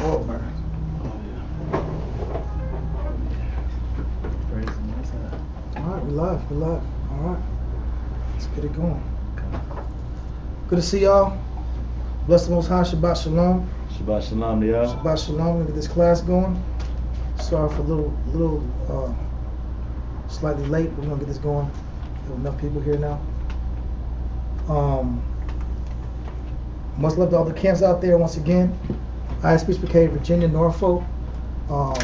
Oh, burn. All right, we live. All right, let's get it going. Good to see y'all. Bless the Most High. Shabbat Shalom. Shabbat Shalom to y'all. Shabbat Shalom. We're gonna get this class going. Sorry for a little slightly late. We're gonna get this going. There are enough people here now. Much love to all the camps out there once again. isbhpk, Virginia, Norfolk,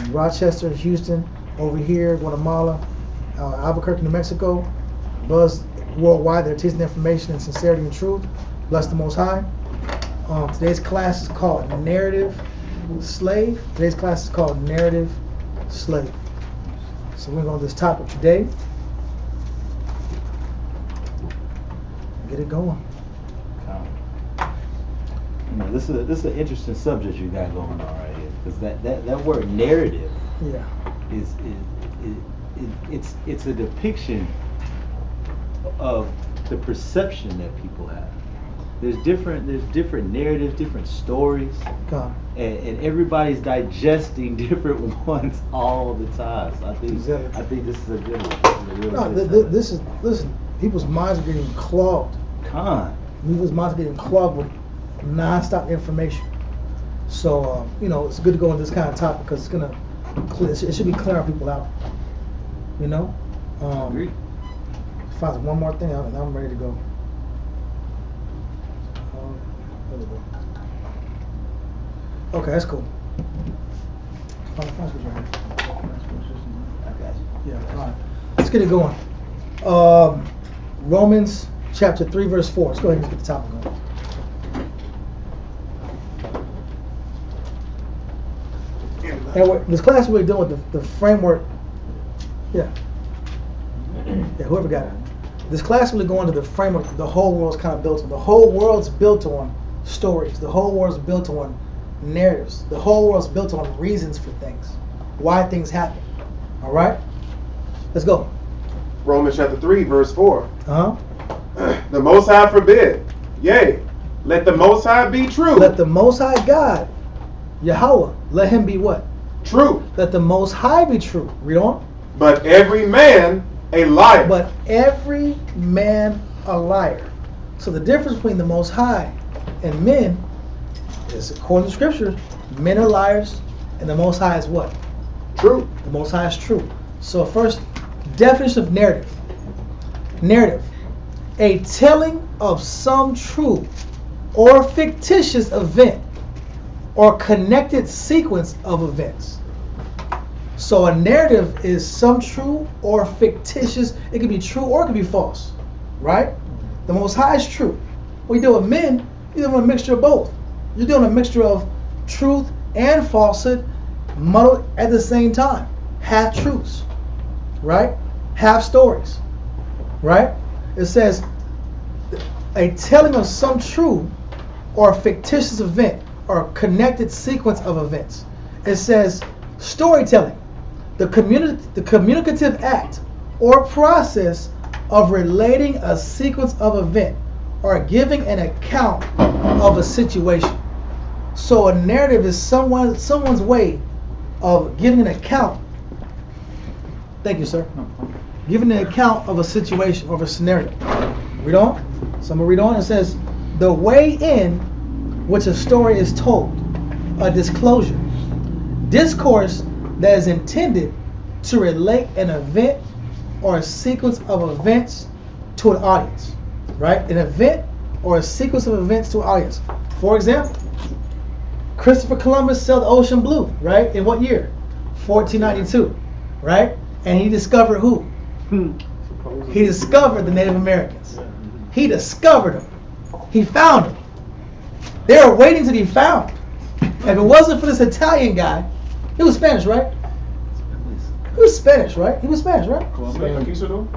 Rochester, Houston, over here, Guatemala, Albuquerque, New Mexico. Buzz worldwide, they're teaching information in sincerity and truth. Bless the Most High. Today's class is called Narrative Slave. So we're going to go to this topic today. Get it going. This is an interesting subject you got going on right here, because that word narrative, yeah, it's a depiction of the perception that people have. There's different narratives, different stories, and everybody's digesting different ones all the time. So I think this is a good one. Listen, people's minds are getting clogged. People's minds are getting clogged with non-stop information. So it's good to go on this kind of topic because it should be clearing people out. Agree. Find one more thing and I'm ready to go. There we go. Okay, that's cool. I got you. Yeah, all right. Let's get it going. Romans chapter 3, verse 4. Let's go ahead and get the topic going. And this class we're doing with the framework. Yeah, whoever got it. This class we're going to the framework the whole world's kind of built on. The whole world's built on stories. The whole world's built on narratives. The whole world's built on reasons for things, why things happen. All right, let's go. Romans chapter 3, verse 4. The Most High forbid. Yea, let the Most High be true. Let the Most High God, Yahweh, let him be what? True. Let the Most High be true. Read on. But every man a liar. But every man a liar. So the difference between the Most High and men is, according to Scripture, men are liars, and the Most High is what? True. The Most High is true. So first, definition of narrative. Narrative, a telling of some true or fictitious event or connected sequence of events. So a narrative is some true or fictitious. It can be true or it can be false, right? The Most High is true. When you deal with men, you're doing a mixture of both. You're doing a mixture of truth and falsehood muddled at the same time. Half truths, right? Half stories, right? It says a telling of some true or fictitious event or connected sequence of events. It says storytelling, the communicative act or process of relating a sequence of event or giving an account of a situation. So a narrative is someone's way of giving an account. Thank you, sir. Giving an account of a situation or of a scenario. Read on. So I'm going to read on. It says, the way in which a story is told, a disclosure, discourse that is intended to relate an event or a sequence of events to an audience, right? An event or a sequence of events to an audience. For example, Christopher Columbus sailed the ocean blue, right? In what year? 1492, right? And he discovered who? He discovered the Native Americans. He discovered them. He found them. They were waiting to be found. If it wasn't for this Italian guy, he was Spanish, right? He was Spanish, right?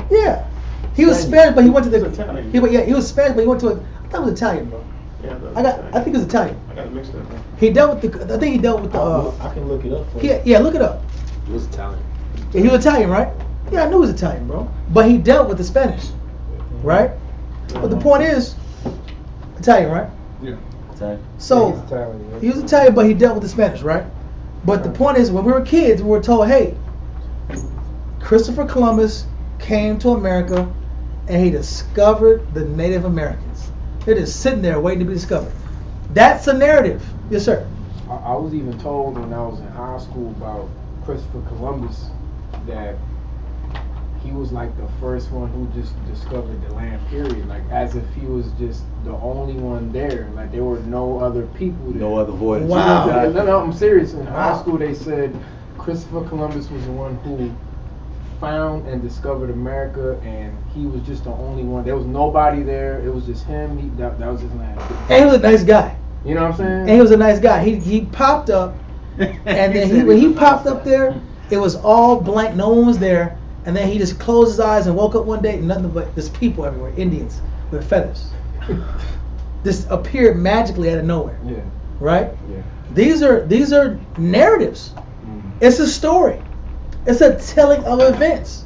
Yeah. He was Spanish, but he went to the. He was Spanish, but he went to a. I thought it was Italian, bro. Yeah, I think it was Italian. I got it mixed up. He dealt with the. I think he dealt with the. I can look it up. Yeah, look it up. It was Italian. Yeah, he was Italian, right? Yeah, I knew he was Italian, bro. But he dealt with the Spanish, right? But the point is, Italian, right? Yeah. Italian. So He's Italian, yeah. he was Italian, but he dealt with the Spanish, right? But the point is, when we were kids, we were told, hey, Christopher Columbus came to America and he discovered the Native Americans. They're just sitting there waiting to be discovered. That's a narrative. Yes, sir. I was even told when I was in high school about Christopher Columbus that he was like the first one who just discovered the land, period. Like as if he was just the only one there. Like there were no other people there. No other voyage. Wow. No, I'm serious. In Wow. high school they said Christopher Columbus was the one who found and discovered America, and he was just the only one. There was nobody there. It was just him. That was his land. And he was a nice guy. You know what I'm saying? And he was a nice guy. He popped up, and then when he popped up there, it was all blank. No one was there. And then he just closed his eyes and woke up one day, and nothing but there's people everywhere, Indians with feathers. This appeared magically out of nowhere. Yeah. Right? Yeah. These are narratives. It's a story. It's a telling of events.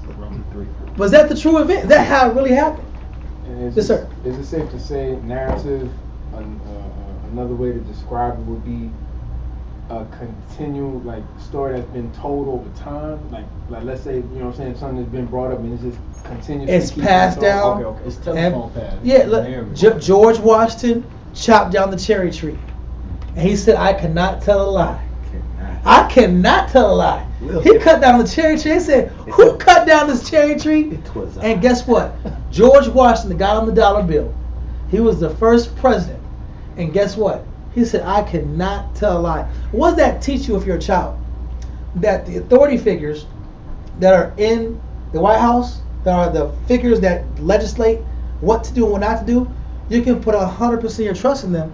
Was that the true event? Is that how it really happened? And Yes, sir. Is it safe to say narrative? Another way to describe it would be a continual story that's been told over time. Like let's say, you know what I'm saying, something that's been brought up and it's just continuously. It's passed down. Okay. It's telephone path. Yeah, look, George Washington chopped down the cherry tree, and he said, "I cannot tell a lie. I cannot tell a lie." He cut down the cherry tree. He said, "Who cut down this cherry tree?" And guess what? George Washington, the guy on the dollar bill, he was the first president. And guess what? He said, "I cannot tell a lie." What does that teach you if you're a child? That the authority figures that are in the White House, that are the figures that legislate what to do and what not to do, you can put 100% of your trust in them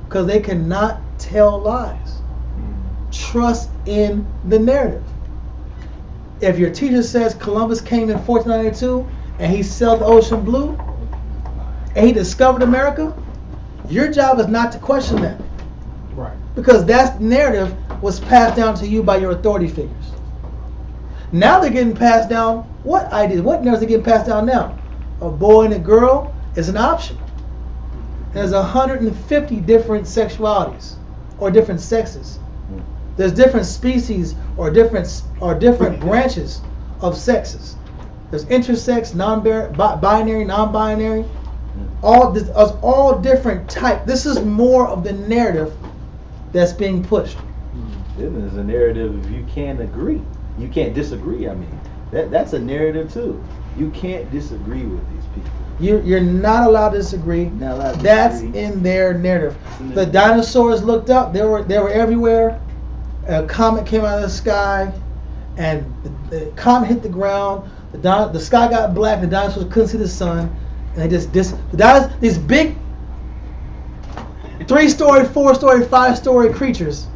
because they cannot tell lies. Trust in the narrative. If your teacher says Columbus came in 1492 and he sailed the ocean blue and he discovered America, your job is not to question that. Right. Because that narrative was passed down to you by your authority figures. Now they're getting passed down. What ideas? What narratives are getting passed down now? A boy and a girl is an option. There's 150 different sexualities or different sexes. There's different species or different branches of sexes. There's intersex, binary, non-binary. All different type. This is more of the narrative that's being pushed. Then there's a narrative if you can't agree. You can't disagree, I mean. That's a narrative too. You can't disagree with these people. You're not allowed to disagree. Not allowed to That's disagree. in their narrative. The dinosaurs looked up. They were everywhere. A comet came out of the sky, and the comet hit the ground. The sky got black. The dinosaurs couldn't see the sun, and they these big 3-story, 4-story, 5-story creatures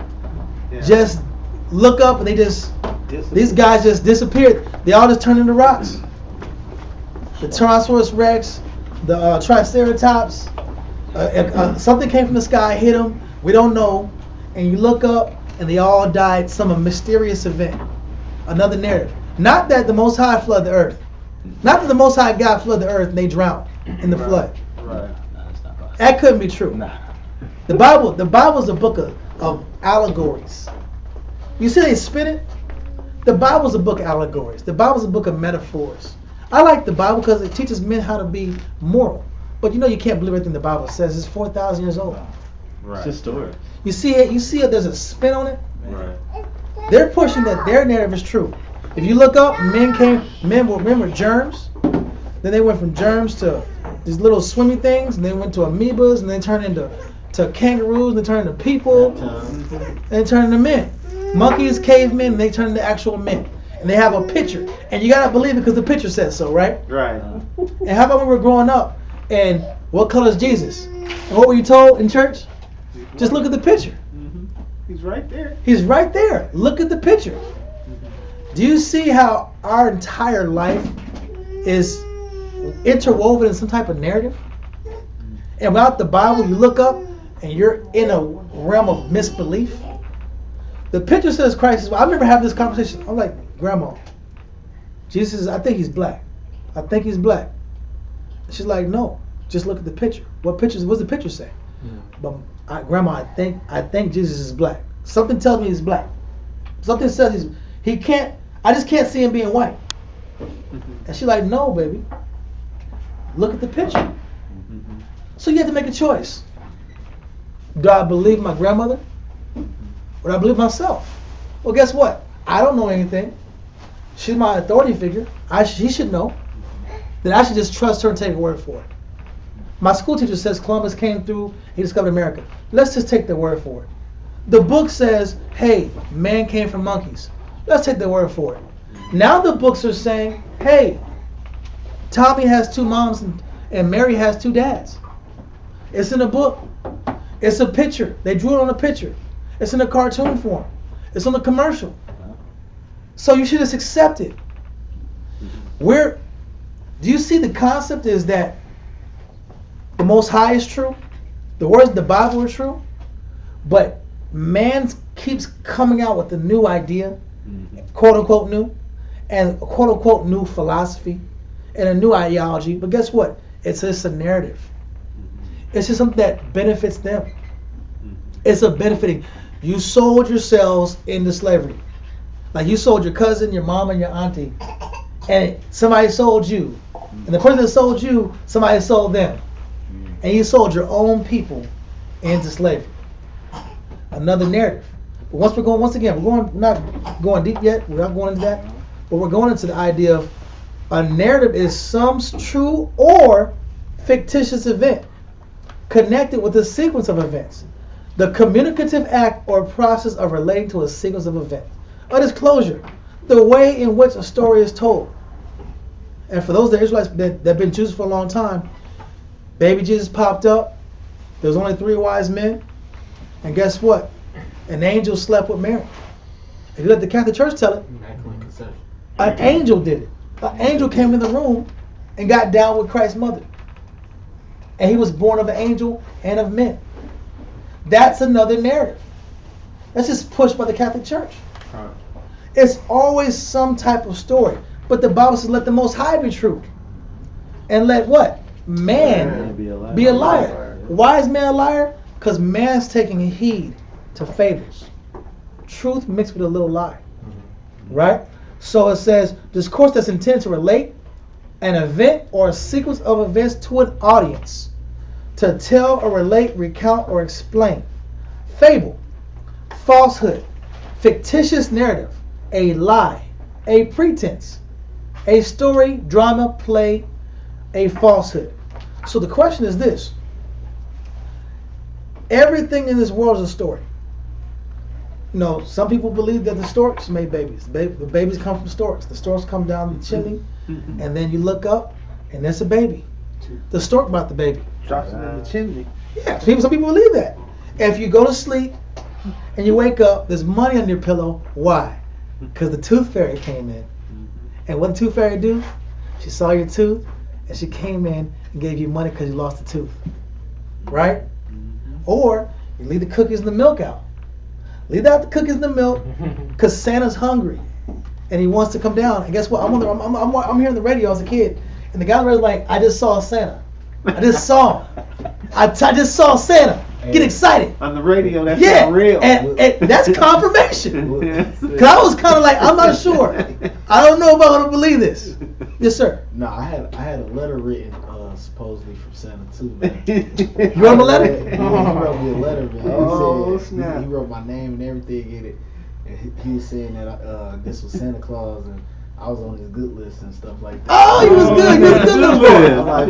just look up and these guys just disappeared. They all just turned into rocks. The Tyrannosaurus Rex, the Triceratops, something came from the sky, hit them. We don't know, and you look up. And they all died some mysterious event. Another narrative. Not that the Most High flooded the earth. Not that the Most High God flooded the earth and they drowned in the flood. Right. That couldn't be true. Nah. The Bible is a book of allegories. You see they spin it? The Bible's a book of allegories. The Bible's a book of metaphors. I like the Bible because it teaches men how to be moral. But you can't believe everything the Bible says. It's 4,000 years old. Right. It's a story. You see it, there's a spin on it. Right. They're pushing that their narrative is true. If you look up, men were germs. Then they went from germs to these little swimmy things, and they went to amoebas, and then turned into kangaroos, and they turned into people, and they turned into men. Monkeys, cavemen, and they turned into actual men. And they have a picture. And you gotta believe it because the picture says so, right? Right. And how about when we were growing up, and what color is Jesus? And what were you told in church? Just look at the picture. He's right there. He's right there. Look at the picture. Do you see how our entire life is interwoven in some type of narrative? And without the Bible, you look up and you're in a realm of misbelief. The picture says Christ is. I remember having this conversation. I'm like, Grandma, Jesus I think he's black. I think he's black. She's like, no, just look at the picture. What's the picture say? But Grandma, I think Jesus is black. Something tells me he's black. Something says he can't. I just can't see him being white. And she's like, no, baby. Look at the picture. So you have to make a choice. Do I believe my grandmother? Or do I believe myself? Well, guess what? I don't know anything. She's my authority figure. He should know. Then I should just trust her and take her word for it. My school teacher says Columbus came through, he discovered America. Let's just take their word for it. The book says, hey, man came from monkeys. Let's take their word for it. Now the books are saying, hey, Tommy has 2 moms and Mary has 2 dads. It's in a book. It's a picture. They drew it on a picture. It's in a cartoon form. It's on a commercial. So you should just accept it. Do you see the concept is that the Most High is true? The words of the Bible are true? But man keeps coming out with a new idea, quote unquote new, and quote unquote new philosophy, and a new ideology. But guess what? It's just a narrative. It's just something that benefits them. It's a benefiting. You sold yourselves into slavery. Like you sold your cousin, your mom, and your auntie, and somebody sold you. And the person that sold you, somebody sold them. And you sold your own people into slavery. Another narrative. But we're not going deep yet. We're not going into that. But we're going into the idea of a narrative is some true or fictitious event connected with a sequence of events. The communicative act or process of relating to a sequence of events. A disclosure. The way in which a story is told. And for those Israelites that have been Jews for a long time, baby Jesus popped up. There was only 3 wise men. And guess what? An angel slept with Mary. If you let the Catholic Church tell it, an angel did it. An angel came in the room and got down with Christ's mother. And he was born of an angel and of men. That's another narrative. That's just pushed by the Catholic Church. It's always some type of story. But the Bible says let the Most High be true. And let what? Man be a liar. Why is man a liar? Because man's taking heed to fables. Truth mixed with a little lie. Right? So it says, discourse that's intended to relate an event or a sequence of events to an audience. To tell or relate, recount, or explain. Fable. Falsehood. Fictitious narrative. A lie. A pretense. A story, drama, play, a falsehood. So the question is this. Everything in this world is a story. You know, some people believe that the storks made babies. The babies come from storks. The storks come down the chimney, and then you look up, and there's a baby. The stork brought the baby. Drops it in the chimney. Yeah, some people believe that. If you go to sleep, and you wake up, there's money on your pillow. Why? Because the tooth fairy came in. And what did the tooth fairy do? She saw your tooth, and she came in and gave you money because you lost a tooth. Right? Or you leave the cookies and the milk out. Leave out the cookies and the milk because Santa's hungry and he wants to come down. And guess what? I'm hearing the radio as a kid, and the guy on the radio is like, I just saw Santa. I just saw him. I just saw Santa. Get excited. On the radio, that's not real. And that's confirmation. Because I was kind of like, I'm not sure. I don't know if I want to believe this. Yes, sir. No, I had a letter written supposedly from Santa too, man. You wrote him a letter? He wrote me a letter, man. Oh, snap. He wrote my name and everything in it. And he was saying that this was Santa Claus and I was on his good list and stuff like that. Oh, you was good. You was good little boy. I'm like,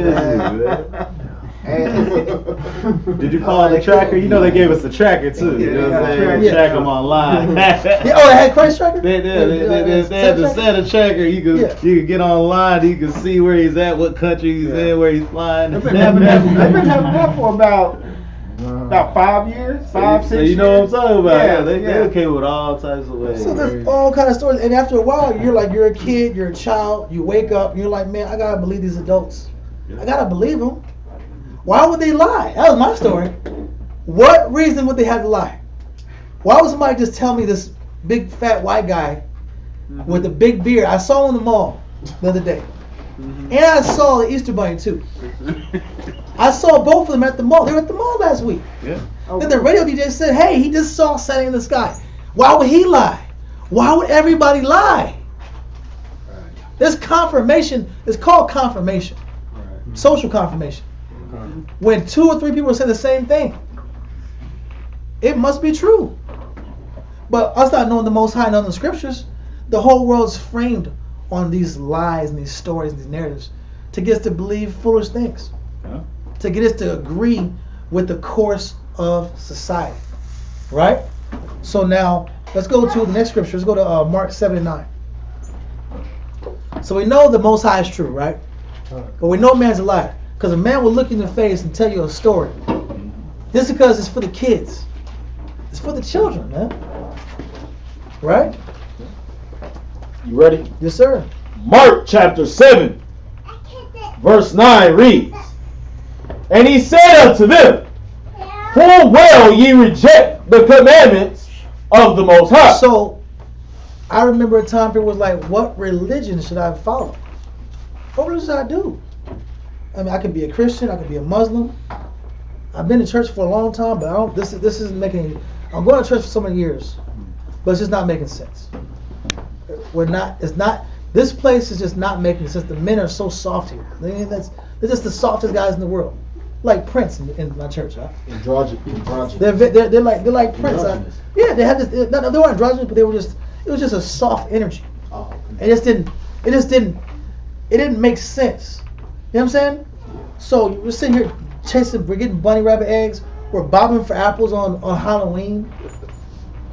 Did you call the tracker? You know they gave us the tracker too. You know what I'm saying? Track them online. Yeah, oh, they had Christ tracker? They had the Santa tracker. You could get online. You can see where he's at, what country he's in, where he's flying. They've been having that for about 5 years, 5, 6 years. So you know what I'm talking about? Yeah, They came with all types of ways. So there's all kind of stories, and after a while, you're a kid, you're a child. You wake up, you're like, man, I gotta believe these adults. I gotta believe them. Why would they lie? That was my story. What reason would they have to lie? Why would somebody just tell me this big fat white guy with a big beard? I saw him in the mall the other day. And I saw the Easter Bunny too. I saw both of them at the mall. They were at the mall last week. Yeah. Then the radio DJ said, hey, he just saw Santa in the sky. Why would he lie? Why would everybody lie? This confirmation is called confirmation. Social confirmation. When 2 or 3 people say the same thing, it must be true. But us not knowing the Most High, knowing the scriptures, the whole world's framed on these lies and these stories and these narratives to get us to believe foolish things. To get us to agree with the course of society. Right? So now, let's go to the next scripture. Let's go to Mark 7:9. So we know the Most High is true, right? But we know man's a liar. Because a man will look you in the face and tell you a story. Just because it's for the kids. It's for the children, man. Right? You ready? Yes, sir. Mark chapter 7, verse 9 reads, and he said unto them, full well ye reject the commandments of the Most High. So, I remember a time people was like, what religion should I follow? What religion should I do? I mean, I could be a Christian, I could be a Muslim. I've been to church for a long time, but I don't. This isn't making. I'm going to church for so many years, but it's just not making sense. We're not. It's not. This place is just not making sense. The men are so soft here. They're just the softest guys in the world, like Prince in my church. Huh? Androgynous. They're like Prince. Yeah, they had this. They weren't androgynous, but they were just. It was just a soft energy. Oh, It just didn't. It didn't make sense. You know what I'm saying? So we're sitting here we're getting bunny rabbit eggs. We're bobbing for apples on Halloween.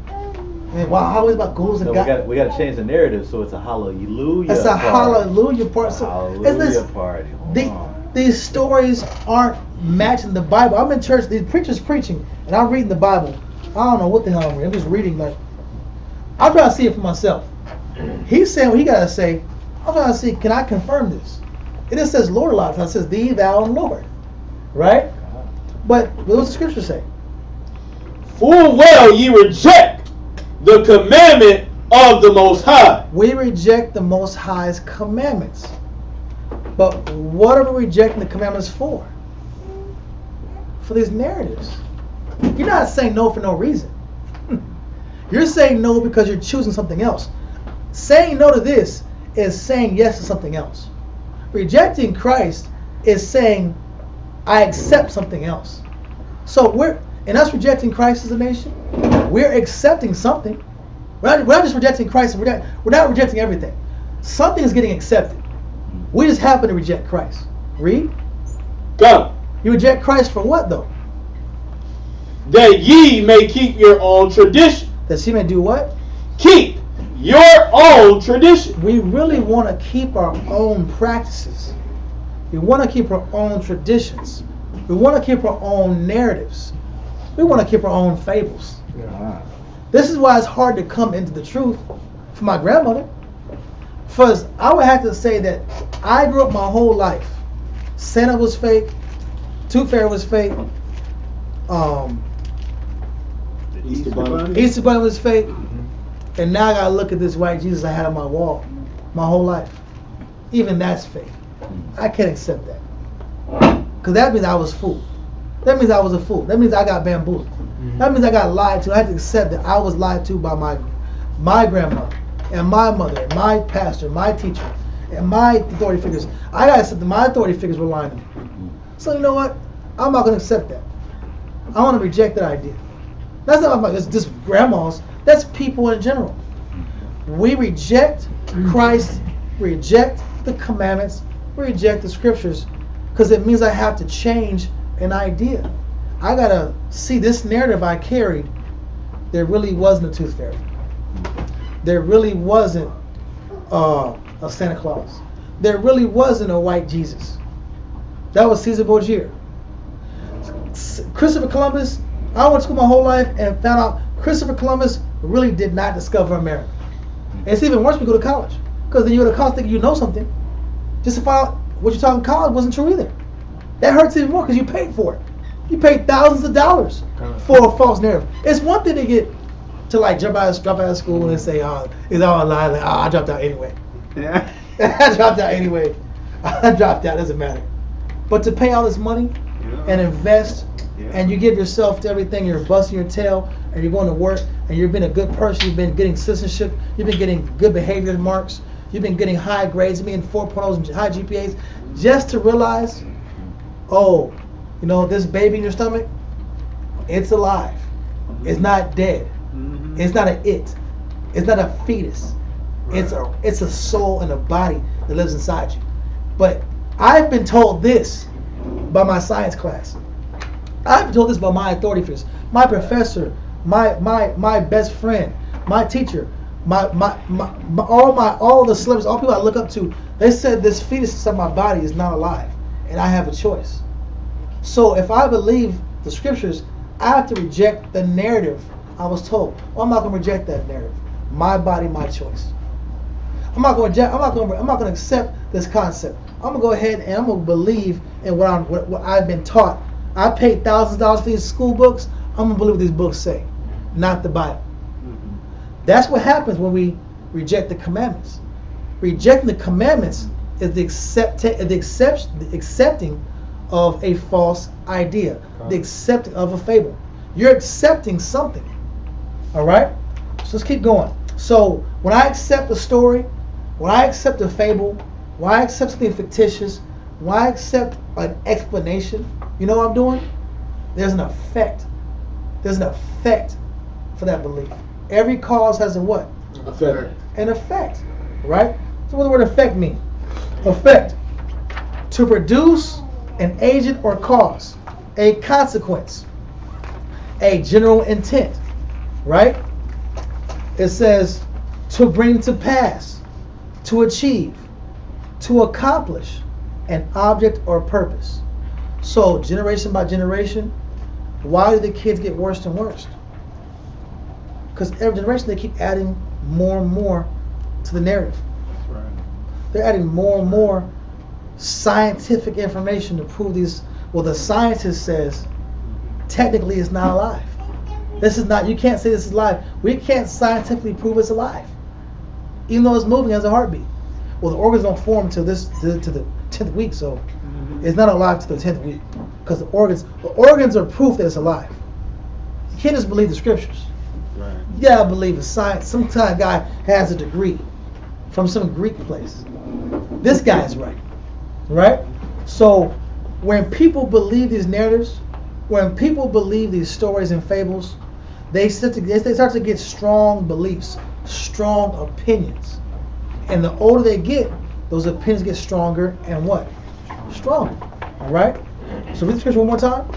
Man, wow, Halloween's about ghouls and So we got to change the narrative so it's a hallelujah. It's a hallelujah part. So Hallelujah party. These stories aren't matching the Bible. I'm in church, these preachers preaching, and I'm reading the Bible. I don't know what the hell I'm reading. I'm just reading like I'm trying to see it for myself. He's saying what he gotta say. I'm trying to see, can I confirm this? It just says Lord a lot of times. It says thee, thou, and Lord. Right? But what does the scripture say? Full well ye reject the commandment of the Most High. We reject the Most High's commandments. But what are we rejecting the commandments for? For these narratives. You're not saying no for no reason. You're saying no because you're choosing something else. Saying no to this is saying yes to something else. Rejecting Christ is saying, I accept something else. So and us rejecting Christ as a nation, we're accepting something. We're not just rejecting Christ. We're not rejecting everything. Something is getting accepted. We just happen to reject Christ. Read. Go. You reject Christ for what though? That ye may keep your own tradition. That she may do what? Keep your own tradition. We really want to keep our own practices. We want to keep our own traditions. We want to keep our own narratives. We want to keep our own fables. Yeah. This is why it's hard to come into the truth for my grandmother. Because I would have to say that I grew up my whole life. Santa was fake. Tooth Fairy was fake. Easter Bunny. Easter Bunny was fake. And now I gotta look at this white Jesus I had on my wall my whole life. Even that's fake. I can't accept that. Because that means I was fooled. That means I was a fool. That means I got bamboozled. That means I got lied to. I had to accept that I was lied to by my grandmother and my mother and my pastor, my teacher, and my authority figures. I gotta accept that my authority figures were lying to me. So you know what? I'm not gonna accept that. I want to reject that idea. That's not about just grandmas. That's people in general. We reject Christ. We reject the commandments. We reject the scriptures because it means I have to change an idea. I gotta see this narrative I carried. There really wasn't a tooth fairy. There really wasn't a Santa Claus. There really wasn't a white Jesus. That was Caesar Borgia. Christopher Columbus, I went to school my whole life and found out Christopher Columbus really did not discover America. And it's even worse when you go to college. Because then you go to college thinking you know something. Just to find out what you taught in college wasn't true either. That hurts even more because you paid for it. You paid thousands of dollars for a false narrative. It's one thing to get to like drop out of school and say, it's all a lie. Like, I dropped out anyway. Yeah. I dropped out anyway. I dropped out, doesn't matter. But to pay all this money and invest and you give yourself to everything, you're busting your tail, and you're going to work, and you've been a good person, you've been getting citizenship, you've been getting good behavior marks, you've been getting high grades, you've been getting 4.0s and high GPAs, just to realize, oh, you know, this baby in your stomach, it's alive. It's not dead. It's not an it. It's not a fetus. It's a soul and a body that lives inside you. But I've been told this by my science class. I've been told this by my authority figures, my professor, my best friend, my teacher, all the celebrities, all people I look up to. They said this fetus inside my body is not alive, and I have a choice. So if I believe the scriptures, I have to reject the narrative I was told. Well, I'm not going to reject that narrative. My body, my choice. I'm not going to accept this concept. I'm going to go ahead and I'm going to believe in what I've been taught. I paid thousands of dollars for these school books. I'm going to believe what these books say, not the Bible. That's what happens when we reject the commandments. Rejecting the commandments is the accepting of a false idea, the accepting of a fable. You're accepting something. All right? So let's keep going. So when I accept a story, when I accept a fable, when I accept something fictitious, when I accept an explanation, you know what I'm doing? There's an effect. There's an effect for that belief. Every cause has a what? Effect. An effect. Right? So what does the word effect mean? Effect. To produce an agent or cause, a consequence, a general intent, right? It says to bring to pass, to achieve, to accomplish an object or purpose. So generation by generation, why do the kids get worse and worse? Because every generation they keep adding more and more to the narrative. That's right. They're adding more and more scientific information to prove these. Well, the scientist says technically it's not alive. This is not. You can't say this is alive. We can't scientifically prove it's alive, even though it's moving, it has a heartbeat. Well, the organs don't form to the 10th week, so it's not alive to the 10th week because the organs are proof that it's alive. You can't just believe the scriptures. Right. You gotta believe in science. Some kind of guy has a degree from some Greek place. This guy's right. Right? So when people believe these narratives, when people believe these stories and fables, they start to get strong beliefs, strong opinions. And the older they get, those opinions get stronger and what? Stronger. All right? So read the scripture one more time.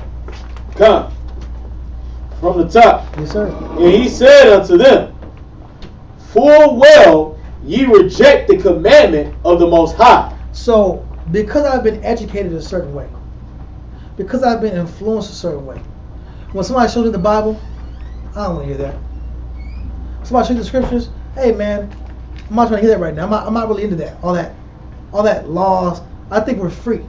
Come. From the top. Yes, sir. And he said unto them, full well ye reject the commandment of the Most High. So, because I've been educated a certain way, because I've been influenced a certain way, when somebody shows me the Bible, I don't want to hear that. Somebody shows me the scriptures, hey man, I'm not trying to hear that right now. I'm not really into that. All that laws. I think we're free.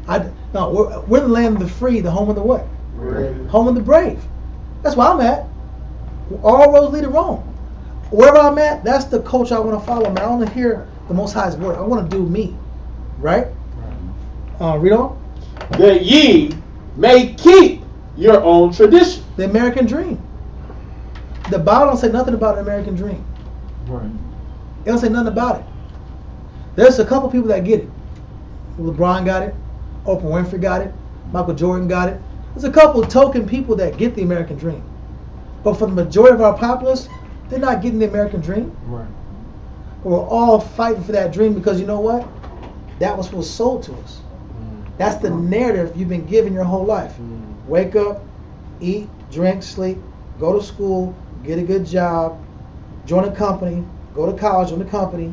We're the land of the free, the home of the what? Brave. Home of the brave. That's where I'm at. All roads lead to Rome. Wherever I'm at, that's the culture I want to follow, man. I want to hear the Most High's word. I want to do me. Right? Read on. That ye may keep your own tradition. The American dream. The Bible don't say nothing about an American dream. Right. It don't say nothing about it. There's a couple people that get it. LeBron got it. Oprah Winfrey got it. Michael Jordan got it. There's a couple token people that get the American dream. But for the majority of our populace, they're not getting the American dream. Right. But we're all fighting for that dream because you know what? That was what was sold to us. That's the narrative you've been given your whole life. Wake up, eat, drink, sleep, go to school, get a good job, join a company, go to college, join a company,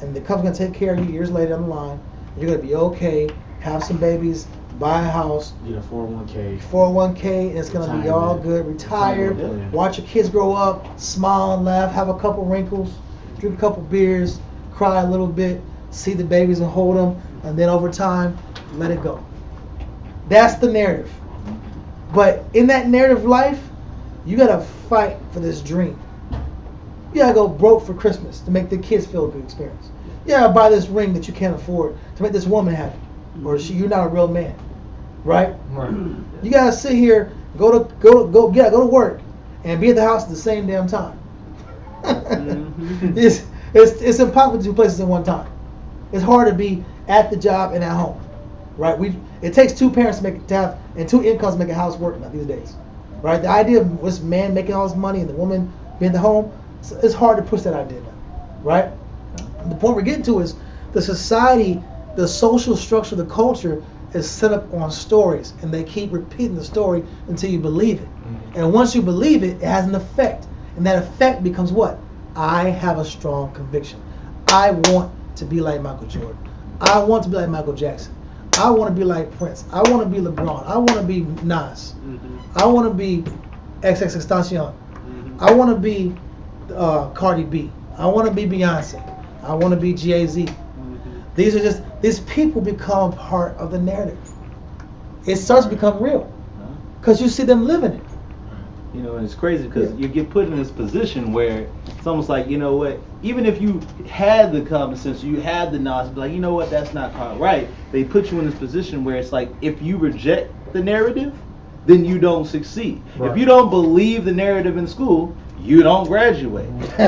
and the company's going to take care of you years later down the line. You're going to be okay, have some babies, buy a house, Get a 401k. 401k, and it's going to be all good. Retire, Retirement. watch your kids grow up, smile and laugh, have a couple wrinkles, drink a couple beers, cry a little bit, see the babies and hold them, and then over time, let it go. That's the narrative. But in that narrative life, you got to fight for this dream. You got to go broke for Christmas to make the kids feel a good experience. You got to buy this ring that you can't afford to make this woman happy. Or you're not a real man. Right? Right. You got to sit here go to work, and be at the house at the same damn time. It's impossible to do places at one time. It's hard to be at the job and at home, right? It takes two parents and two incomes to make a house work now these days, right? The idea of this man making all his money and the woman being at the home, it's hard to push that idea now, right? The point we're getting to is the society, the social structure, the culture is set up on stories, and they keep repeating the story until you believe it. And once you believe it, it has an effect, and that effect becomes what? I have a strong conviction. I want to be like Michael Jordan. I want to be like Michael Jackson. I want to be like Prince. I want to be LeBron. I want to be Nas. I want to be XXXTentacion. I want to be Cardi B. I want to be Beyonce. I want to be Jay-Z. These people become part of the narrative. It starts to become real because you see them living it. You know, and it's crazy because you get put in this position where it's almost like, you know what, even if you had the common sense, you had the knowledge, be like, you know what, that's not quite right. They put you in this position where it's like, if you reject the narrative, then you don't succeed. Right. If you don't believe the narrative in school, you don't graduate. You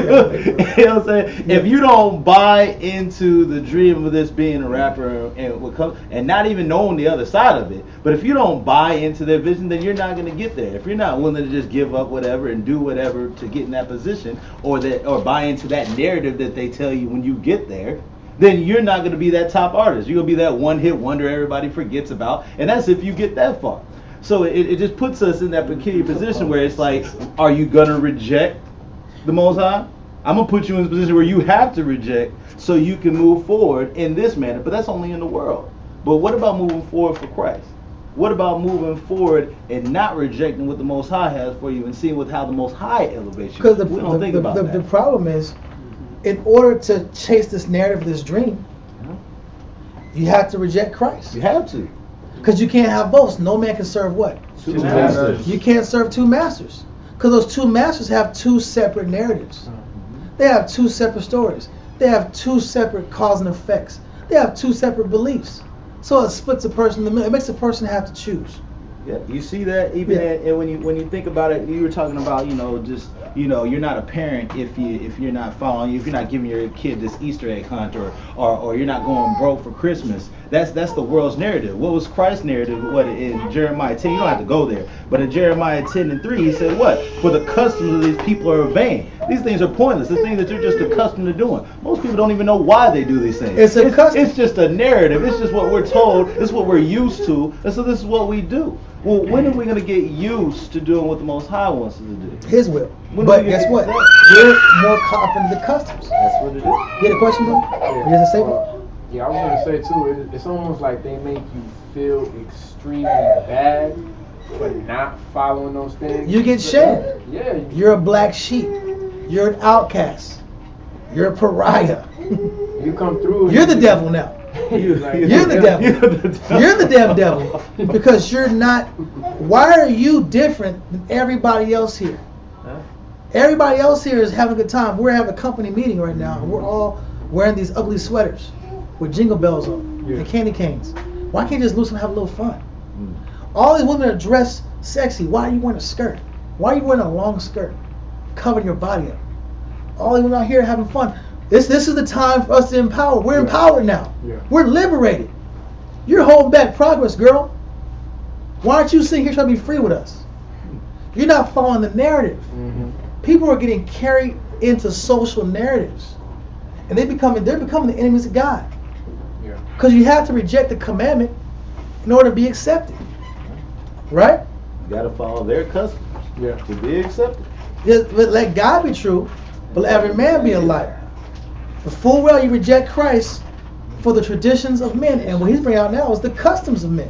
know what I'm saying? If you don't buy into the dream of this being a rapper and not even knowing the other side of it, but if you don't buy into their vision, then you're not going to get there. If you're not willing to just give up whatever and do whatever to get in that position, or buy into that narrative that they tell you when you get there, then you're not going to be that top artist. You're going to be that one-hit wonder everybody forgets about, and that's if you get that far. So it just puts us in that peculiar position where it's like, are you going to reject the Most High? I'm going to put you in a position where you have to reject so you can move forward in this manner. But that's only in the world. But what about moving forward for Christ? What about moving forward and not rejecting what the Most High has for you and seeing how the Most High elevates you? Because we don't think about that. The problem is, in order to chase this narrative, this dream, you have to reject Christ. You have to. Because you can't have both. No man can serve what? Two masters. You can't serve two masters. Because those two masters have two separate narratives. They have two separate stories. They have two separate cause and effects. They have two separate beliefs. So it splits a person in the middle. It makes a person have to choose. Yeah, you see that even and when you think about it, you were talking about, you're not a parent if you're not following, if you're not giving your kid this Easter egg hunt or you're not going broke for Christmas. That's the world's narrative. What was Christ's narrative? What in Jeremiah 10? You don't have to go there, but in Jeremiah 10:3, he said what? For the customs of these people are vain. These things are pointless. The things that you're just accustomed to doing. Most people don't even know why they do these things. It's just a narrative. It's just what we're told. It's what we're used to, and so this is what we do. Well, when are we going to get used to doing what the Most High wants us to do? His will. But guess what? We're more caught up in the customs. That's what it is. You had a question, bro? Yeah. You have to say what? Yeah, I was going to say too, it's almost like they make you feel extremely bad for not following those things. You get shamed. Yeah. You're a black sheep. You're an outcast. You're a pariah. You come through. You're the devil now. You're the devil. You're the damn devil. Because you're not. Why are you different than everybody else here? Everybody else here is having a good time. We're having a company meeting right now. We're all wearing these ugly sweaters with jingle bells on and candy canes. Why can't you just loosen and have a little fun? All these women are dressed sexy. Why are you wearing a skirt? Why are you wearing a long skirt? Covering your body up. All these women out here having fun. This is the time for us to empower. We're empowered now. We're liberated. You're holding back progress, girl. Why aren't you sitting here trying to be free with us? You're not following the narrative. People are getting carried into social narratives, and they're becoming the enemies of God. Because you have to reject the commandment in order to be accepted. Right? You got to follow their customs to be accepted. But let God be true, but let every man be a liar. The full well you reject Christ for the traditions of men, and what he's bringing out now is the customs of men.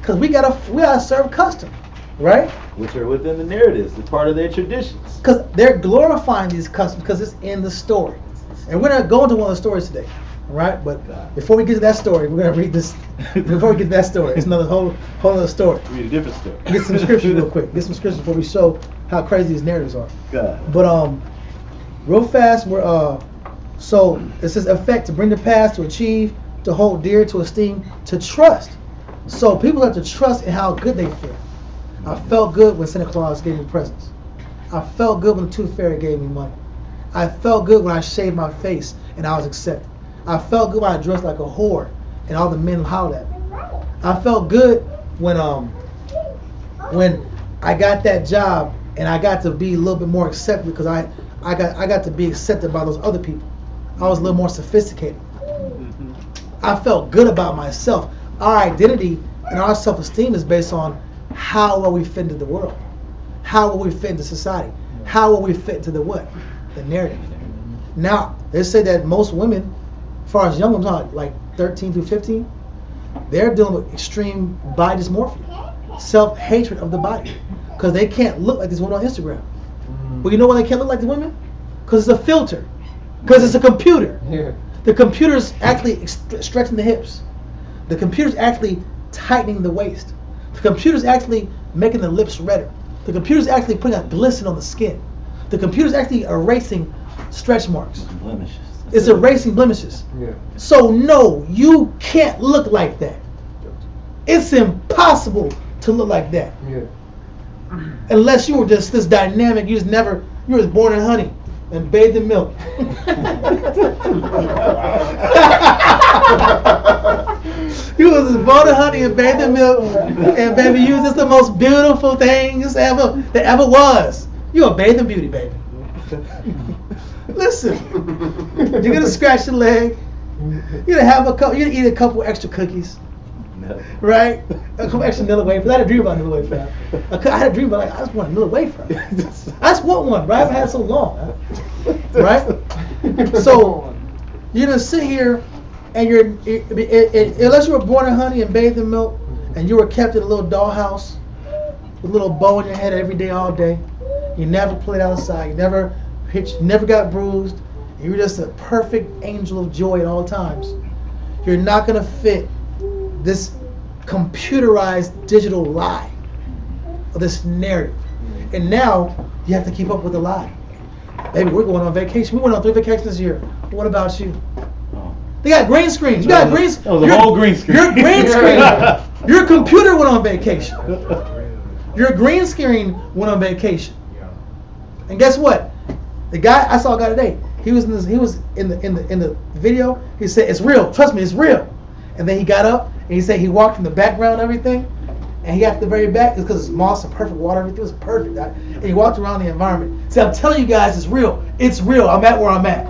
Because we gotta serve custom, right? Which are within the narratives. It's part of their traditions. Because they're glorifying these customs because it's in the story, and we're not going to one of the stories today, all right? But before we get to that story, we're gonna read this. Before we get to that story, it's another whole other story. Read a different story. Get some scripture real quick. Get some scripture before we show how crazy these narratives are. God. But real fast, we're So it says affect, to bring to pass, to achieve, to hold dear, to esteem, to trust. So people have to trust in how good they feel. I felt good when Santa Claus gave me presents. I felt good when the Tooth Fairy gave me money. I felt good when I shaved my face and I was accepted. I felt good when I dressed like a whore and all the men hollered at me. I felt good when I got that job and I got to be a little bit more accepted because I got to be accepted by those other people. I was a little more sophisticated. I felt good about myself. Our identity and our self-esteem is based on how well we fit into the world, how well we fit into society, how well we fit into the what? The narrative. Now, they say that most women, as far as young women, like 13 through 15, they're dealing with extreme body dysmorphia, self-hatred of the body, because they can't look like these women on Instagram. Well, you know why they can't look like the women? Because it's a filter, because it's a computer. Yeah. The computer's actually stretching the hips. The computer's actually tightening the waist. The computer's actually making the lips redder. The computer's actually putting a glisten on the skin. The computer's actually erasing stretch marks. Blemishes. It's erasing blemishes. Yeah. So no, you can't look like that. It's impossible to look like that. Yeah. Unless you were just this dynamic, you was born in honey and bathed in milk. You was born in honey and bathed in milk, and baby, you was just the most beautiful thing that ever was. You a bathed in beauty, baby. Listen, you're gonna scratch your leg. You're gonna eat a couple extra cookies. No. Right? A couple extra Nilla wafers. I had a dream about Nilla wafer. I had a dream about I just want a Nilla wafer. I just want one, right? I haven't had it so long. Right? So you're gonna sit here and unless you were born in honey and bathed in milk and you were kept in a little dollhouse with a little bow in your head every day, all day. You never played outside, you never got bruised, you were just a perfect angel of joy at all times. You're not gonna fit this computerized digital lie, or this narrative. And now you have to keep up with the lie. Baby, we're going on vacation. We went on 3 vacations this year. What about you? Oh. They got green screens. You got green screens. That was a whole green screen. Your green screen. Your computer went on vacation. Your green screen went on vacation. And guess what? The guy I saw a guy today. He was in the video. He said it's real. Trust me, it's real. And then he got up and he said he walked in the background and everything, and he got to the very back because it's moss and perfect water. Everything was perfect. And he walked around the environment. He said, I'm telling you guys, it's real. It's real. I'm at where I'm at.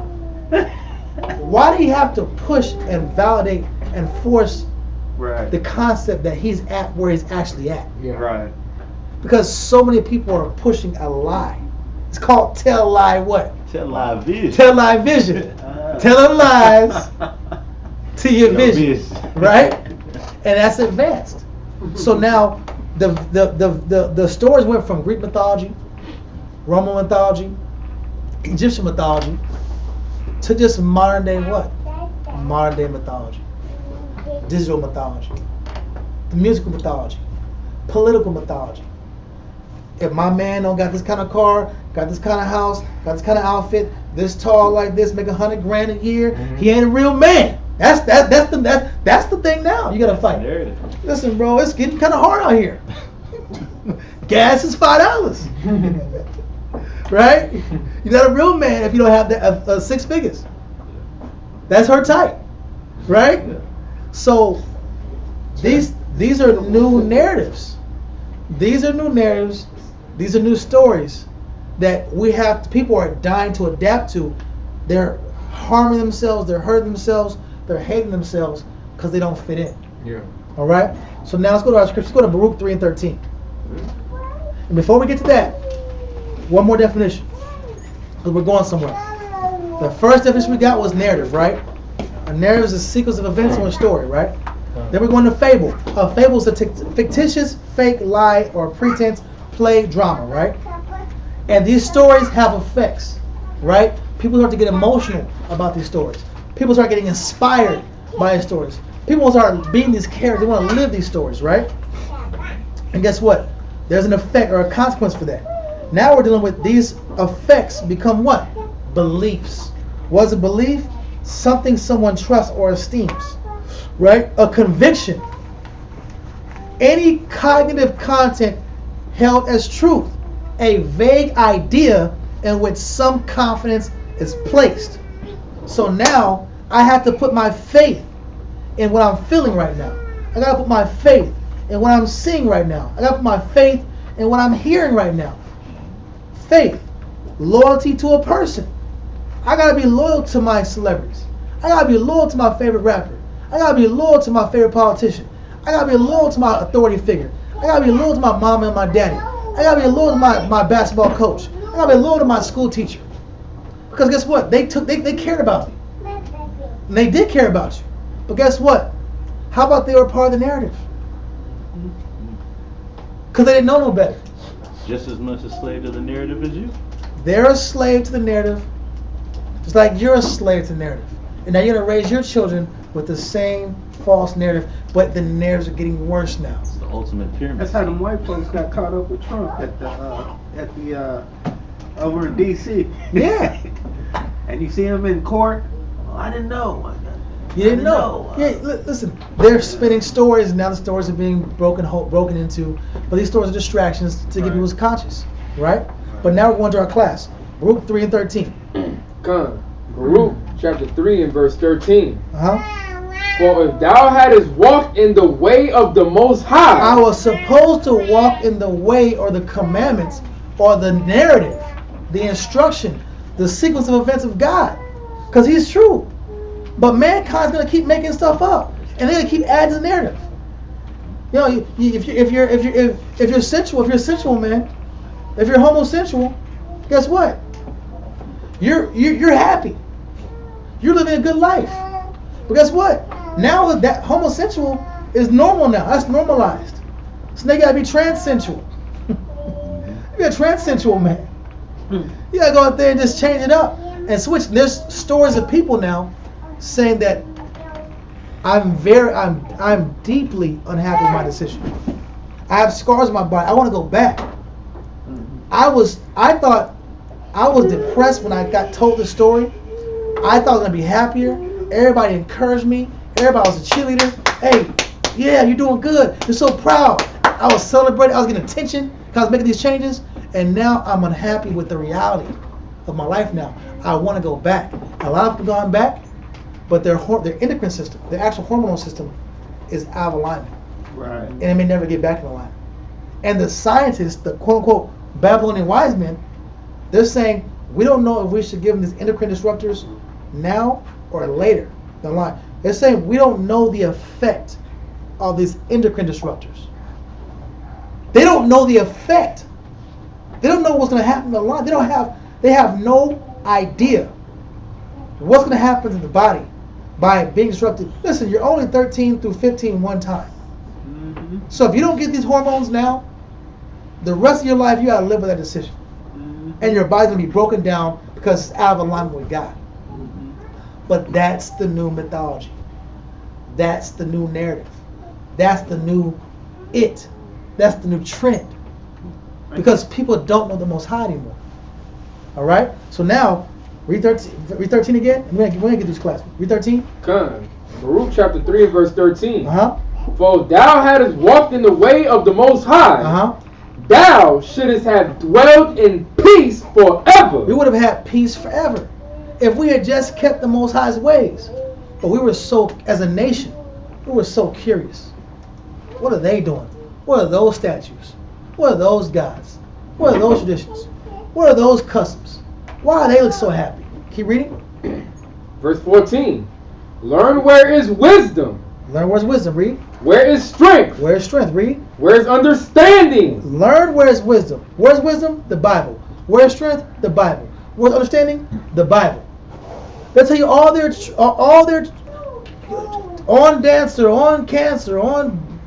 Why do you have to push and validate and force the concept that he's at where he's actually at? Yeah. Right. Because so many people are pushing a lie. It's called tell lie what? Tell live vision. Tell lie vision. Telling lies to your vision. Right? And that's advanced. So now the stories went from Greek mythology, Roman mythology, Egyptian mythology, to just modern day what? Modern day mythology. Digital mythology. The musical mythology. Political mythology. If my man don't got this kind of car, got this kind of house, got this kind of outfit, this tall like this, make $100 grand a year, he ain't a real man. That's the thing now. You gotta fight. Listen, bro, it's getting kind of hard out here. Gas is $5. Right? You're not a real man if you don't have that 6 figures. That's her type. Right? So these are new narratives. These are new narratives. These are new stories that people are dying to adapt to. They're harming themselves, they're hurting themselves, they're hating themselves because they don't fit in. Yeah. All right? So now let's go to our scripture. Let's go to Baruch 3 and 13. And before we get to that, one more definition, because we're going somewhere. The first definition we got was narrative, right? A narrative is a sequence of events or a story, right? Then we're going to fable. A fable is a fictitious, fake, lie, or pretense, play, drama, right? And these stories have effects, right? People start to get emotional about these stories. People start getting inspired by these stories. People start being these characters. They want to live these stories, right? And guess what? There's an effect or a consequence for that. Now we're dealing with these effects become what? Beliefs. What is a belief? Something someone trusts or esteems, right? A conviction. any cognitive content held as truth, a vague idea in which some confidence is placed. So now I have to put my faith in what I'm feeling right now. I gotta put my faith in what I'm seeing right now. I gotta put my faith in what I'm hearing right now. Faith, loyalty to a person. I gotta be loyal to my celebrities. I gotta be loyal to my favorite rapper. I gotta be loyal to my favorite politician. I gotta be loyal to my authority figure. I gotta be loyal to my mom and my daddy. I gotta be loyal to my basketball coach. I gotta be loyal to my school teacher. Because guess what? They cared about me. And they did care about you. But guess what? How about they were part of the narrative? Because they didn't know no better. Just as much a slave to the narrative as you. They're a slave to the narrative, just like you're a slave to the narrative. And now you're going to raise your children with the same false narrative, but the narratives are getting worse now. It's the ultimate pyramid. That's how them white folks got caught up with Trump at the over in D.C. Yeah. And you see them in court. Oh, I didn't know. You didn't know. Yeah, listen, they're spinning stories, and now the stories are being broken into, but these stories are distractions to get people's conscious, right? But now we're going to our class. Baruch 3 and 13. Come. Baruch chapter 3 and verse 13. For if thou hadst walked in the way of the Most High, I was supposed to walk in the way or the commandments or the narrative, the instruction, the sequence of events of God, because He's true. But mankind's gonna keep making stuff up, and they're gonna keep adding to the narrative. You know, if you're sensual, man, if you're homosexual, guess what? You're happy. You're living a good life. But guess what? Now that homosexual is normal now. That's normalized. So now you gotta be transensual. You're a transensual man. You gotta go out there and just change it up and switch. There's stories of people now saying that I'm deeply unhappy with my decision. I have scars on my body. I want to go back. I thought I was depressed when I got told the story. I thought I was gonna be happier. Everybody encouraged me. Everybody was a cheerleader. Hey, yeah, you're doing good. You're so proud. I was celebrating. I was getting attention because I was making these changes. And now I'm unhappy with the reality of my life now. I want to go back. A lot of people gone back, but their endocrine system, their actual hormonal system, is out of alignment. Right. And it may never get back in alignment. And the scientists, the quote-unquote Babylonian wise men, they're saying, we don't know if we should give them these endocrine disruptors now or later down the line. They're saying we don't know the effect of these endocrine disruptors. They don't know the effect. They don't know what's going to happen in the line. They have no idea what's going to happen to the body by being disrupted. Listen, you're only 13 through 15 one time. Mm-hmm. So if you don't get these hormones now, the rest of your life you got to live with that decision. Mm-hmm. And your body's going to be broken down because it's out of alignment with God. Mm-hmm. But that's the new mythology. That's the new narrative. That's the new it. That's the new trend. Because people don't know the Most High anymore. All right? So now, read 13 again. We're going to get this class. Read 13. Come. Baruch chapter 3 and verse 13. Uh-huh. For if thou hadst walked in the way of the Most High, uh-huh, thou shouldest have dwelled in peace forever. We would have had peace forever if we had just kept the Most High's ways. But we were so, as a nation, we were so curious. What are they doing? What are those statues? What are those gods? What are those traditions? What are those customs? Why do they look so happy? Keep reading. Verse 14. Learn where is wisdom. Learn where's wisdom. Read. Where is strength? Where is strength? Read. Where is understanding? Learn where is wisdom. Where's wisdom? The Bible. Where's strength? The Bible. Where's understanding? The Bible. They'll tell you all their on Dancer, on Cancer, on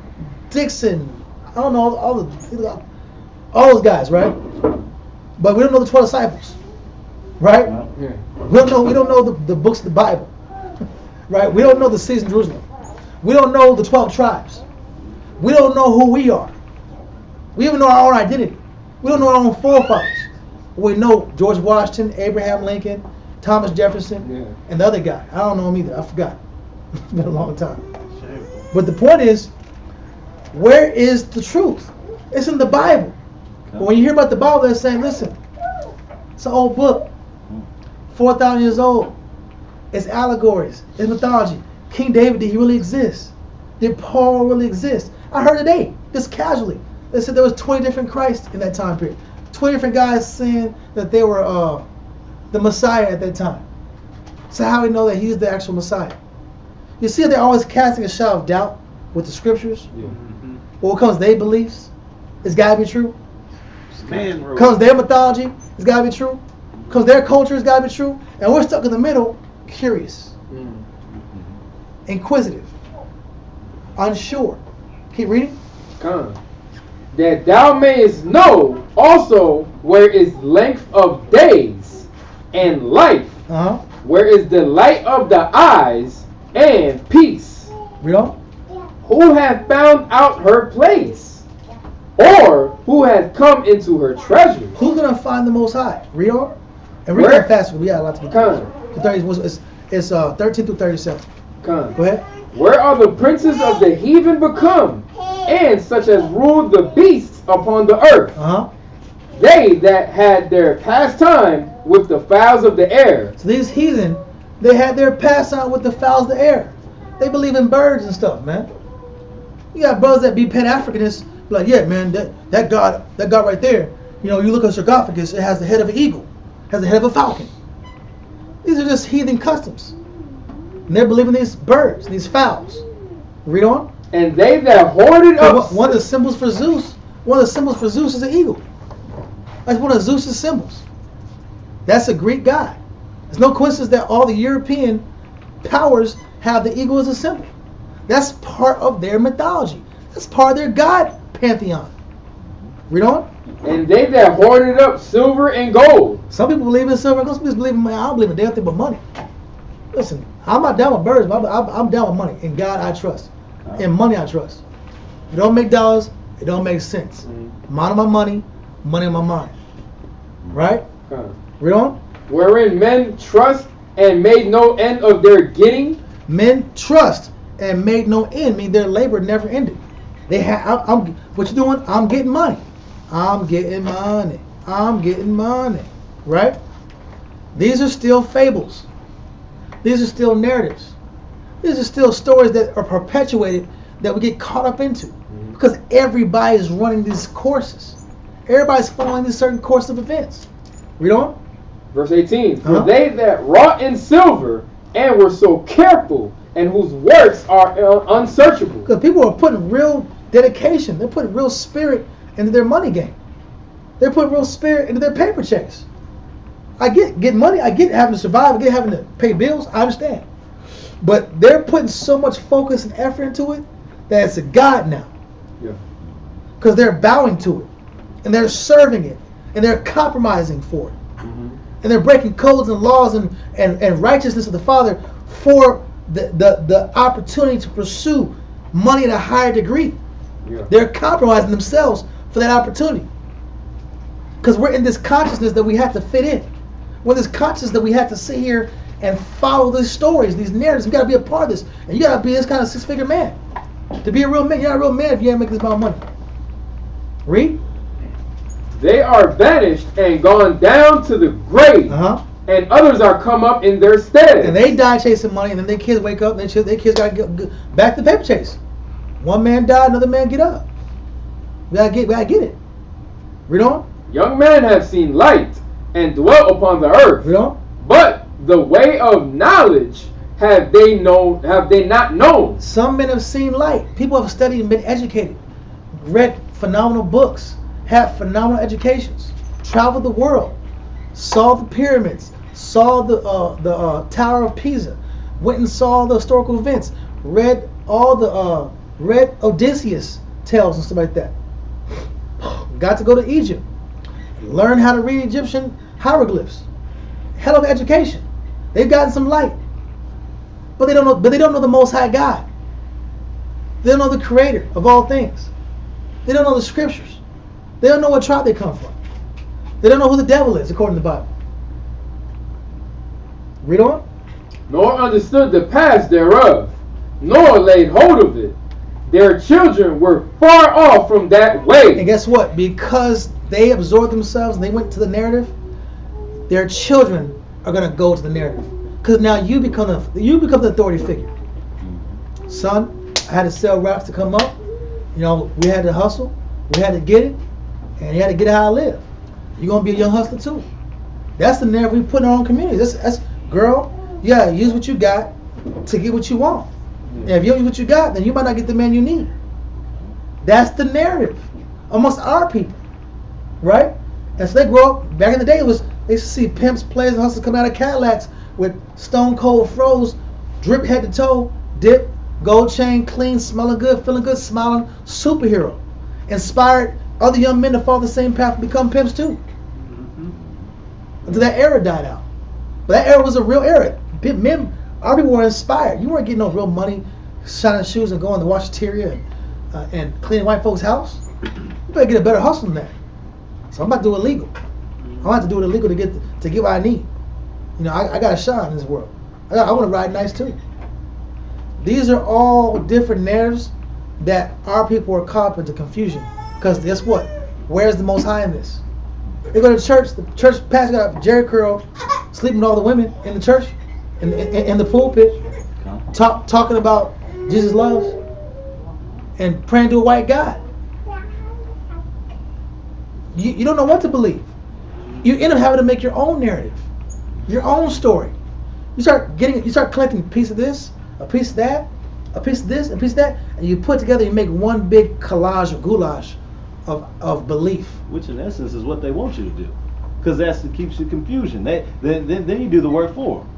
Dixon. I don't know all those guys, right? But we don't know the 12 disciples, right? Yeah. We don't know the books of the Bible, right? We don't know the cities in Jerusalem. We don't know the 12 tribes. We don't know who we are. We even know our own identity. We don't know our own forefathers. We know George Washington, Abraham Lincoln, Thomas Jefferson, and the other guy. I don't know him either. I forgot. It's been a long time. But the point is, Where is the truth? It's in the Bible. But when you hear about the Bible, they're saying, listen, it's an old book, 4,000 years old. It's allegories. It's mythology. King David, did he really exist? Did Paul really exist? I heard today, just casually, they said there was 20 different Christs in that time period. 20 different guys saying that they were the Messiah at that time. So how do we know that he's the actual Messiah? You see, they're always casting a shadow of doubt with the scriptures. Yeah. Well, what comes their beliefs, it's got to be true. Comes their mythology, it's got to be true. Comes their culture, it's got to be true. And we're stuck in the middle, curious, inquisitive, unsure. Keep reading. Come. That thou mayest know also where is length of days and life, where is the light of the eyes and peace. Read on. Who hath found out her place, or who hath come into her treasure? Who's gonna find the Most High? Read on. And read that fast. We got a lot to get through. It's 13 through 37. Come. Go ahead. Where are the princes of the heathen become, and such as ruled the beasts upon the earth? They that had their pastime with the fowls of the air. So these heathen, they had their pastime with the fowls of the air. They believe in birds and stuff, man. You got brothers that be Pan-Africanists, like, yeah, man, that God right there, you know, you look at sarcophagus, it has the head of an eagle, has the head of a falcon. These are just heathen customs. And they're believing these birds, these fowls. Read on. And they that hoarded up. One of the symbols for Zeus is an eagle. That's one of Zeus's symbols. That's a Greek god. It's no coincidence that all the European powers have the eagle as a symbol. That's part of their mythology. That's part of their god pantheon. Read on. And they that hoarded up silver and gold. Some people believe in silver and gold. Some people believe in money. I don't believe in damn thing but money. Listen, I'm not down with birds, but I'm down with money. In God I trust. In money I trust. If it don't make dollars, it don't make sense. Mind on my money, money on my mind. Right? Read on. Wherein men trust and made no end of their getting. Men trust and made no end, mean their labor never ended. They have. What you doing? I'm getting money. I'm getting money. I'm getting money. Right? These are still fables. These are still narratives. These are still stories that are perpetuated that we get caught up into. Because everybody is running these courses. Everybody's following this certain course of events. Read on. Verse 18. For they that wrought in silver and were so careful, and whose works are unsearchable. Because people are putting real dedication. They're putting real spirit into their money game. They're putting real spirit into their paper chase. I get money. I get having to survive. I get having to pay bills. I understand. But they're putting so much focus and effort into it that it's a god now. Yeah. Because they're bowing to it. And they're serving it. And they're compromising for it. And they're breaking codes and laws and righteousness of the Father for the opportunity to pursue money at a higher degree. Yeah. They're compromising themselves for that opportunity. Because we're in this consciousness that we have to fit in. We're in this consciousness that we have to sit here and follow these stories, these narratives. You got to be a part of this. And you got to be this kind of six-figure man. To be a real man, you're not a real man if you ain't making this amount of money. Read. They are banished and gone down to the grave. And others are come up in their stead. And they die chasing money, and then their kids wake up, and their kids got to get back to the paper chase. One man died, another man get up. We gotta get it. Read on. Young men have seen light and dwell upon the earth. Read on. But the way of knowledge have they not known. Some men have seen light. People have studied and been educated, read phenomenal books, had phenomenal educations, traveled the world, saw the pyramids, saw the Tower of Pisa, went and saw the historical events, read Odysseus tales and stuff like that. Got to go to Egypt, learn how to read Egyptian hieroglyphs. Hell of education. They've gotten some light, but they don't know. But they don't know the Most High God. They don't know the Creator of all things. They don't know the Scriptures. They don't know what tribe they come from. They don't know who the devil is according to the Bible. Read on. Nor understood the past thereof, nor laid hold of it, their children were far off from that way. And guess what? Because they absorbed themselves and they went to the narrative, their children are going to go to the narrative. Because now you become the authority figure. Son, I had to sell rocks to come up. You know, we had to hustle. We had to get it. And you had to get how I live. You're going to be a young hustler too. That's the narrative we put in our own communities. That's girl, yeah, use what you got to get what you want. And if you don't use what you got, then you might not get the man you need. That's the narrative amongst our people. Right? And so they grow up, back in the day, they used to see pimps, players, and hustlers come out of Cadillacs with stone cold froze, drip head to toe, dip, gold chain, clean, smelling good, feeling good, smiling, superhero. Inspired other young men to follow the same path and become pimps too. Until that era died out. But that era was a real era. Men, our people were inspired. You weren't getting no real money, shining shoes and going to Washateria and cleaning white folks' house. You better get a better hustle than that. So I'm about to do illegal. I'm about to do it illegal to get what I need. You know, I got to shine in this world. I want to ride nice too. These are all different narratives that our people are caught up into confusion. Because guess what? Where's the Most High in this? They go to church. The church pastor got a Jerry curl, sleeping with all the women in the church, in the pulpit, talking about Jesus loves, and praying to a white God. You don't know what to believe. You end up having to make your own narrative, your own story. You start collecting a piece of this, a piece of that, a piece of this, a piece of that, and you put together, you make one big collage or goulash of belief. Which in essence is what they want you to do, because that's what keeps you confusion. Then you do the work for them.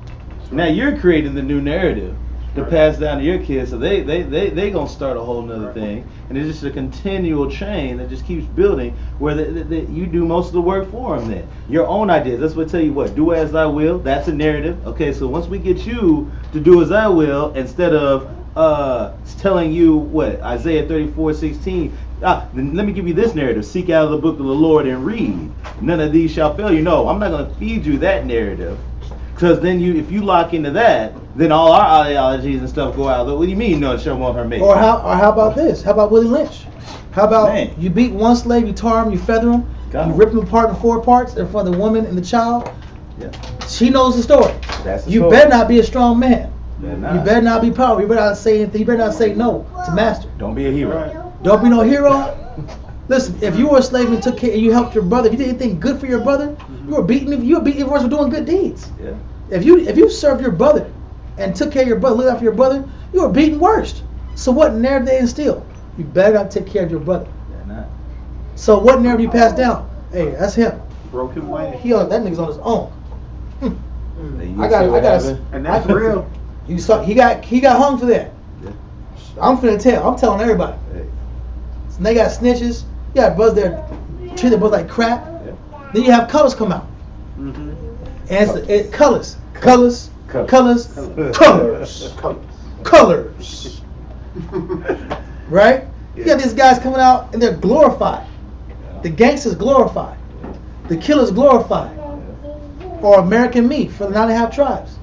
Now you're creating the new narrative to pass down to your kids, so they gonna start a whole nother thing, and it's just a continual chain that just keeps building, where you do most of the work for them. Then your own ideas. That's what I tell you what. Do as I will. That's a narrative. Okay, so once we get you to do as I will, instead of telling you what Isaiah 34:16. Then let me give you this narrative. Seek out of the book of the Lord and read. None of these shall fail you. No, I'm not going to feed you that narrative. Because then if you lock into that, then all our ideologies and stuff go out. What do you mean, no, show want her mate? Or how about this? How about Willie Lynch? How about you beat one slave, you tar him, you feather him, you rip him apart in 4 parts in front of the woman and the child? Yeah. She knows the story. That's the you story. better not be a strong man. You better not be powerful. You better not say anything. You better not say no to master. Don't be a hero. Don't be no hero. Listen, if you were a slave and took care and you helped your brother, if you did anything good for your brother, you were beaten. If you were beaten for doing good deeds. Yeah. If you served your brother and took care of your brother, looked after your brother, you were beaten worst. So what narrative they instill? You better not take care of your brother. Yeah, not. So what narrative you pass down? Hey, that's him. Broken way. That nigga's on his own. I got, and that's real. You saw he got hung for that. Yeah. I'm finna tell. I'm telling everybody. Hey. So they got snitches. You got brothers that treat their brothers like crap. Yeah. Then you have colors come out. Mm-hmm. And it's colors. Right? You got these guys coming out and they're glorified. The gangsters glorified. The killers glorified. Or American meat for the 9.5 tribes.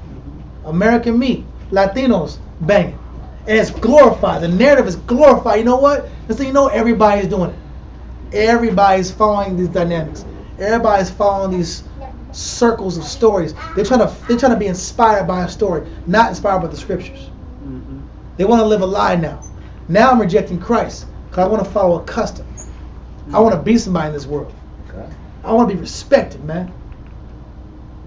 American meat. Latinos banging. And it's glorified. The narrative is glorified. You know what? And so you know everybody's doing it. Everybody's following these dynamics. Everybody's following these circles of stories. They're trying to be inspired by a story, not inspired by the scriptures. Mm-hmm. They want to live a lie now. Now I'm rejecting Christ because I want to follow a custom. I want to be somebody in this world. Okay. I want to be respected, man.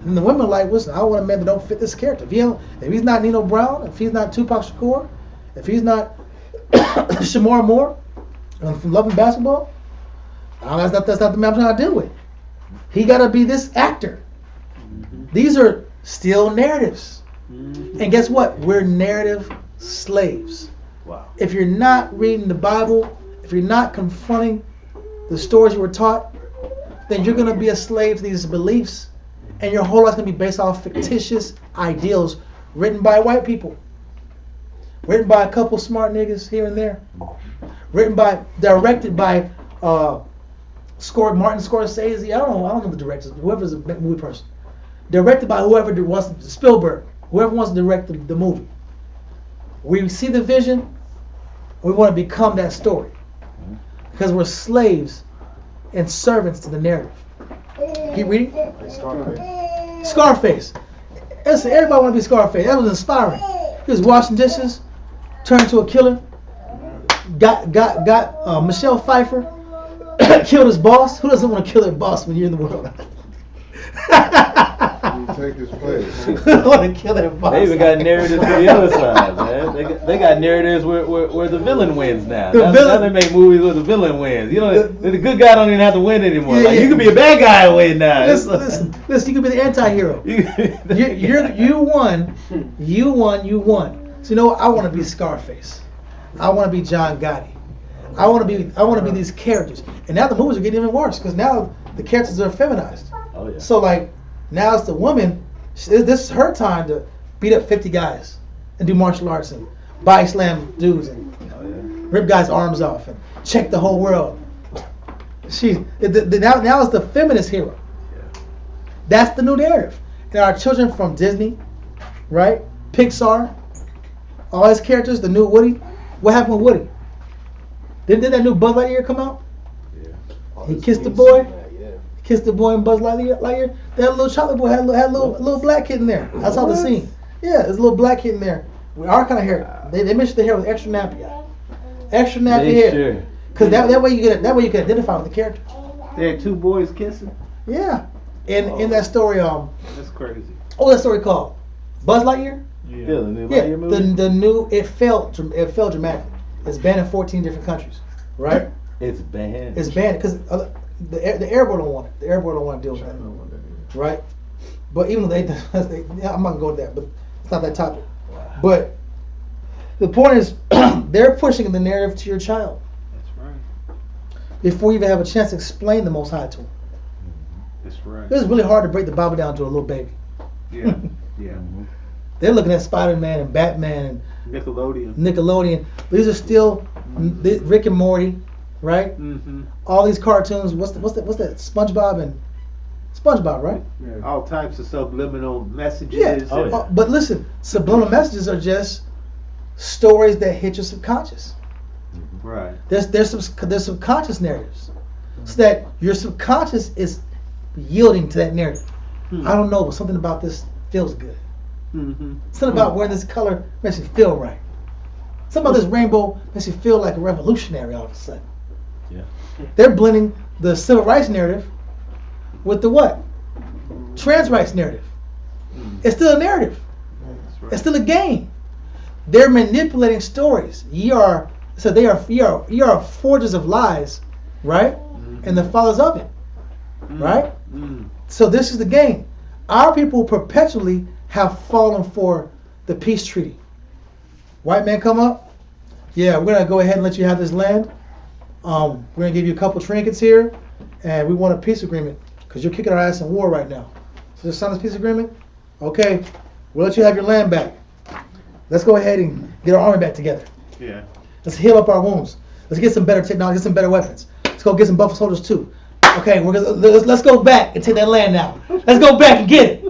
And the women are like, listen, I want a man that don't fit this character. If he's not Nino Brown, if he's not Tupac Shakur, if he's not Shamar Moore from Love and Basketball, that's not the man I'm trying to deal with. He got to be this actor. Mm-hmm. These are still narratives. Mm-hmm. And guess what? We're narrative slaves. Wow. If you're not reading the Bible, if you're not confronting the stories you were taught, then you're going to be a slave to these beliefs. And your whole life's going to be based off fictitious ideals written by white people. Written by a couple smart niggas here and there. Directed by Martin Scorsese. I don't know the directors. Whoever's a movie person. Directed by whoever wants Spielberg. Whoever wants to direct the movie. We see the vision. We want to become that story because we're slaves and servants to the narrative. Keep reading. Scarface. Listen, everybody want to be Scarface. That was inspiring. He was washing dishes, turned into a killer. Got Michelle Pfeiffer. Killed his boss. Who doesn't want to kill their boss when you're in the world? Take his place. Want to kill their boss. They even got narratives to the other side, man. They got narratives where the villain wins now. Now they make movies where the villain wins. You know, the good guy don't even have to win anymore. Yeah, like, you can be a bad guy and win now. Listen, you can be the anti-hero. You won. So you know what? I want to be Scarface. I want to be John Gotti. I want to be these characters. And now the movies are getting even worse because now the characters are feminized. Oh, yeah. So like now it's the woman. This is her time to beat up 50 guys and do martial arts and body slam dudes and rip guys' arms off and check the whole world. Now it's the feminist hero. Yeah. That's the new narrative. And our children from Disney, right? Pixar, all his characters, the new Woody. What happened with Woody? Didn't that new Buzz Lightyear come out? Yeah. He kissed the boy. Kissed the boy in Buzz Lightyear. That little chocolate boy had a little black kid in there. I saw the scene. Yeah, there's a little black kid in there with our kind of hair. They mentioned the hair with extra nappy. Extra nappy hair. Sure. Cause that way you can identify with the character. They had two boys kissing. Yeah. In that story, That's crazy. What was that story called? Buzz Lightyear? Yeah, the new Yeah, Lightyear movie. the new it fell dramatically. It's banned in 14 different countries, right? It's banned. It's banned because the Arab world don't want it. The Arab world don't want to deal with that, right? But even though I'm not gonna go to that, but it's not that topic. Wow. But the point is, they're pushing the narrative to your child That's right. before you even have a chance to explain the Most High to them. That's right. It's really hard to break the Bible down to a little baby. Yeah. Yeah. They're looking at Spider-Man and Batman and Nickelodeon. Nickelodeon. These are still Rick and Morty, right? Mm-hmm. All these cartoons. What's that? SpongeBob, right? Yeah. All types of subliminal messages. Yeah. Oh, yeah. But listen, subliminal messages are just stories that hit your subconscious. Right. There's subconscious narratives, so that your subconscious is yielding to that narrative. I don't know, but something about this feels good. Mm-hmm. Something about wearing this color makes you feel right. Something about this rainbow makes you feel like a revolutionary all of a sudden. Yeah. They're blending the civil rights narrative with the what? Trans rights narrative. It's still a narrative. Right. It's still a game. They're manipulating stories. Ye are forgers of lies, right? And the fathers of it, right? So this is the game. Our people perpetually have fallen for the peace treaty. White man come up? Yeah, we're gonna go ahead and let you have this land. We're gonna give you a couple trinkets here, and we want a peace agreement because you're kicking our ass in war right now. So just sign this peace agreement. Okay, we'll let you have your land back. Let's go ahead and get our army back together. Yeah. Let's heal up our wounds. Let's get some better technology, get some better weapons. Let's go get some buffer soldiers too. Okay, let's go back and take that land now. Let's go back and get it.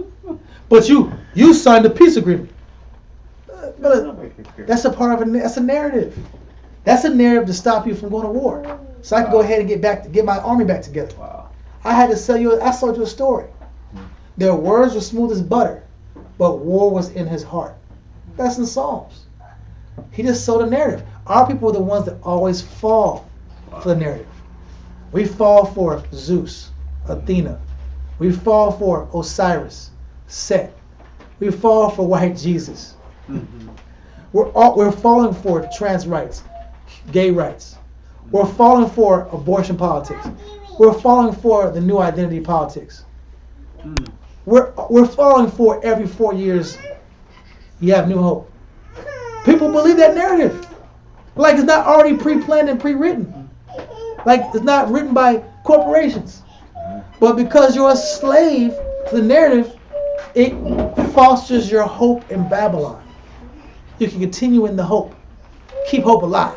But you signed a peace agreement. But that's a part of it. That's a narrative. That's a narrative to stop you from going to war. So I can go ahead and get my army back together. Wow. I sold you a story. Their words were smooth as butter, but war was in his heart. That's in Psalms. He just sold a narrative. Our people are the ones that always fall for the narrative. We fall for Zeus, Athena. We fall for Osiris, Set. We fall for white Jesus. We're falling for trans rights, gay rights. We're falling for abortion politics. We're falling for the new identity politics. We're falling for every 4 years you have new hope. People believe that narrative. Like it's not already pre-planned and pre-written. Like it's not written by corporations. But because you're a slave to the narrative, it fosters your hope in Babylon. You can continue in the hope. Keep hope alive.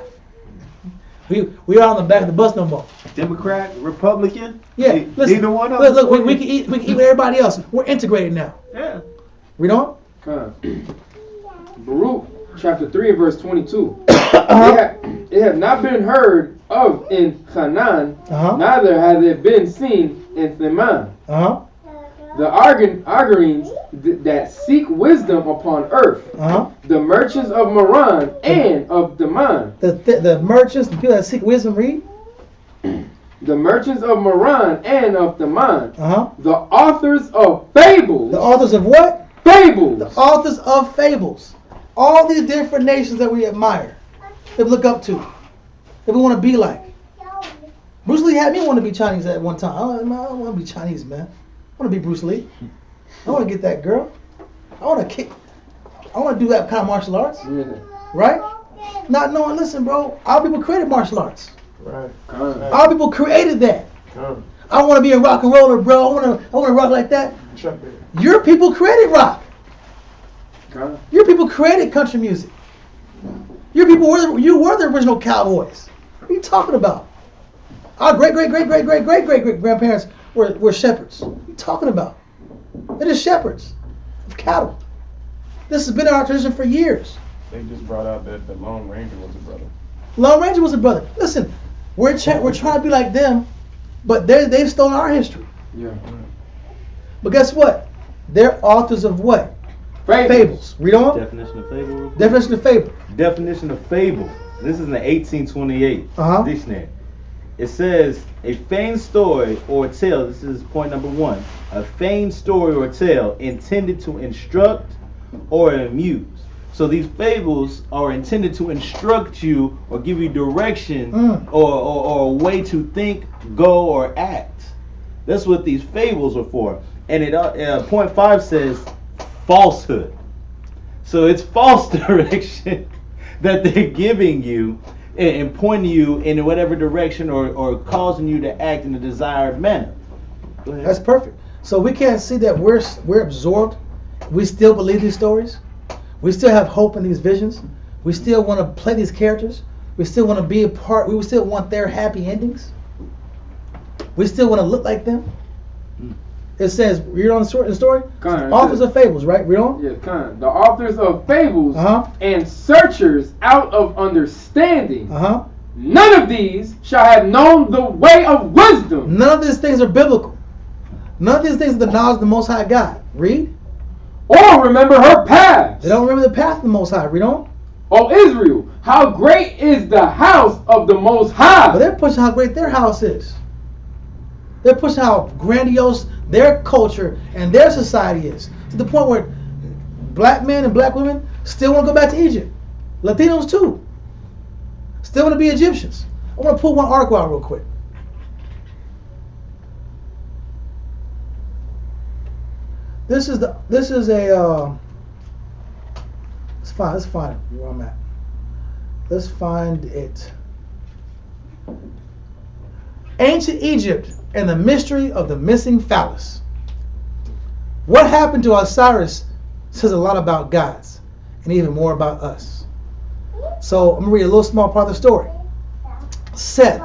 We are on the back of the bus no more. Democrat, Republican. Yeah, listen. Either one of Look, we can eat with everybody else. We're integrated now. Yeah. We don't? Baruch chapter 3 and verse 22. It have not been heard of in Canaan, neither has it been seen in Theman. The Argorenes that seek wisdom upon earth, the merchants of Moran and of Daman. The merchants, the people that seek wisdom, read. The merchants of Moran and of Daman. The authors of fables. The authors of what? Fables. The authors of fables. All these different nations that we admire, that we look up to, that we want to be like. Bruce Lee had me want to be Chinese at one time. I don't want to be Chinese, man. I want to be Bruce Lee. I want to get that girl. I want to kick. I want to do that kind of martial arts. Yeah. Right? Not knowing, listen, bro, our people created martial arts. Right. Our people created that. I want to be a rock and roller, bro. I want to rock like that. Your people created rock. Your people created country music. Your people were the original cowboys. What are you talking about? Our great grandparents were shepherds. What are you talking about? They're just shepherds of cattle. This has been in our tradition for years. They just brought out that the Lone Ranger was a brother. Lone Ranger was a brother. Listen, we're trying to be like them, but they've stolen our history. Yeah. But guess what? They're authors of what? Fables. Read on. Definition of fable. Definition of fable. Definition of fable. This is in the 1828 dictionary. It says a feigned story or tale. This is point number 1. A feigned story or tale intended to instruct or amuse. So these fables are intended to instruct you or give you direction or a way to think, go, or act. That's what these fables are for. And it point 5 says falsehood. So it's false direction that they're giving you and pointing you in whatever direction or causing you to act in a desired manner. Go ahead. That's perfect. So we can't see that we're absorbed. We still believe these stories. We still have hope in these visions. We still want to play these characters. We still want to be a part. We still want their happy endings. We still want to look like them. It says, read on the story. Authors of fables, right? Read on. Yeah, kind. The authors of fables and searchers out of understanding. None of these shall have known the way of wisdom. None of these things are biblical. None of these things are the knowledge of the Most High God. Read. Or remember her paths. They don't remember the path of the Most High. Read on. O Israel, how great is the house of the Most High. But they're pushing how great their house is. They're pushing how grandiose their culture and their society is. To the point where black men and black women still want to go back to Egypt. Latinos too. Still want to be Egyptians. I want to pull one article out real quick. This is a let's find it where I'm at. Let's find it. Ancient Egypt and the mystery of the missing phallus. What happened to Osiris says a lot about gods and even more about us. So I'm going to read a little small part of the story. Seth,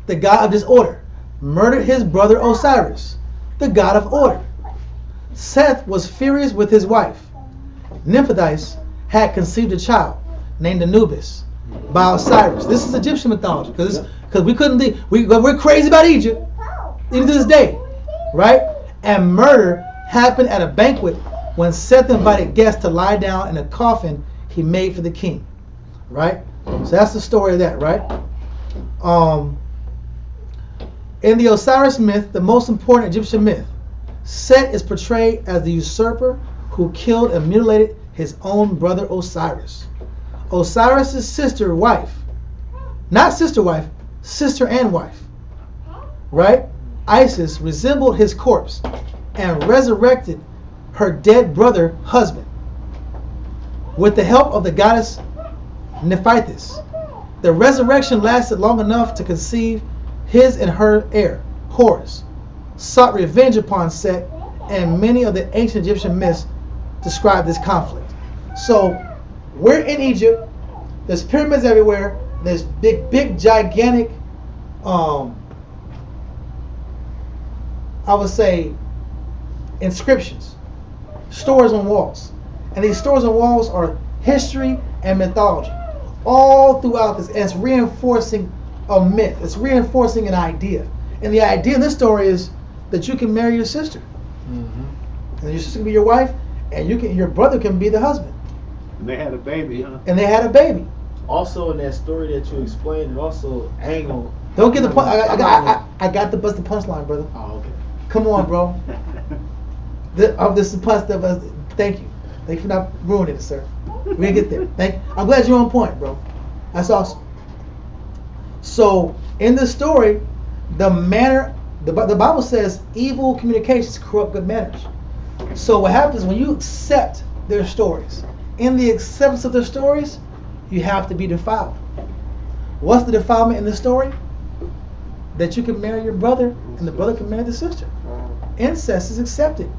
the god of disorder, murdered his brother Osiris, the god of order. Seth was furious with his wife. Nymphodis had conceived a child named Anubis by Osiris. This is Egyptian mythology because we couldn't leave. We're crazy about Egypt even to this day, right? And murder happened at a banquet when Seth invited guests to lie down in a coffin he made for the king, right? So that's the story of that, right? In the Osiris myth, the most important Egyptian myth, Set is portrayed as the usurper who killed and mutilated his own brother Osiris. Osiris' sister wife, not sister wife, sister and wife, right? Isis resembled his corpse and resurrected her dead brother husband with the help of the goddess Nephthys. The resurrection lasted long enough to conceive his and her heir, Horus, sought revenge upon Set, and many of the ancient Egyptian myths describe this conflict. So we're in Egypt. There's pyramids everywhere. There's big, gigantic, I would say, inscriptions, stories on walls. And these stories on walls are history and mythology. All throughout this, and it's reinforcing a myth. It's reinforcing an idea. And the idea in this story is that you can marry your sister. And your sister can be your wife, and your brother can be the husband. And they had a baby, huh? And they had a baby. Also, in that story that you explained, it also angle. Don't get the point. I got the bust the punchline, brother. Oh, okay. Come on, bro. This is punch. Thank you. Thank you for not ruining it, sir. We're gonna get there. I'm glad you're on point, bro. That's awesome. So in the story, the Bible says evil communications corrupt good manners. So what happens when you accept their stories? In the acceptance of their stories, you have to be defiled. What's the defilement in the story? That you can marry your brother and the brother can marry the sister. Incest is accepted.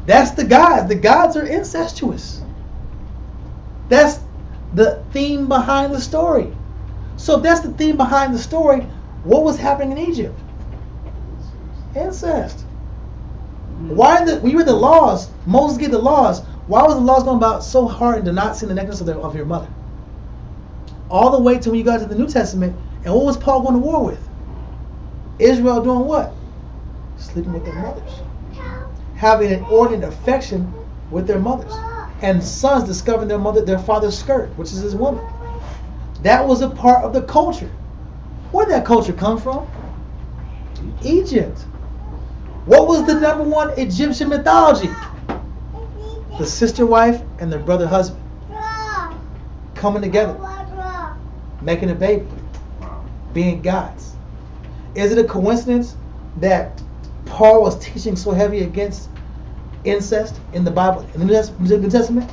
That's the gods. The gods are incestuous. That's the theme behind the story. So if that's the theme behind the story, what was happening in Egypt? Incest. Why when you read the laws, Moses gave the laws, why was the laws going about so hard to not see the nakedness of your mother? All the way to when you got to the New Testament, and what was Paul going to war with? Israel doing what? Sleeping with their mothers. Having an inordinate affection with their mothers. And sons discovering their father's skirt, which is his woman. That was a part of the culture. Where did that culture come from? Egypt. What was the number one Egyptian mythology? The sister wife and the brother husband coming together, making a baby, being gods. Is it a coincidence that Paul was teaching so heavy against incest in the Bible, in the New Testament?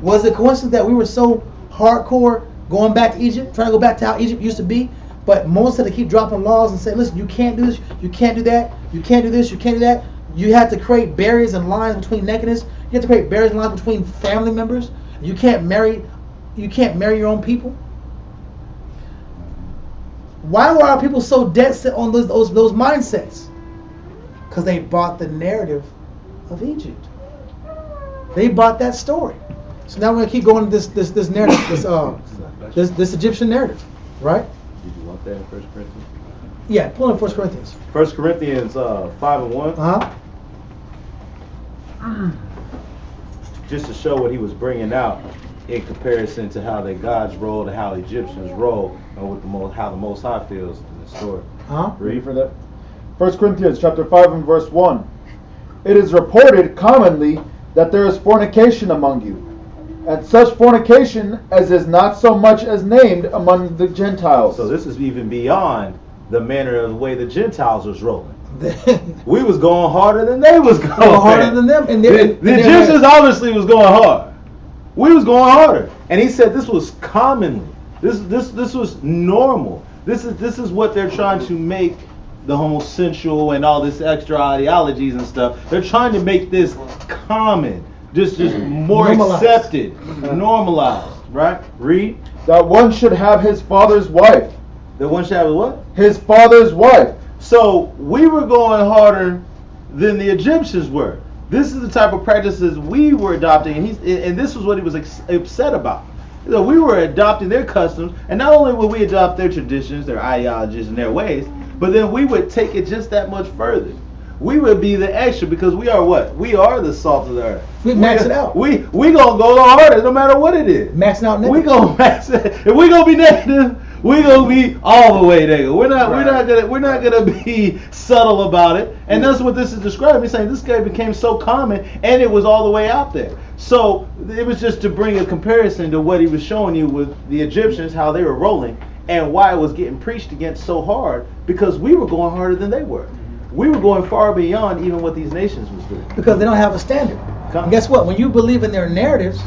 Was it a coincidence that we were so hardcore going back to Egypt, trying to go back to how Egypt used to be? But Moses had to keep dropping laws and saying, listen, you can't do this, you can't do that, you can't do this, you can't do that. You have to create barriers and lines between nakedness. You have to create barriers and lines between family members. You can't marry your own people. Why were our people so dead set on those mindsets? Because they bought the narrative of Egypt. They bought that story. So now we're gonna keep going this narrative, this Egyptian narrative, right? Did you want that in 1 Corinthians? Yeah, pull in 1 Corinthians. 1 Corinthians 5:1. Just to show what he was bringing out in comparison to how the gods rolled and how Egyptians roll, and with how the Most High feels in the story. Read for that. 1 Corinthians chapter 5 and verse 1. It is reported commonly that there is fornication among you, and such fornication as is not so much as named among the Gentiles. So this is even beyond the manner of the way the Gentiles was rolling. We was going harder than they was going harder than them. And the Egyptians obviously was going hard. We was going harder. And he said this was commonly. This was normal. This is what they're trying to make the homosexual and all this extra ideologies and stuff. They're trying to make this common. Just more normalized. Accepted. Normalized. Right? Read. That one should have his father's wife. That one should have what? His father's wife. So we were going harder than the Egyptians were. This is the type of practices we were adopting, and this was what he was upset about. So we were adopting their customs, and not only would we adopt their traditions, their ideologies, and their ways, but then we would take it just that much further. We would be the extra because we are what? We are the salt of the earth. We max it out. We gonna go harder no matter what it is. Maxing out negative. We gonna max it. If we gonna be negative, we gonna be all the way negative. We're not gonna be subtle about it. And that's what this is describing. He's saying this guy became so common, and it was all the way out there. So it was just to bring a comparison to what he was showing you with the Egyptians, how they were rolling, and why it was getting preached against so hard, because we were going harder than they were. We were going far beyond even what these nations was doing. Because they don't have a standard. And guess what? When you believe in their narratives,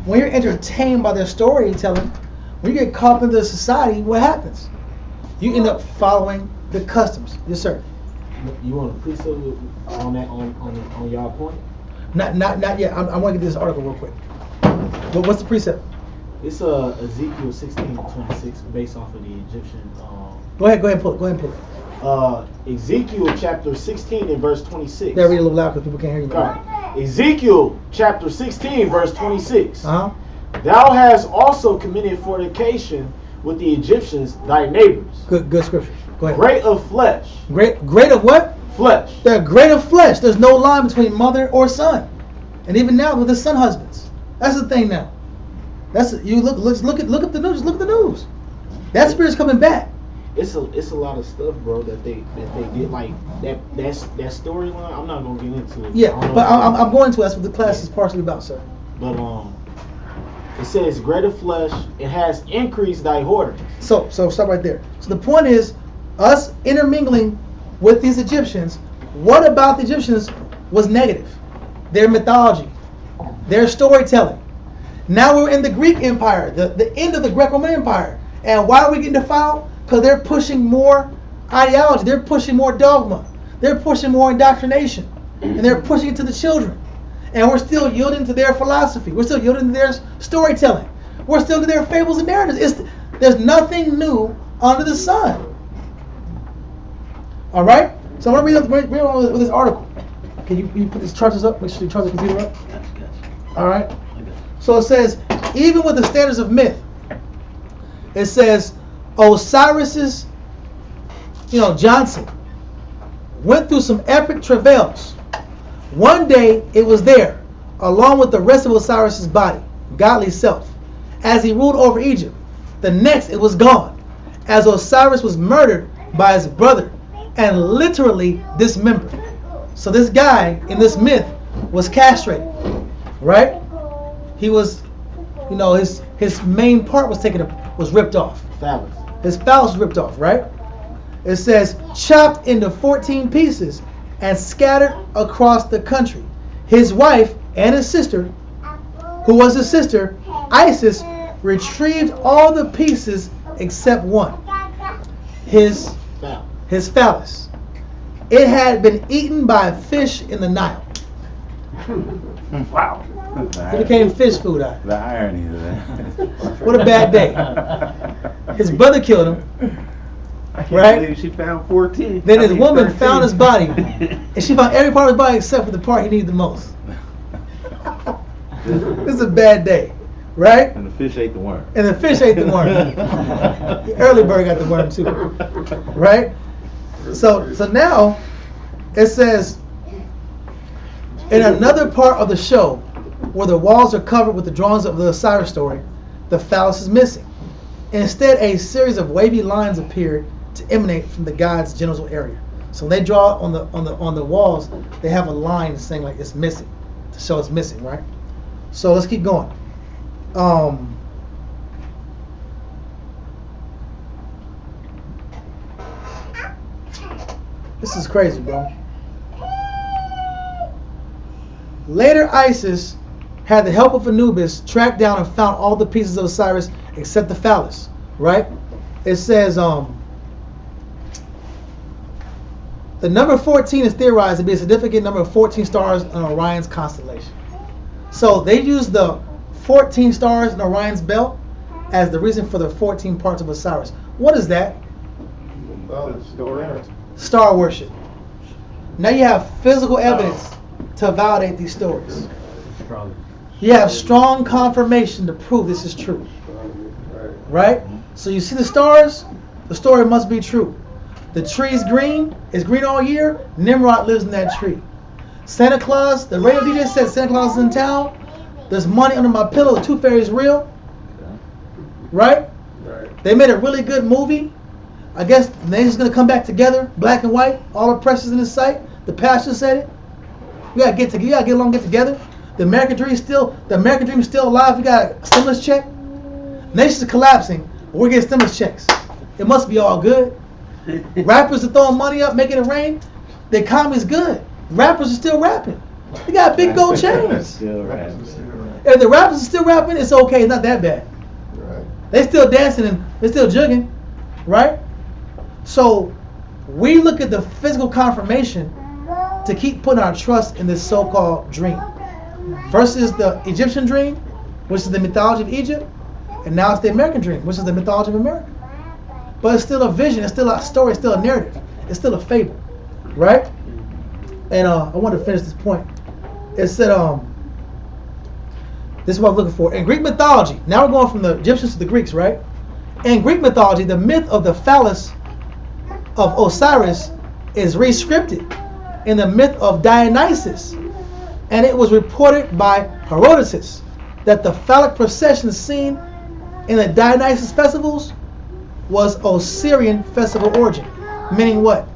when you're entertained by their storytelling, when you get caught up into society, what happens? You end up following the customs. Yes, sir. You want to precept on that on y'all point? Not yet. I want to get this article real quick. But what's the precept? It's Ezekiel 16:26, based off of the Egyptian. Go ahead and pull it. Ezekiel chapter 16 and verse 26. Yeah, read a little loud because people can't hear you. Right. Ezekiel chapter 16 verse 26. Thou hast also committed fornication with the Egyptians, thy neighbors. Good scripture. Go ahead. Great of flesh. Great of what? Flesh. They're great of flesh. There's no line between mother or son. And even now with the son husbands. That's the thing now. You look up the news. Look at the news. That spirit's coming back. It's a lot of stuff, bro, that they get, like that storyline. I'm not gonna get into it. Yeah, but I'm going to. That's what the class is partially about, sir. But it says greater flesh. It has increased thy whoredom. So stop right there. So the point is, us intermingling with these Egyptians. What about the Egyptians was negative? Their mythology, their storytelling. Now we're in the Greek Empire, the end of the Greco-Roman Empire. And why are we getting defiled? Because they're pushing more ideology. They're pushing more dogma. They're pushing more indoctrination. And they're pushing it to the children. And we're still yielding to their philosophy. We're still yielding to their storytelling. We're still to their fables and narratives. There's nothing new under the sun. All right? So I'm going to read on with this article. Can you put these charts up? Make sure you charge the computer up. All right? So it says, even with the standards of myth, it says, Osiris's, Johnson went through some epic travails. One day it was there, along with the rest of Osiris's body, godly self, as he ruled over Egypt. The next it was gone, as Osiris was murdered by his brother and literally dismembered. So this guy in this myth was castrated, right? He was, his main part was ripped off. Phallus. His phallus was ripped off, right? It says, chopped into 14 pieces and scattered across the country. His wife and his sister, who was his sister, Isis, retrieved all the pieces except one. His phallus. It had been eaten by a fish in the Nile. Wow. It became fish food. The irony of that. What a bad day. His brother killed him. I can't right? believe she found 14. Then his woman found his body. And she found every part of his body except for the part he needed the most. This is a bad day. Right? And the fish ate the worm. And the fish ate the worm. The early bird got the worm too. Right? So now it says in another part of the show where the walls are covered with the drawings of the Osiris story, the phallus is missing. Instead, a series of wavy lines appeared to emanate from the god's genital area. So when they draw on the walls, they have a line saying like it's missing to show it's missing, right? So let's keep going. This is crazy, bro. Later, Isis had the help of Anubis track down and found all the pieces of Osiris except the phallus, right? It says the number 14 is theorized to be a significant number of 14 stars in Orion's constellation. So they use the 14 stars in Orion's belt as the reason for the 14 parts of Osiris. What is that? Star worship. Now you have physical evidence to validate these stories. You have strong confirmation to prove this is true. Right? So you see the stars, the story must be true. The tree's green, it's green all year, Nimrod lives in that tree. Santa Claus, the radio DJ said Santa Claus is in town, there's money under my pillow, the tooth fairy is real. Right? They made a really good movie. I guess the nation's going to come back together, black and white, all oppressors in his sight. The pastor said it. We got to get together. You got to get along, get together. The American dream is still alive. We got a stimulus check. Nation's collapsing, but we're getting stimulus checks. It must be all good. Rappers are throwing money up, making it rain. The economy's good. Rappers are still rapping. They got big gold chains. If the rappers are still rapping, it's okay. It's not that bad. They still dancing and they're still jugging, right? So we look at the physical confirmation to keep putting our trust in this so-called dream versus the Egyptian dream, which is the mythology of Egypt, and now it's the American dream, which is the mythology of America. But it's still a vision, it's still a story, it's still a narrative, it's still a fable, right? And I want to finish this point. It said, This is what I'm looking for. In Greek mythology, now we're going from the Egyptians to the Greeks, right? In Greek mythology, the myth of the phallus of Osiris is re-scripted in the myth of Dionysus. And it was reported by Herodotus that the phallic procession seen in the Dionysus festivals was Osirian festival origin. Meaning what?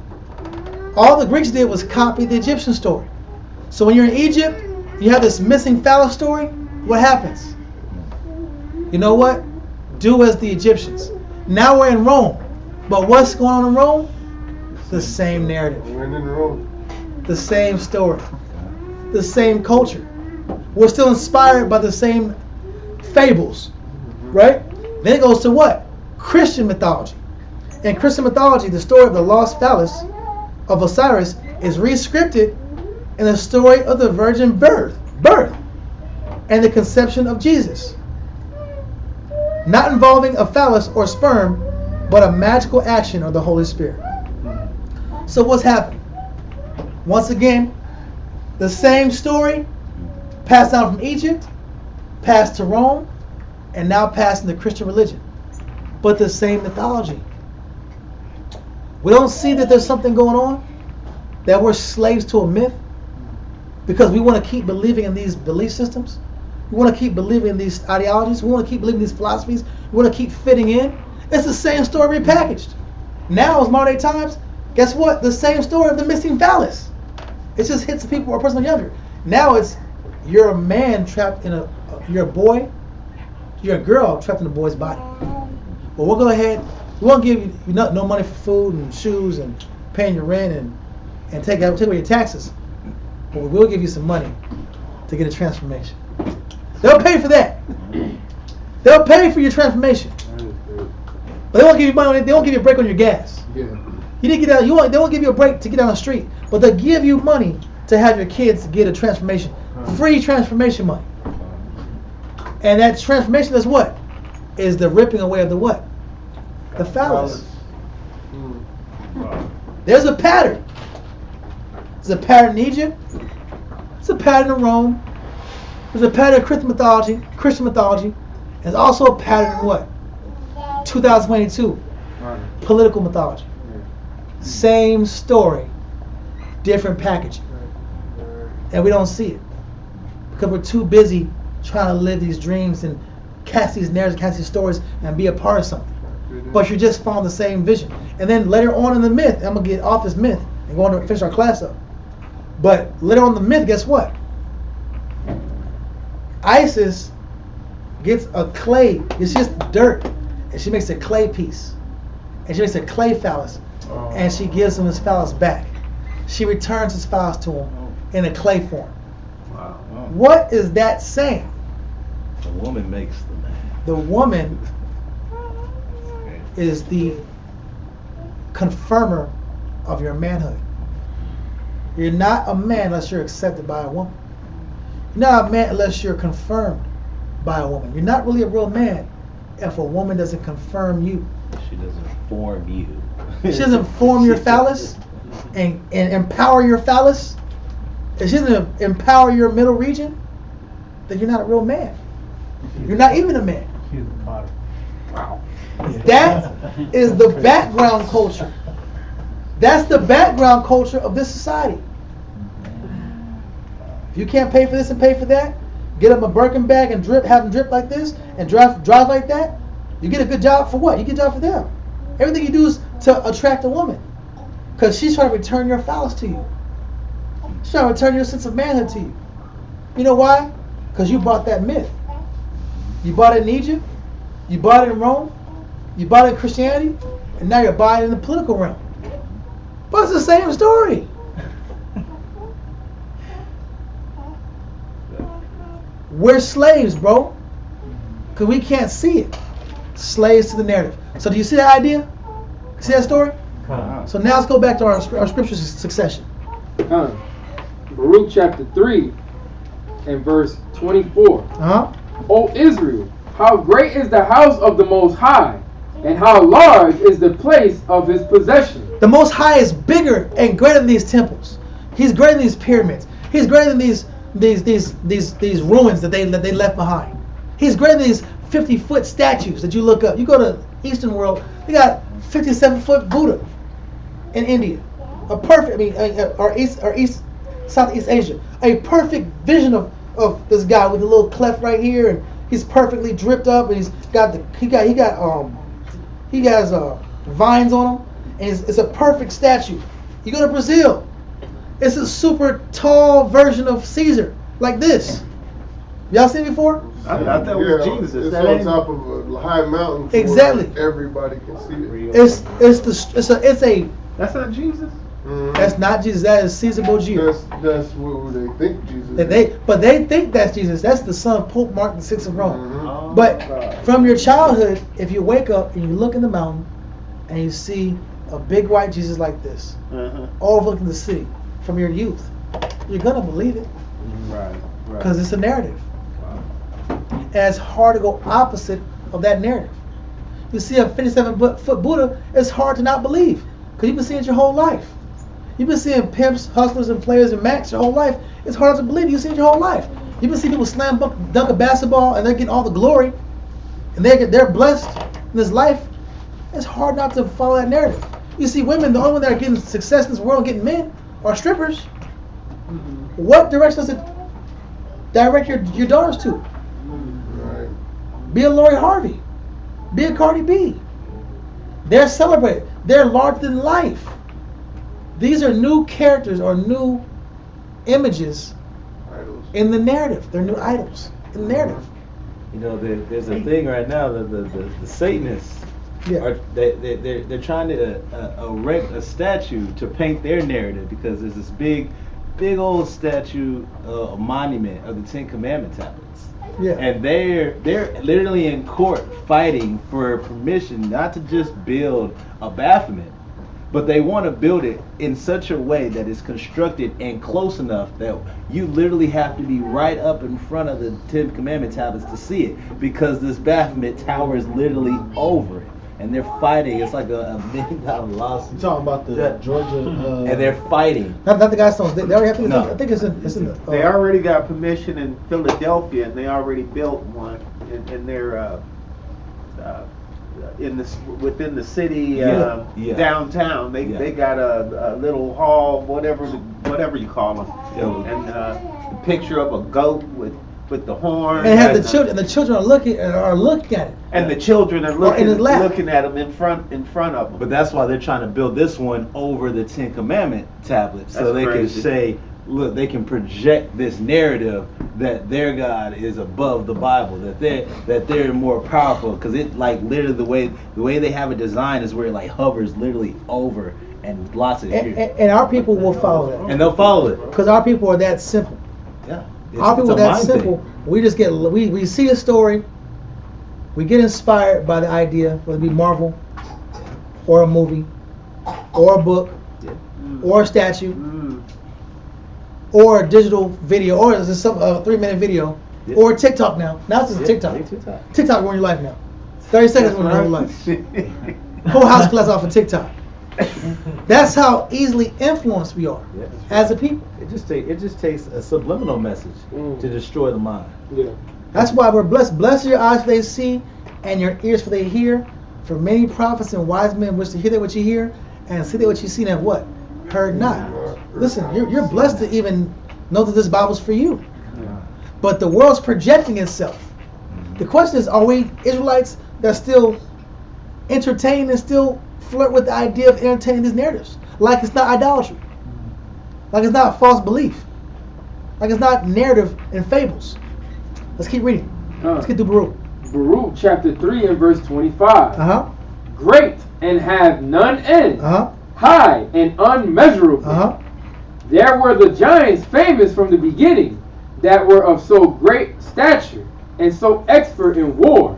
All the Greeks did was copy the Egyptian story. So when you're in Egypt, you have this missing phallus story, what happens? You know what? Do as the Egyptians. Now we're in Rome. But what's going on in Rome? The same narrative. We're in Rome. The same story. The same culture. We're still inspired by the same fables. Right? Then it goes to what? Christian mythology. In Christian mythology, the story of the lost phallus of Osiris is re-scripted in the story of the virgin birth and the conception of Jesus. Not involving a phallus or sperm, but a magical action of the Holy Spirit. So what's happened? Once again, the same story passed down from Egypt, passed to Rome, and now passed into Christian religion. But the same mythology. We don't see that there's something going on, that we're slaves to a myth, because we want to keep believing in these belief systems. We want to keep believing in these ideologies. We want to keep believing in these philosophies. We want to keep fitting in. It's the same story repackaged. Now, as modern day times, guess what? The same story of the missing phallus. It just hits the people who are personally younger. Now it's, you're a man trapped in you're a boy, you're a girl trapped in a boy's body. Well, we'll go ahead, we won't give you no money for food and shoes and paying your rent and take away your taxes. But we will give you some money to get a transformation. They'll pay for that. They'll pay for your transformation. But they won't give you money. They won't give you a break on your gas. Yeah. You didn't get out. They won't give you a break to get down the street. But they'll give you money to have your kids get a transformation, free transformation money. And that transformation is what? Is the ripping away of the what? The phallus. There's a pattern. There's a pattern in Egypt. There's a pattern in Rome. There's a pattern in Christian mythology. There's also a pattern in what? 2022. Political mythology. Same story, different packaging. And we don't see it. Because we're too busy trying to live these dreams and cast these narratives, cast these stories, and be a part of something. But you just found the same vision. And then later on in the myth, I'm going to get off this myth and go on to finish our class up. But later on in the myth, guess what? Isis gets a clay, it's just dirt, and she makes a clay piece. And she makes a clay phallus, and she gives him his phallus back. She returns his phallus to him in a clay form. Wow. What is that saying? The woman makes the man. The woman is the confirmer of your manhood. You're not a man unless you're accepted by a woman. You're not a man unless you're confirmed by a woman. You're not really a real man if a woman doesn't confirm you. She doesn't form you. She doesn't form your phallus and empower your phallus. If she doesn't empower your middle region, then you're not a real man. You're not even a man. She's the potter. Wow. That is the background culture. That's the background culture of this society. If you can't pay for this and pay for that, get them a Birkin bag and have them drip like this and drive like that, you get a good job for what? You get a job for them. Everything you do is to attract a woman. Because she's trying to return your phallus to you. She's trying to return your sense of manhood to you. You know why? Because you bought that myth. You bought it in Egypt. You bought it in Rome. You bought it in Christianity. And now you're buying it in the political realm. But it's the same story. We're slaves, bro. Because we can't see it. Slaves to the narrative. So do you see that idea? See that story? So now let's go back to our scripture succession. Baruch chapter 3 and verse 24. O Israel, how great is the house of the Most High, and how large is the place of his possession. The Most High is bigger and greater than these temples. He's greater than these pyramids. He's greater than these these ruins that they left behind. He's greater than these 50-foot statues that you look up. You go to Eastern world, they got 57-foot Buddha in India. A perfect, Southeast Asia. A perfect vision of this guy with a little cleft right here, and he's perfectly dripped up, and he has vines on him, and it's a perfect statue. You go to Brazil, it's a super tall version of Caesar, like this. Y'all seen it before? I thought that was Jesus. It's that on top of a high mountain. Exactly. Everybody can see it. It's a. That's not Jesus. Mm-hmm. That's not Jesus. That is Caesar Borgia. That's what they think Jesus is. But they think that's Jesus. That's the son of Pope Mark VI of Rome. Mm-hmm. Oh, But God. from your childhood, if you wake up and you look in the mountain and you see a big white Jesus like this, overlooking the city, from your youth, you're gonna believe it. Right. Because it's a narrative. And it's hard to go opposite of that narrative. You see a 57-foot Buddha, it's hard to not believe. Because you've been seeing it your whole life. You've been seeing pimps, hustlers, and players and max your whole life. It's hard to believe you've seen it your whole life. You've been seeing people dunk a basketball and they're getting all the glory. And they're blessed in this life. It's hard not to follow that narrative. You see women, the only one that are getting success in this world, getting men, are strippers. What direction does it direct your daughters to? Right. Be a Lori Harvey. Be a Cardi B. They're celebrated. They're larger than life. These are new characters or new images Idols. in the narrative. They're new idols in the narrative. You know, there's a thing right now that the Satanists Yeah. are they're trying to erect a statue to paint their narrative, because there's this big old statue, monument of the Ten Commandment tablets. Yeah. And they're literally in court fighting for permission not to just build a Baphomet, but they want to build it in such a way that it's constructed and close enough that you literally have to be right up in front of the Ten Commandment tablets to see it, because this Baphomet towers literally over it. And they're fighting. It's like a $1 million lawsuit. You talking about the Georgia? And they're fighting. Not the guys stones. They already have to. No. I think it's in the. They already got permission in Philadelphia, and they already built one in their within the city downtown. They got a little hall, whatever you call them, and a picture of a goat with the horn. And have the children. And the children are looking at it. And the children are in his lap. looking at them in front of them. But that's why they're trying to build this one over the Ten Commandment tablets, so That's they crazy. can say, look, they can project this narrative that their God is above the Bible, that they're more powerful, because it, like, literally the way they have it designed is where it like hovers literally over, and lots of And our people will follow that. and they'll follow it. Because our people are that simple. Yeah. Our people are It's a that mind simple. thing. We just get we see a story, we get inspired by the idea, whether it be Marvel, or a movie, or a book, or a statue, or a digital video, or it's just some 3-minute video, or TikTok now. Now it's just TikTok. TikTok ruin your life now. 30 seconds ruin your life. Whole house class off of TikTok. That's how easily influenced we are as a people. It just takes a subliminal message to destroy the mind. Yeah. That's why we're blessed. Blessed are your eyes for they see, and your ears for they hear. For many prophets and wise men wish to hear that what you hear, and see that what you see and have what? Heard not. Listen, you're blessed to even know that this Bible's for you. But the world's projecting itself. The question is, are we Israelites that still entertain and still flirt with the idea of entertaining these narratives? Like it's not idolatry. Like it's not false belief. Like it's not narrative and fables. Let's keep reading. Let's get to Baruch. Baruch chapter 3 and verse 25. Great and have none end. High and unmeasurable. There were the giants famous from the beginning, that were of so great stature and so expert in war.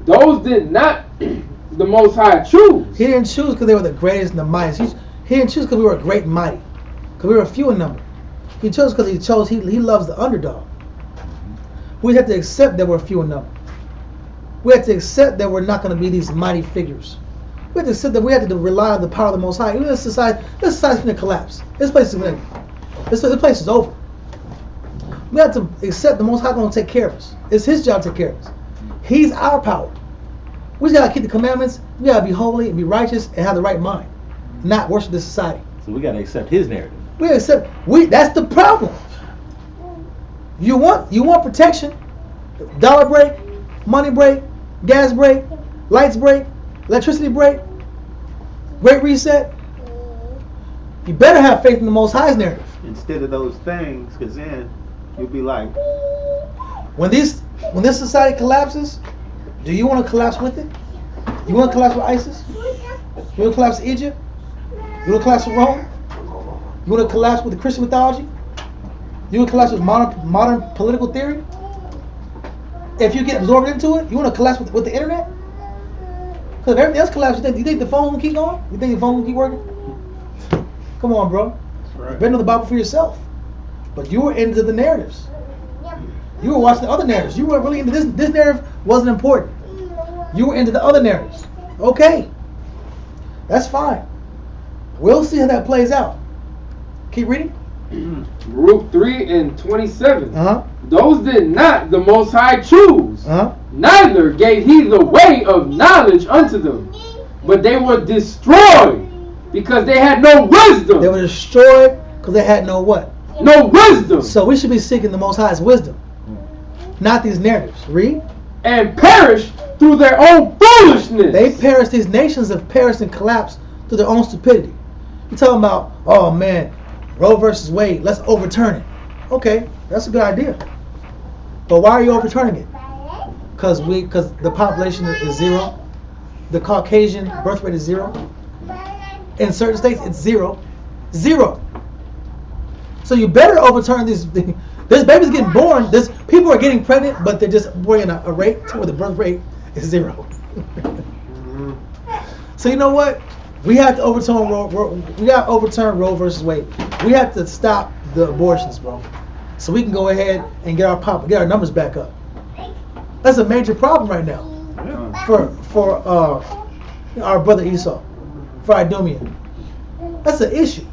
Those did not the Most High choose. He didn't choose because they were the greatest and the mightiest. He didn't choose because we were great and mighty, because we were few in number. He chose because he loves the underdog. We have to accept that we're few in number. We have to accept that we're not going to be these mighty figures. We have to accept that we have to rely on the power of the Most High. Even this society's going to collapse. This place is over. We have to accept the Most High going to take care of us. It's His job to take care of us. He's our power. We just got to keep the commandments. We got to be holy and be righteous and have the right mind, not worship this society. So we got to accept His narrative. That's the problem. You want protection. Dollar break, money break, gas break, lights break, electricity break, great reset. You better have faith in the Most High's narrative. Instead of those things, because then you'll be like, when this society collapses, do you want to collapse with it? You want to collapse with ISIS? You want to collapse with Egypt? You want to collapse with Rome? You want to collapse with the Christian mythology? You want to collapse with modern political theory? If you get absorbed into it, you want to collapse with the internet? Because if everything else collapses, you think the phone will keep going? You think the phone will keep working? Come on, bro. That's right. You better know the Bible for yourself. But you were into the narratives. You were watching the other narratives. You weren't really into this. This narrative wasn't important. You were into the other narratives. Okay. That's fine. We'll see how that plays out. Keep reading. Baruch 3:27. Uh-huh. Those did not the Most High choose. Uh-huh. Neither gave He the way of knowledge unto them. But they were destroyed because they had no wisdom. They were destroyed because they had no what? No wisdom. So we should be seeking the Most High's wisdom, not these narratives. Read. And perish through their own foolishness. They perished. These nations have perished and collapsed through their own stupidity. You're talking about, oh man, Roe versus Wade, let's overturn it. Okay, that's a good idea. But why are you overturning it? Because the population is zero. The Caucasian birth rate is 0. In certain states, it's 0. 0. So you better overturn these. There's babies getting born. People are getting pregnant, but they're just born at a rate where the birth rate is 0. So you know what? We have to overturn Roe versus Wade. We have to stop the abortions, bro, so we can go ahead and get our numbers back up. That's a major problem right now for our brother Esau, for Idumean. That's an issue.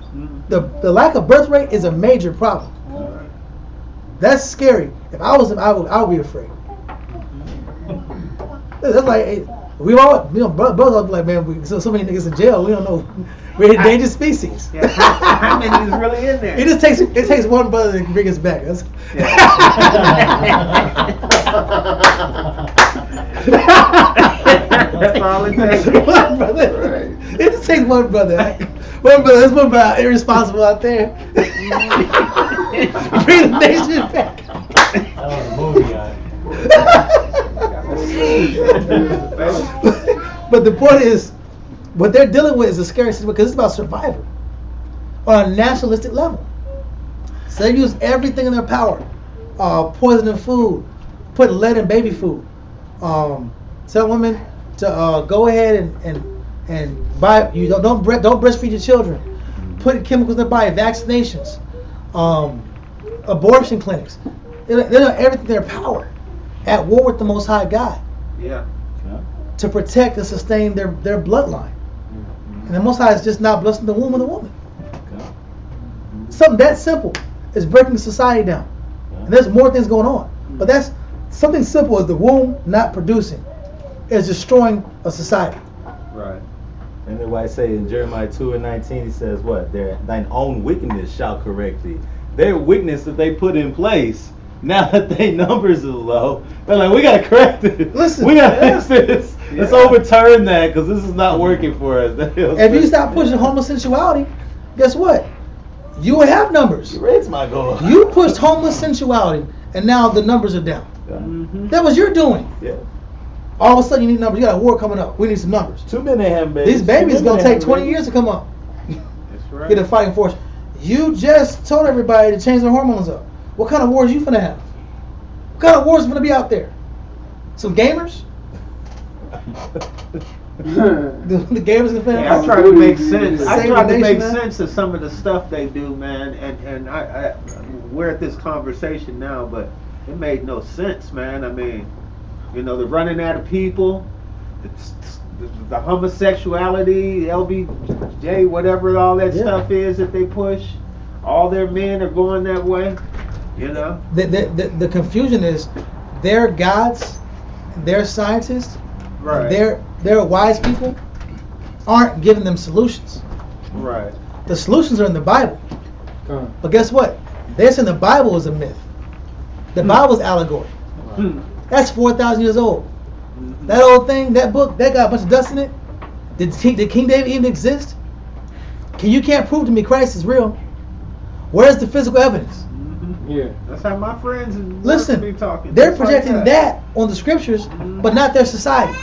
The lack of birth rate is a major problem. That's scary. If I was him, I would be afraid. That's like we all, brothers all be like, man, so many niggas in jail. We don't know. We're an endangered species. Yeah, how many is really in there? It takes one brother to bring us back. That's all it takes. One brother. Right. It just takes one brother. There's one brother irresponsible out there. Bring the nation back. That was a movie, But the point is, what they're dealing with is a scary situation because it's about survival on a nationalistic level. So they use everything in their power, poisoning food, putting lead in baby food, tell women to go ahead and buy. You don't breastfeed your children, putting chemicals in their body, vaccinations, abortion clinics. They're doing everything in their power, at war with the Most High God. Yeah. To protect and sustain their bloodline. And the Most High is just not blessing the womb of the woman. Something that simple is breaking the society down. And there's more things going on. But that's something simple as the womb not producing is destroying a society. Right. And then why I say in Jeremiah 2:19 he says what? Thine own wickedness shall correct thee. Their wickedness that they put in place, now that their numbers are low, they're like, we gotta correct it. Listen, we gotta fix this. Yeah. Let's overturn that because this is not working for us. If you stop pushing homosexuality, guess what? You will have numbers. Raise my goal. You pushed homosexuality, and now the numbers are down. Yeah. Mm-hmm. That was your doing. Yeah. All of a sudden, you need numbers. You got a war coming up. We need some numbers. Too many having babies. These babies gonna take 20 years to come up. That's right. Get a fighting force. You just told everybody to change their hormones up. What kind of wars you finna have? What kind of wars finna be out there? Some gamers? the gamers gonna finna. Yeah, I try to make sense. I try to make sense of some of the stuff they do, man. And I we're at this conversation now, but it made no sense, man. I mean, you know, the running out of people, the homosexuality, LBJ, whatever all that stuff is that they push. All their men are going that way. You know? The confusion is their gods, their scientists, Right. their wise people aren't giving them solutions. Right. The solutions are in the Bible. But guess what? They're saying the Bible is a myth. The Bible is allegory. That's 4,000 years old. That old thing, that book, that got a bunch of dust in it. Did King David even exist? You can't prove to me Christ is real. Where's the physical evidence? Yeah. That's how my friends and Listen, be talking. they're Just like projecting that on the scriptures, but not their society.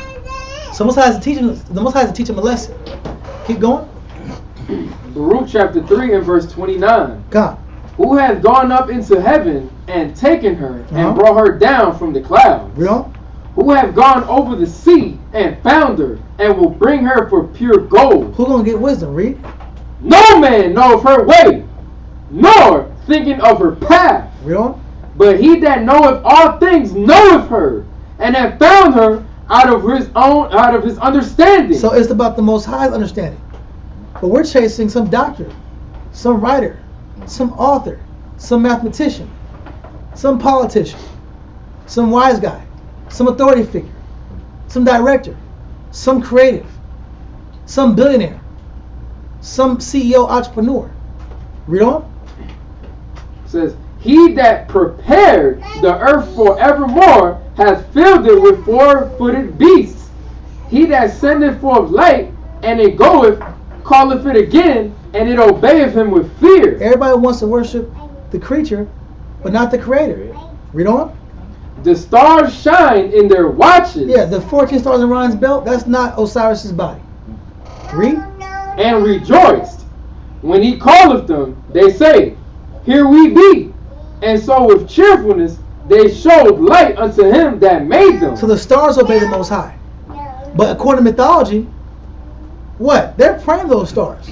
So the Most High has to teach them a lesson. Keep going. Baruch chapter 3 and verse 29. God. Who has gone up into heaven and taken her Uh-huh. and brought her down from the clouds? Real? Who have gone over the sea and found her and will bring her for pure gold? Who gonna get wisdom? Read. No man knoweth her way, nor thinking of her path. Real? But he that knoweth all things knoweth her, and hath found her out of his understanding. So it's about the Most High's understanding. But we're chasing some doctor, some writer, some author, some mathematician, some politician, some wise guy, some authority figure, some director, some creative, some billionaire, some CEO entrepreneur. Read on. It says, he that prepared the earth forevermore hath filled it with four-footed beasts. He that sendeth forth light, and it goeth, calleth it again, and it obeyeth him with fear. Everybody wants to worship the creature, but not the creator. Read on. The stars shine in their watches. Yeah, the 14 stars in Orion's belt, that's not Osiris's body. Read. And rejoiced. When he calleth them, they say, here we be. And so with cheerfulness they showed light unto him that made them. So the stars obey the Most High. But according to mythology, what? They're praying those stars.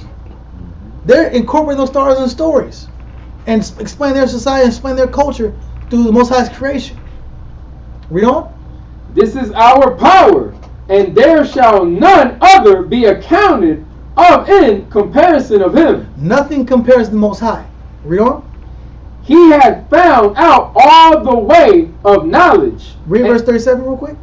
They're incorporating those stars in stories and explain their society and explain their culture through the Most High's creation. Read on. This is our power, and there shall none other be accounted of in comparison of him. Nothing compares to the Most High. Read on. He had found out all the way of knowledge. Read verse 37 real quick.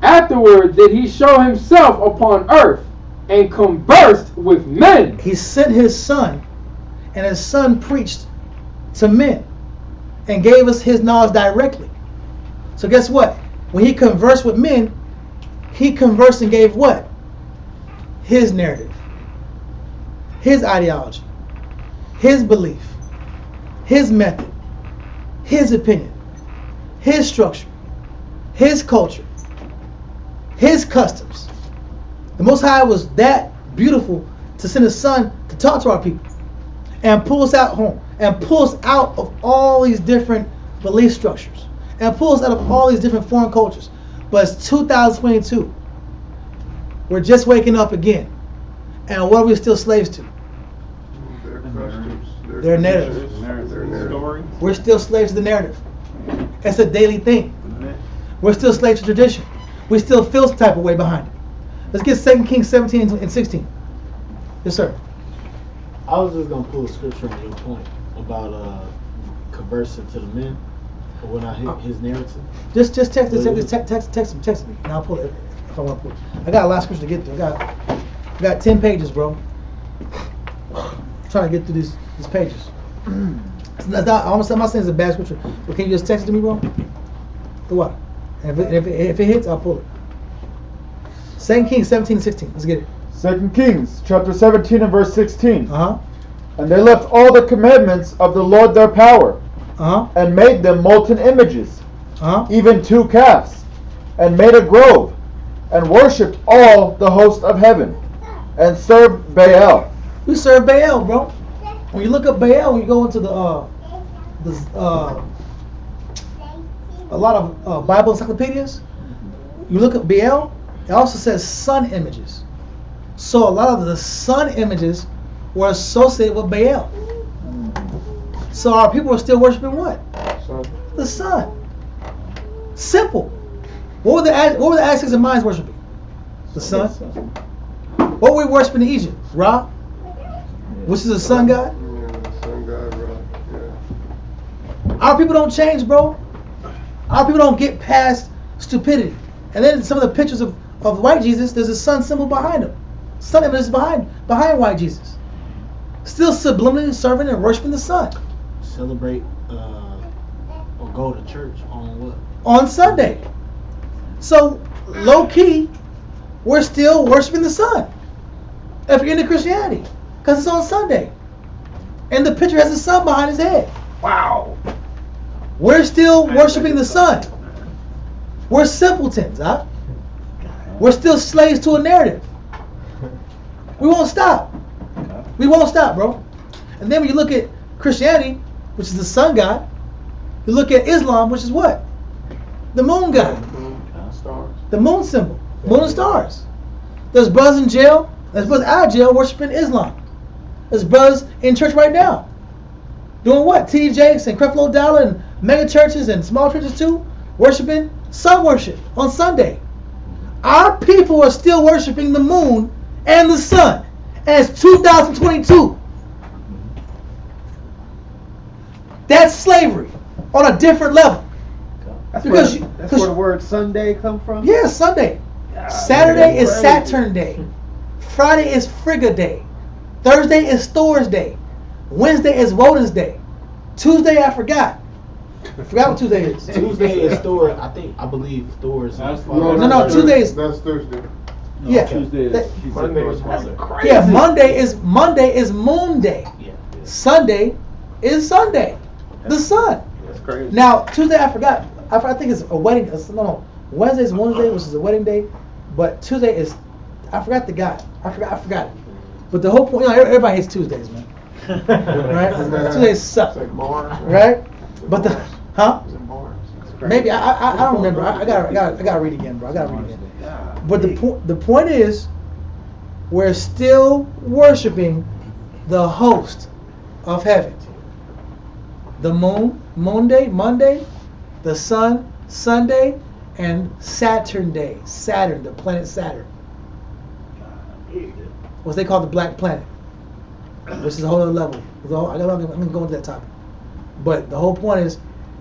Afterward did he show himself upon earth and conversed with men. He sent his son, and his son preached to men and gave us his knowledge directly. So guess what? When he conversed with men, he conversed and gave what? His narrative, his ideology, his belief, his method, his opinion, his structure, his culture, his customs. The Most High was that beautiful to send his son to talk to our people and pull us out home and pull us out of all these different belief structures and pull us out of all these different foreign cultures. But it's 2022. We're just waking up again. And what are we still slaves to? Their customs, Their narrative. Stories. We're still slaves to the narrative. It's a daily thing. We're still slaves to tradition. We still feel some type of way behind it. Let's get 2 Kings 17 and 16. Yes, sir. I was just gonna pull a scripture on your point about conversing to the men, but when I hit his narrative. Just text me, and I'll pull it if I want to pull it. I got a lot of scripture to get through. I got 10 pages, bro. I'm trying to get through these pages. I'm not saying it's a bad scripture, but can you just text it to me, bro? The what? And if it hits, I'll pull it. 2 Kings 17 and 16. Let's get it. 2 Kings chapter 17 and verse 16. And they left all the commandments of the Lord their power, and made them molten images, even 2 calves, and made a grove, and worshipped all the host of heaven, and served Baal. We serve Baal, bro. When you look up Baal, when you go into a lot of Bible encyclopedias, you look at Baal, it also says sun images. So a lot of the sun images were associated with Baal. So our people are still worshiping what? The sun. Simple. What were the Aztecs and Mayans worshiping? The sun. What were we worshiping in Egypt? Ra, which is the sun god. Yeah, the sun god, Ra. Yeah. Our people don't change, bro. Our people don't get past stupidity. And then some of the pictures of white Jesus, there's a sun symbol behind him. Sun image is behind white Jesus. Still subliminally serving and worshiping the sun. Celebrate or go to church on what? On Sunday. So, low key, we're still worshiping the sun. If you're into Christianity. Because it's on Sunday. And the picture has the sun behind his head. Wow. We're still worshiping the sun. We're simpletons, huh? We're still slaves to a narrative. We won't stop. We won't stop, bro. And then when you look at Christianity, which is the sun god, you look at Islam, which is what? The moon god. Stars. The moon symbol. Moon and stars. There's brothers in jail. There's brothers out of jail worshiping Islam. There's brothers in church right now. Doing what? T.D. Jakes and Creflo Dollar and mega churches and small churches too. Worshiping sun worship on Sunday. Our people are still worshiping the moon and the sun. And it's 2022. That's slavery on a different level. That's where the word Sunday come from? Yeah, Sunday. Saturday is Saturn Day. Friday is Frigga Day. Thursday is Thor's Day. Wednesday is Woden's Day. Tuesday I forgot. I forgot what Tuesday is. Tuesday is Thor. I believe Thor's. No, Tuesday is. That's Thursday. No, Yeah. Tuesday is. Monday is Monday. Yeah, Monday is Moon Day. Yeah. Sunday is Sunday. The sun. That's crazy. Now Tuesday I forgot. I think it's a wedding. No. Wednesday is Wednesday, which is a wedding day. But Tuesday is. I forgot the guy. I forgot it. But the whole point, everybody hates Tuesdays, man. Right? Tuesdays suck. It's like Mars. Right? But the It's in Mars. maybe I don't remember. I gotta read again, bro. I gotta read again. But the point is, we're still worshiping the host of heaven. The moon, Monday, the sun, Sunday, and Saturn Day. Saturn, the planet Saturn. What they call the black planet. Which is a whole other level. I'm going to go into that topic. But the whole point is,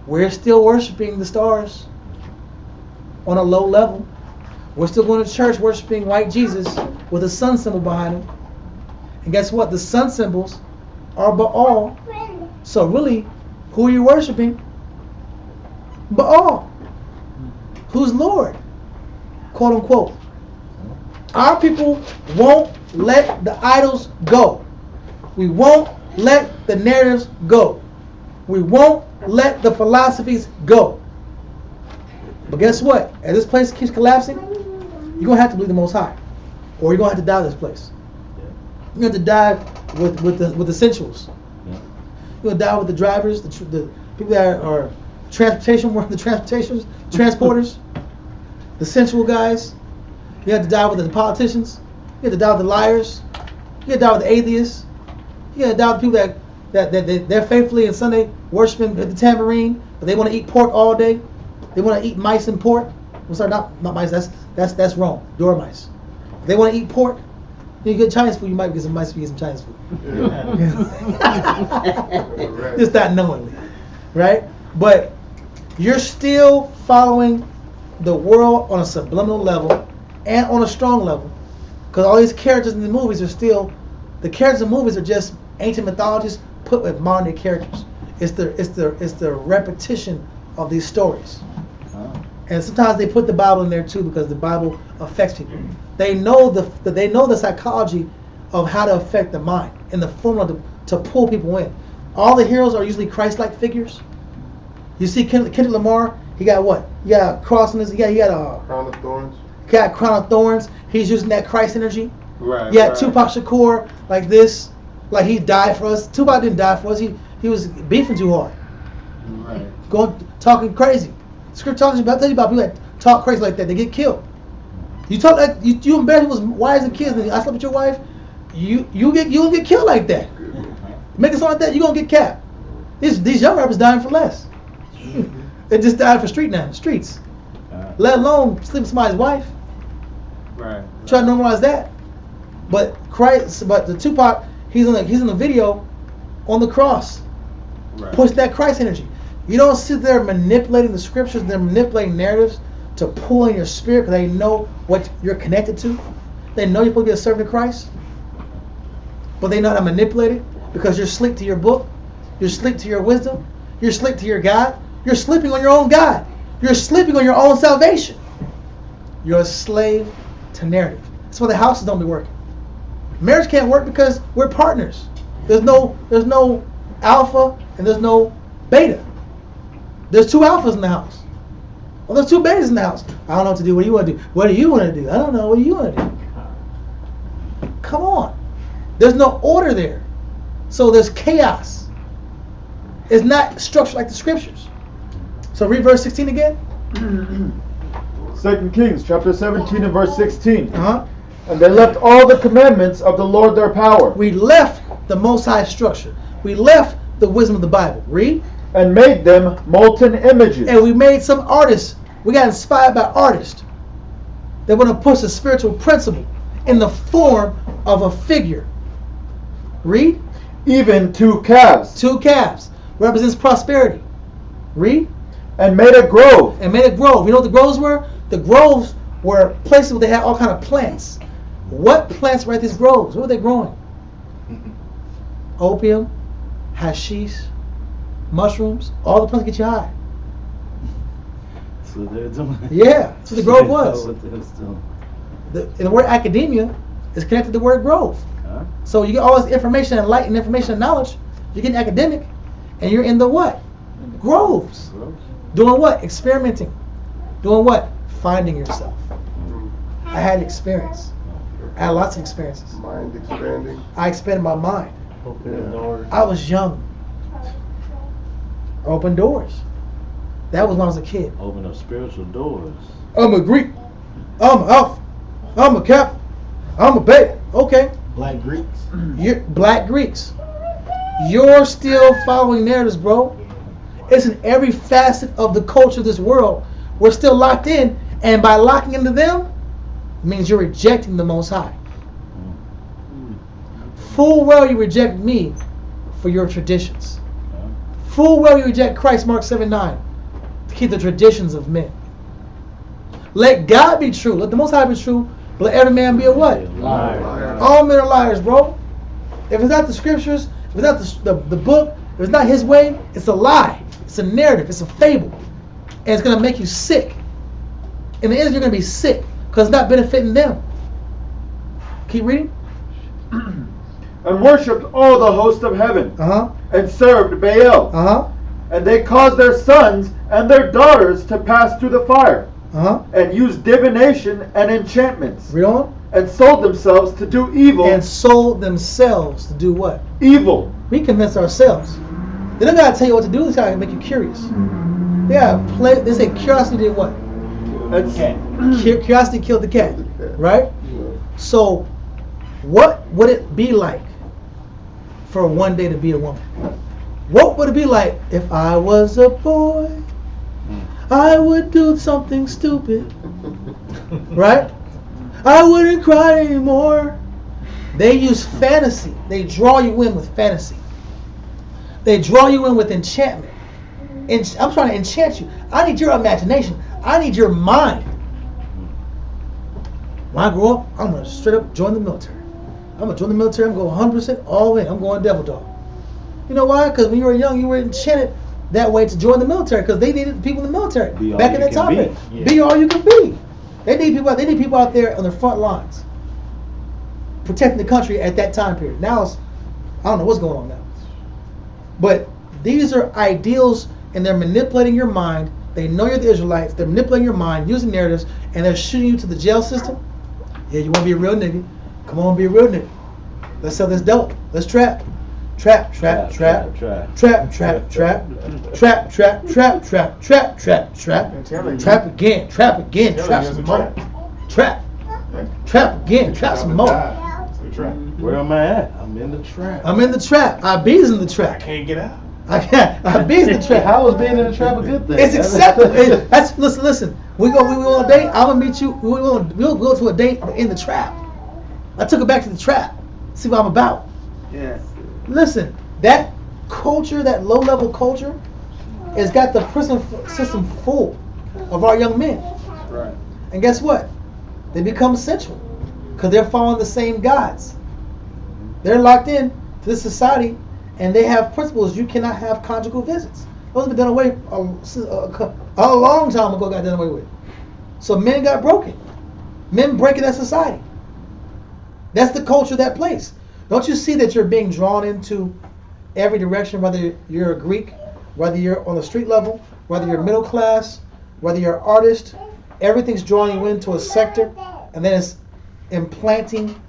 we're still worshiping the stars on a low level. We're still going to church worshiping white Jesus with a sun symbol behind him. And guess what? The sun symbols are Baal. So really, who are you worshiping? Baal. Who's Lord? Quote unquote. Our people won't let the idols go. We won't let the narratives go. We won't let the philosophies go. But guess what? As this place keeps collapsing, you're going to have to believe the Most High. Or you're going to have to die this place. You're going to have to die with the sensuals. You're going to die with the drivers, the people that are transporters, the sensual guys. You have to die with the politicians. You have to die with the liars. You have to die with the atheists. You have to die with people that they're faithfully and Sunday worshiping at the tambourine, but they want to eat pork all day. They want to eat mice and pork. I'm sorry, not mice. That's wrong. Dormice. If they want to eat pork, you get Chinese food. You might get some mice if you get some Chinese food. Just not knowingly, right? But you're still following the world on a subliminal level and on a strong level, because all these characters in the movies are still, the characters in movies are just ancient mythologies put with modern day characters. It's the repetition of these stories. And sometimes they put the Bible in there too, because the Bible affects people. They know the psychology of how to affect the mind and the formula to pull people in. All the heroes are usually Christ-like figures. You see Kendrick Lamar, he got what? He got a cross in his, he got a Crown of Thorns. He got a crown of thorns. He's using that Christ energy. Right. Yeah, right. Tupac Shakur like this, like he died for us. Tupac didn't die for us. He was beefing too hard. Right. Going talking crazy. Script tell you about people that talk crazy like that, they get killed. You talk like you embarrass people's wives and kids. And I slept with your wife. You get killed like that. Make it sound like that, you gonna get capped. These young rappers dying for less. They just died for streets. Let alone sleep with somebody's wife. Right. Try to normalize that. But the Tupac, he's in the video on the cross. Right. Push that Christ energy. You don't sit there manipulating the scriptures, they're manipulating narratives to pull in your spirit because they know what you're connected to. They know you're supposed to be a servant of Christ. But they know how to manipulate it because you're asleep to your book. You're asleep to your wisdom. You're asleep to your God. You're sleeping on your own God. You're sleeping on your own salvation. You're a slave to narrative. That's why the houses don't be working. Marriage can't work because we're partners. There's no alpha and there's no beta. There's two alphas in the house. Well, there's two betas in the house. I don't know what to do. What do you want to do? What do you want to do? I don't know. What do you want to do? Come on. There's no order there. So there's chaos. It's not structured like the scriptures. So read verse 16 again. 2 Kings chapter 17 and verse 16. Uh-huh. And they left all the commandments of the Lord their power. We left the Most High structure. We left the wisdom of the Bible. Read. And made them molten images. And we made some artists. We got inspired by artists. They want to push a spiritual principle in the form of a figure. Read. Even 2 calves. 2 calves. Represents prosperity. Read. And made a grove. And made a grove. You know what the groves were? The groves were places where they had all kind of plants. What plants were at these groves? What were they growing? Opium, hashish, mushrooms. All the plants get you high. So they're doing. Yeah, that's what the grove was. What they're doing. The word academia is connected to the word grove. Huh? So you get all this information and light and information and knowledge. You're getting academic, and you're in the what? Groves. Doing what? Experimenting. Doing what? Finding yourself. I had experience. I had lots of experiences. Mind expanding. I expanded my mind. Open doors. I was young. Open doors. That was when I was a kid. Open up spiritual doors. I'm a Greek. I'm an Alpha. I'm a Kappa. I'm a Beta. Okay. Black Greeks. You're Black Greeks. You're still following narratives, bro. It's in every facet of the culture of this world. We're still locked in, and by locking into them, it means you're rejecting the Most High. Full well you reject me for your traditions. Full well you reject Christ, Mark 7:9, to keep the traditions of men. Let God be true. Let the Most High be true. But let every man be a what? Liar. All men are liars, bro. If it's not the scriptures, if it's not the book, if it's not his way, it's a lie. It's a narrative. It's a fable. And it's going to make you sick. In the end, you're going to be sick because it's not benefiting them. Keep reading. And worshipped all the host of heaven. Uh-huh. And served Baal. Uh-huh. And they caused their sons and their daughters to pass through the fire. Uh-huh. And used divination and enchantments. Read on. And sold themselves to do evil. And sold themselves to do what? Evil. We convince ourselves. They don't gotta tell you what to do. They gotta make you curious. They gotta play. They say curiosity did what? Curiosity killed the cat, right? So, what would it be like for one day to be a woman? What would it be like if I was a boy? I would do something stupid, right? I wouldn't cry anymore. They use fantasy. They draw you in with fantasy. They draw you in with enchantment. I'm trying to enchant you. I need your imagination. I need your mind. When I grow up, I'm going to straight up join the military. I'm going to join the military. I'm going 100% all in. I'm going devil dog. You know why? Because when you were young, you were enchanted that way to join the military because they needed people in the military. Back in that time, be all you can be. They need people out there on the front lines protecting the country at that time period. Now it's, I don't know what's going on now. But these are ideals, and they're manipulating your mind. They know you're the Israelites. They're manipulating your mind, using narratives, and they're shooting you to the jail system. Yeah, you want to be a real nigga? Come on, be a real nigga. Let's sell this dope. Let's trap. Trap, trap, trap, trap, trap, trap, trap, trap, trap, trap, trap, trap, trap, trap again, trap again, trap some more. Trap. Trap again, trap some more. Where am I at? I'm in the trap. I'm in the trap. I be's in the trap. I can't get out. I be's in the trap. How is being in the trap a good thing? It's acceptable. That's listen. We go on a date. I'm gonna meet you. We'll go to a date in the trap. I took her back to the trap. See what I'm about. Yeah. Listen, that culture, that low level culture, it's got the prison system full of our young men. Right. And guess what? They become sensual because they're following the same gods. They're locked in to this society, and they have principles. You cannot have conjugal visits. Those have been done away a long time ago. Got done away with. So men got broken. Men breaking that society. That's the culture of that place. Don't you see that you're being drawn into every direction, whether you're a Greek, whether you're on the street level, whether you're middle class, whether you're an artist, everything's drawing you into a sector, and then it's implanting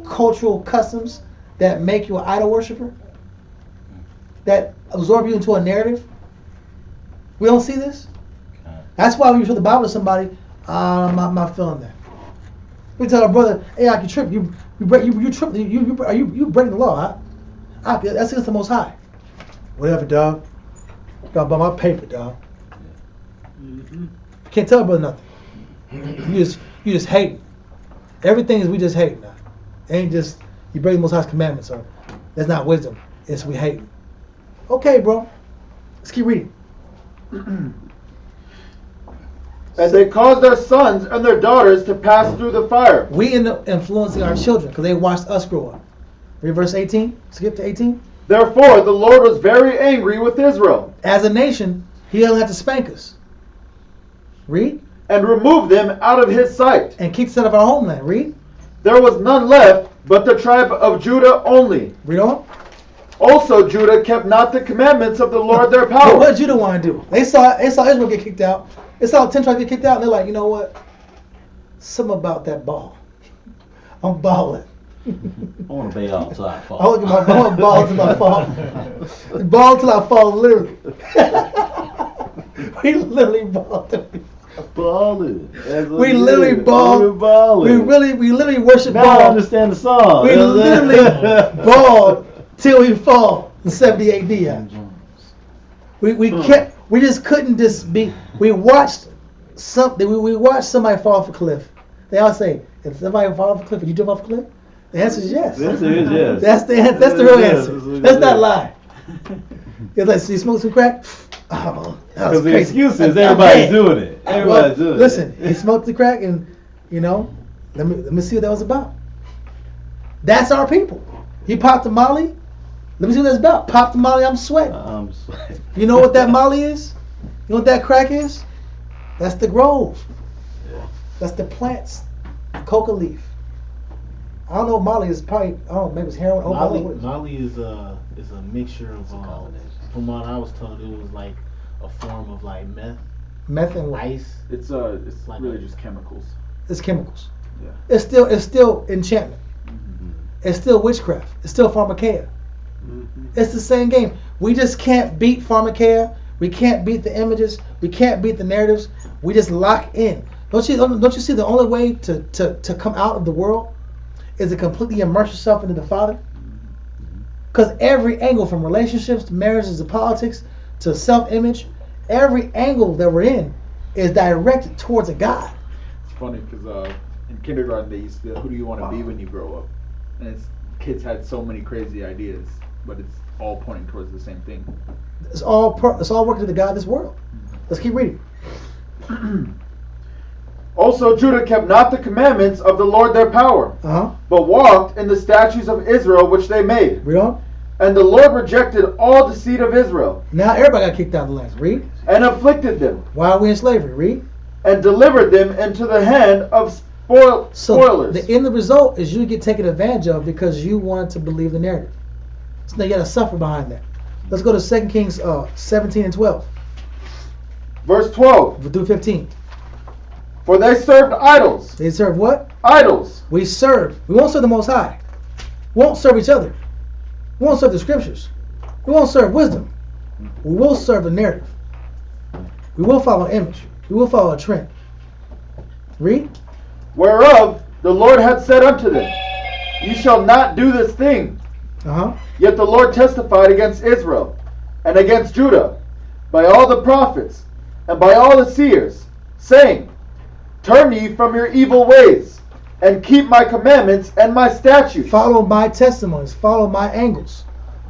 cultural customs that make you an idol worshiper, that absorb you into a narrative. We don't see this. That's why when you show the Bible to somebody, I'm not feeling that. We tell our brother, hey, I can trip. You breaking the law, huh? That's against the Most High. Whatever, dog. Got by my paper, dog. Can't tell a brother nothing. You just hate. Everything is we just hate now. It ain't just you break the Most High's commandments, or that's not wisdom. It's we hate. Okay, bro. Let's keep reading. And they caused their sons and their daughters to pass through the fire. We end up influencing our children because they watched us grow up. Read verse 18. Skip to 18. Therefore, the Lord was very angry with Israel. As a nation, he doesn't have to spank us. Read. And removed them out of his sight. And kicked us out of our homeland. Read. There was none left but the tribe of Judah only. Read on. Also, Judah kept not the commandments of the Lord their power. What did Judah want to do? They saw Israel get kicked out. They saw 10 tribes get kicked out, and they're like, you know what? Something about that ball. I'm balling. I want to bait out till I fall. I want to ball till I fall. Ball till I fall, literally. We literally balled. Balling. We literally balled. We literally worship now ball. I understand the song. We literally balled till we fall in 70 AD. We just couldn't just be. We watched something. We watched somebody fall off a cliff. They all say, if somebody fall off a cliff, would you jump off a cliff? The answer is yes. The answer is yes. That's the real answer. Let's not lie. It's like, so you smoke some crack? Oh, that was Because the crazy. excuse is everybody's doing it. Everybody's doing it. Listen, he smoked the crack, and let me see what that was about. That's our people. He popped the Molly. Let me see what that's about. Pop the Molly, I'm sweating. I'm sweating. You know what that Molly is? You know what that crack is? That's the grove. Yeah. That's the plants. The coca leaf. I don't know. Molly is probably. I don't know. Maybe it's heroin. Molly is a mixture of. From what I was told, it was like a form of like meth. Meth and what? It's like really just chemicals. It's chemicals. Yeah. It's still enchantment. Mm-hmm. It's still witchcraft. It's still pharmakeia. Mm-hmm. It's the same game. We just can't beat pharmakeia. We can't beat the images. We can't beat the narratives. We just lock in. Don't you see the only way to come out of the world is to completely immerse yourself into the Father? Because every angle, from relationships to marriages to politics to self-image, every angle that we're in is directed towards a God. It's funny because in kindergarten they used to, who do you want to be when you grow up? And kids had so many crazy ideas, but it's all pointing towards the same thing. It's all working to the God of this world. Let's keep reading. Also, Judah kept not the commandments of the Lord their power, but walked in the statutes of Israel which they made. Read on. And the Lord rejected all the seed of Israel. Now everybody got kicked out of the land. Read. And afflicted them. Why are we in slavery? Read. And delivered them into the hand of spoilers. So the end result is you get taken advantage of because you wanted to believe the narrative. So now you got to suffer behind that. Let's go to 2 Kings 17 and 12. Verse 12. Through 15. For they served idols. They serve what? Idols. We serve. We won't serve the Most High. We won't serve each other. We won't serve the Scriptures. We won't serve wisdom. We will serve a narrative. We will follow an image. We will follow a trend. Read. Whereof the Lord had said unto them, Ye shall not do this thing. Yet the Lord testified against Israel and against Judah by all the prophets and by all the seers, saying, Turn ye from your evil ways, and keep my commandments and my statutes. Follow my testimonies. Follow my angles.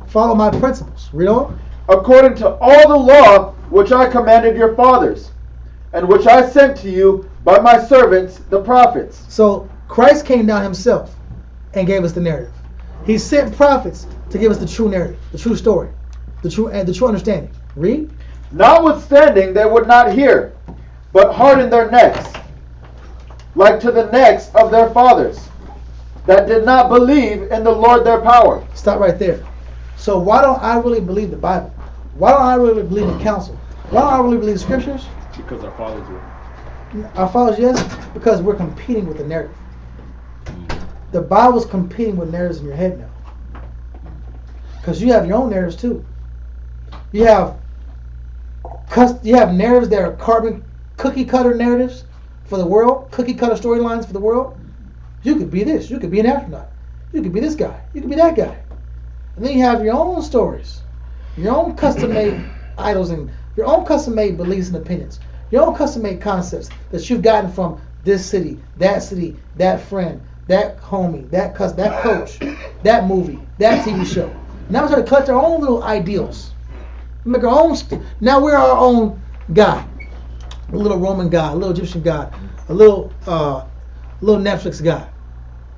Follow my principles. Read on. According to all the law which I commanded your fathers, and which I sent to you by my servants, the prophets. So Christ came down himself and gave us the narrative. He sent prophets to give us the true narrative, the true story, the true understanding. Read. Notwithstanding, they would not hear, but hardened their necks, like to the necks of their fathers, that did not believe in the Lord their power. Stop right there. So why don't I really believe the Bible? Why don't I really believe in counsel? Why don't I really believe the scriptures? Because our fathers were. Our fathers, yes, because we're competing with the narrative. The Bible's competing with narratives in your head now. Because you have your own narratives too. You have narratives that are cookie cutter narratives for the world, cookie cutter storylines for the world. You could be this, you could be an astronaut, you could be this guy, you could be that guy. And then you have your own stories, your own custom-made idols, and your own custom-made beliefs and opinions, your own custom-made concepts that you've gotten from this city, that friend, that homie, that coach, that movie, that TV show. Now we're trying to collect our own little ideals. Make our own. Now we're our own God, a little Roman God, a little Egyptian God, a little Netflix God.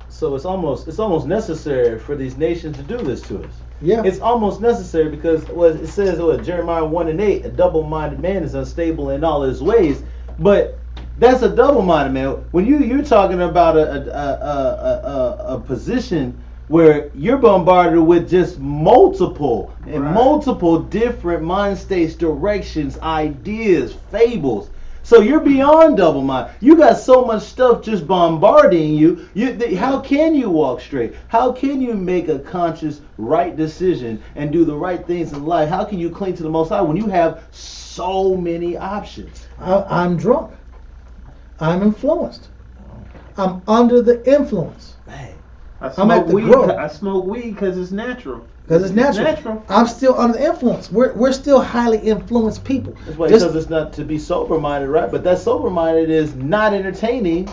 So it's almost necessary for these nations to do this to us. Yeah. It's almost necessary because it says Jeremiah 1:8, a double-minded man is unstable in all his ways. But that's a double-minded man. When you're talking about a position where you're bombarded with just multiple different mind states, directions, ideas, fables. So you're beyond double mind. You got so much stuff just bombarding you. How can you walk straight? How can you make a conscious right decision and do the right things in life? How can you cling to the Most High when you have so many options? I'm drunk. I'm influenced. I'm under the influence. Man. I smoke weed because it's natural. Because it's natural. I'm still under the influence. We're still highly influenced people. That's why because it's not to be sober-minded, right? But that sober-minded is not entertaining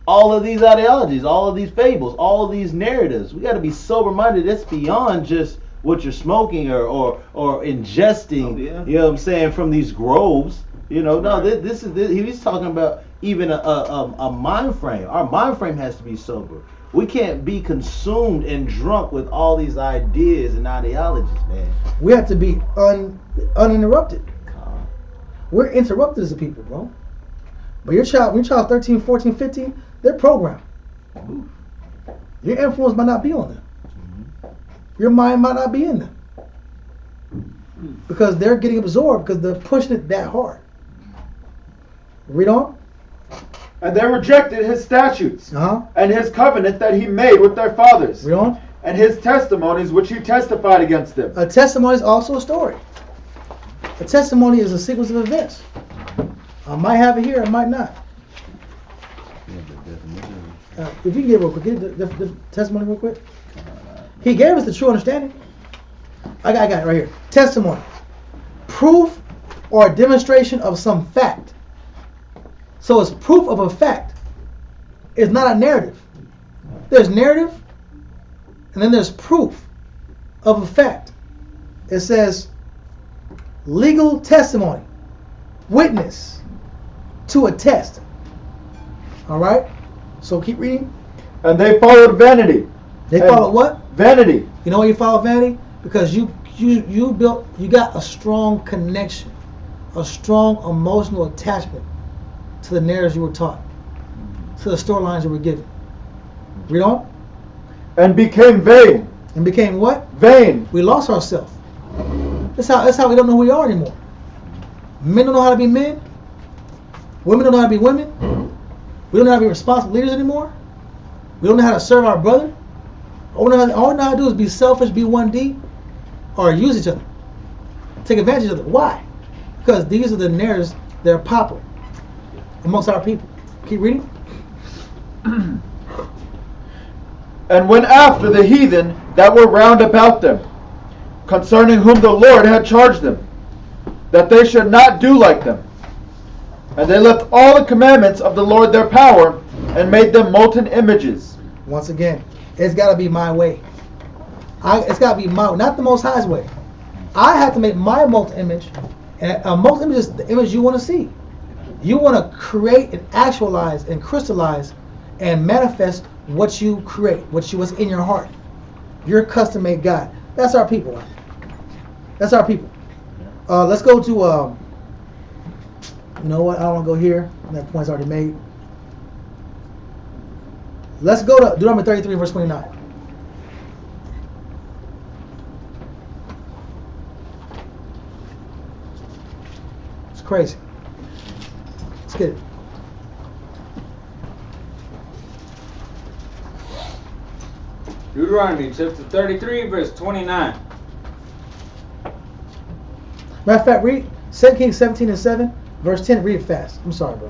all of these ideologies, all of these fables, all of these narratives. We got to be sober-minded. That's beyond just what you're smoking or ingesting. Oh, yeah. You know what I'm saying, from these groves. You know, no, he's talking about even a mind frame. Our mind frame has to be sober. We can't be consumed and drunk with all these ideas and ideologies, man. We have to be uninterrupted. We're interrupted as a people, bro. But your child 13, 14, 15, they're programmed. Your influence might not be on them. Your mind might not be in them. Because they're getting absorbed because they're pushing it that hard. Read on. And they rejected his statutes and his covenant that he made with their fathers. Read on. And his testimonies which he testified against them. A testimony is also a story. A testimony is a sequence of events. I might have it here, I might not. If you can get it real quick, get the testimony real quick. He gave us the true understanding. I got it right here. Testimony. Proof or a demonstration of some fact. So it's proof of a fact. It's not a narrative. There's narrative, and then there's proof of a fact. It says legal testimony, witness to attest. All right? So keep reading. And they followed vanity. They followed what? Vanity. You know why you follow vanity? Because you got a strong connection, a strong emotional attachment to the narratives you were taught, to the storylines you were given. Read on. And became vain. And became what? Vain. We lost ourselves. That's how we don't know who we are anymore. Men don't know how to be men. Women don't know how to be women. We don't know how to be responsible leaders anymore. We don't know how to serve our brother. All we know how to do is be selfish, be 1D, or use each other. Take advantage of it. Why? Because these are the narratives that are popular amongst our people. Keep reading. And went after the heathen that were round about them, concerning whom the Lord had charged them, that they should not do like them. And they left all the commandments of the Lord their power, and made them molten images. Once again, it's got to be my way. It's got to be my way, not the Most High's way. I have to make my molten image And most images, the image you want to see. You want to create and actualize and crystallize and manifest what you create, what's in your heart. Your custom-made God. That's our people. Right? That's our people. Let's go to, you know what? I don't want to go here. That point's already made. Let's go to Deuteronomy 33, verse 29. It's crazy. Let's get it. Deuteronomy chapter 33, verse 29. Matter of fact, read 2 Kings 17 and 7, verse 10. Read it fast. I'm sorry, bro.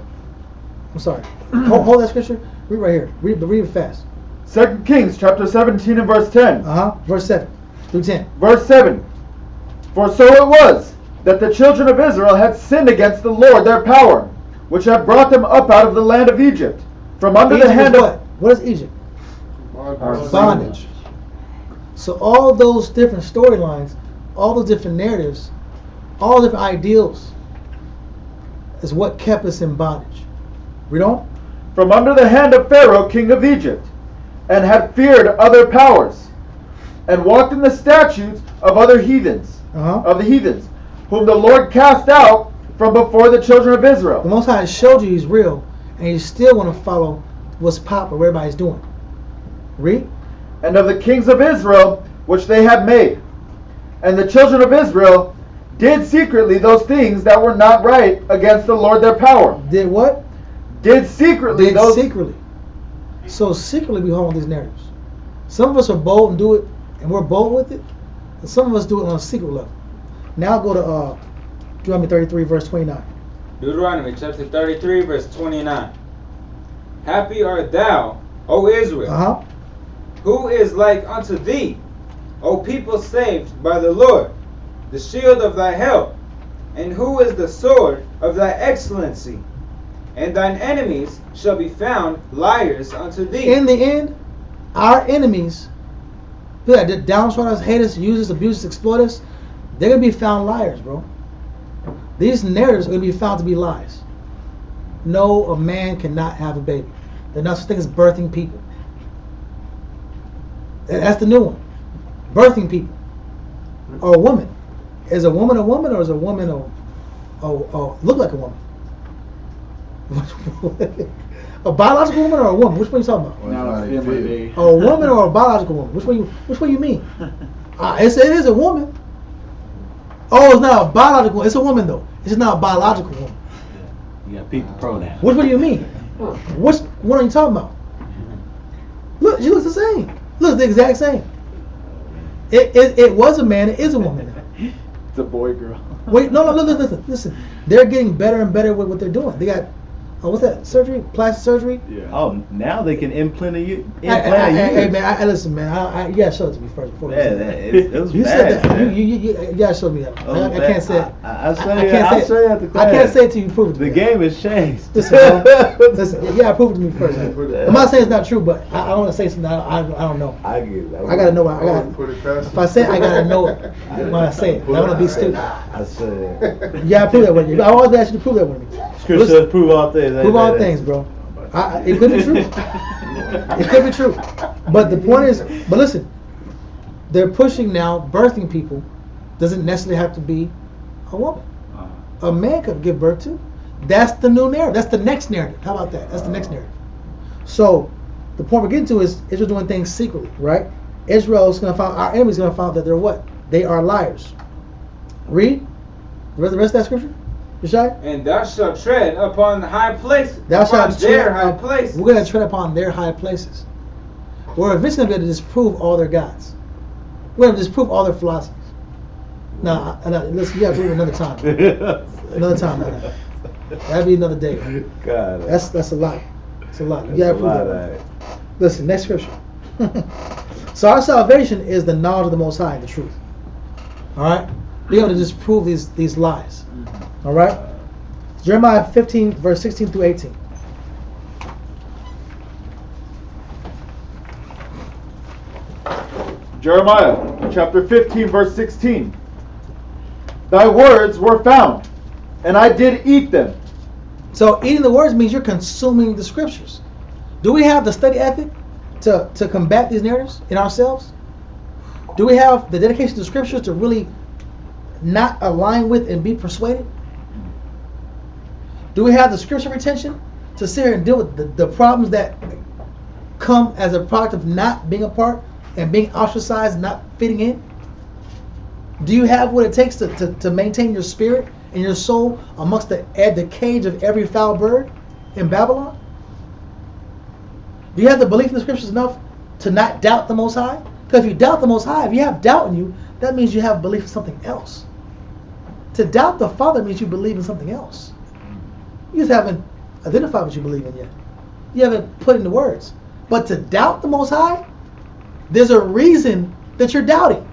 I'm sorry. hold that scripture. Read right here. Read it fast. 2 Kings chapter 17 and verse 10. Verse 7 through 10. Verse 7. For so it was that the children of Israel had sinned against the Lord their power, which had brought them up out of the land of Egypt, from under Egypt the hand is of... What is Egypt? Bondage. So all those different storylines, all those different narratives, all the different ideals is what kept us in bondage. Read on. From under the hand of Pharaoh, king of Egypt, and had feared other powers, and walked in the statutes of other heathens, of the heathens, whom the Lord cast out from before the children of Israel. The Most High showed you He's real, and you still want to follow what's popular, what everybody's doing. Read. And of the kings of Israel, which they had made. And the children of Israel did secretly those things that were not right against the Lord their power. Did what? Did secretly those... secretly. So secretly we hold on these narratives. Some of us are bold and do it, and we're bold with it. And some of us do it on a secret level. Now go to Deuteronomy 33, verse 29. Deuteronomy chapter 33, verse 29. Happy art thou, O Israel, who is like unto thee, O people saved by the Lord, the shield of thy help, and who is the sword of thy excellency. And thine enemies shall be found liars unto thee. In the end, our enemies, people that downtrodden us, hate us, use us, abuse us, exploit us, they're going to be found liars, bro. These narratives are going to be found to be lies. No, a man cannot have a baby. There's no such thing as birthing people. That's the new one. Birthing people. Or a woman. Is a woman or is a woman look like a woman? A biological woman or a woman? Which one are you talking about? A woman or a biological woman? Which one you mean? It is a woman. Oh, it's not a biological woman. It's a woman though. It's just not a biological woman. You got people pronoun. Which one do you mean? What are you talking about? Look, she looks the same. Looks the exact same. It was a man. It is a woman now. It's a boy, girl. Wait, no, listen. They're getting better and better with what they're doing. They got, what's that? Surgery, plastic surgery. Yeah. Oh, now they can implant you. Hey, man, listen, man. You gotta show it to me first before. Yeah, it was you bad. Said that. You gotta show me that. I can't say it. I'll show you at the class. I can't say it till you prove it to me. The game has changed. Listen, you gotta prove it to me first. I'm not saying it's not true, but I don't want to say something I don't know. I get it. I gotta know. If I say it, I gotta know it when I say it. I don't want to be stupid. I said. You gotta prove that with me. I always ask you to prove that with me. Scripture says prove all things. Prove all things, bro. It could be true. It could be true. But the point is, but listen, they're pushing now, birthing people doesn't necessarily have to be a woman. A man could give birth to. That's the new narrative. That's the next narrative. How about that? That's the next narrative. So the point we're getting to is Israel doing things secretly, right? Israel's going to find, our enemy's going to find that they're what? They are liars. Read the rest of that scripture. Yeshai? And thou shalt tread upon the high places. Thou shalt tread high places. We're going to tread upon their high places. We're eventually going to be able to disprove all their gods. We're going to disprove all their philosophies. Now, listen, you got to prove it another time. Another time. That'd be another day. God. That's a lot. It's a lot. You got to prove that. Listen, next scripture. So our salvation is the knowledge of the Most High, the truth. All right? Be able to disprove these lies. All right? Jeremiah 15, verse 16 through 18. Jeremiah chapter 15, verse 16. Thy words were found, and I did eat them. So eating the words means you're consuming the scriptures. Do we have the study ethic to combat these narratives in ourselves? Do we have the dedication to scriptures to really not align with and be persuaded? Do we have the scripture retention to sit here and deal with the problems that come as a product of not being a part and being ostracized, not fitting in? Do you have what it takes to maintain your spirit and your soul amongst the cage of every foul bird in Babylon? Do you have the belief in the scriptures enough to not doubt the Most High? Because if you doubt the Most High, if you have doubt in you, that means you have belief in something else. To doubt the Father means you believe in something else. You just haven't identified what you believe in yet. You haven't put into words. But to doubt the Most High, there's a reason that you're doubting.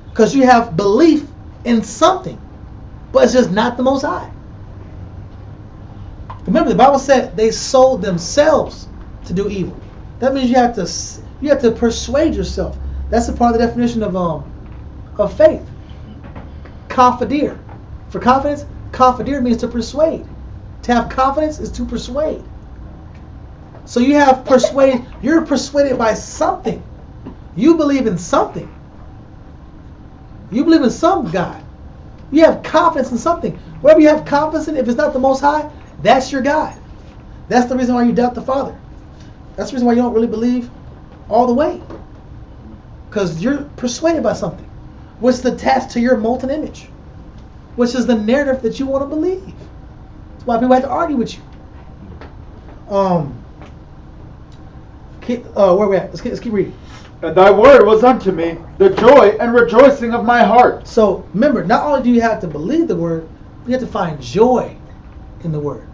Because you have belief in something. But it's just not the Most High. Remember, the Bible said they sold themselves to do evil. That means you have to persuade yourself. That's a part of the definition of faith. Confidere. For confidence, confidere means to persuade. To have confidence is to persuade. So you have persuade. You're persuaded by something. You believe in something. You believe in some God. You have confidence in something. Whatever you have confidence in, if it's not the Most High, that's your God. That's the reason why you doubt the Father. That's the reason why you don't really believe all the way. Because you're persuaded by something which is attached to your molten image, which is the narrative that you want to believe. That's why people have to argue with you. Where we at? Let's keep reading. And thy word was unto me the joy and rejoicing of my heart. So remember, not only do you have to believe the word, you have to find joy in the word.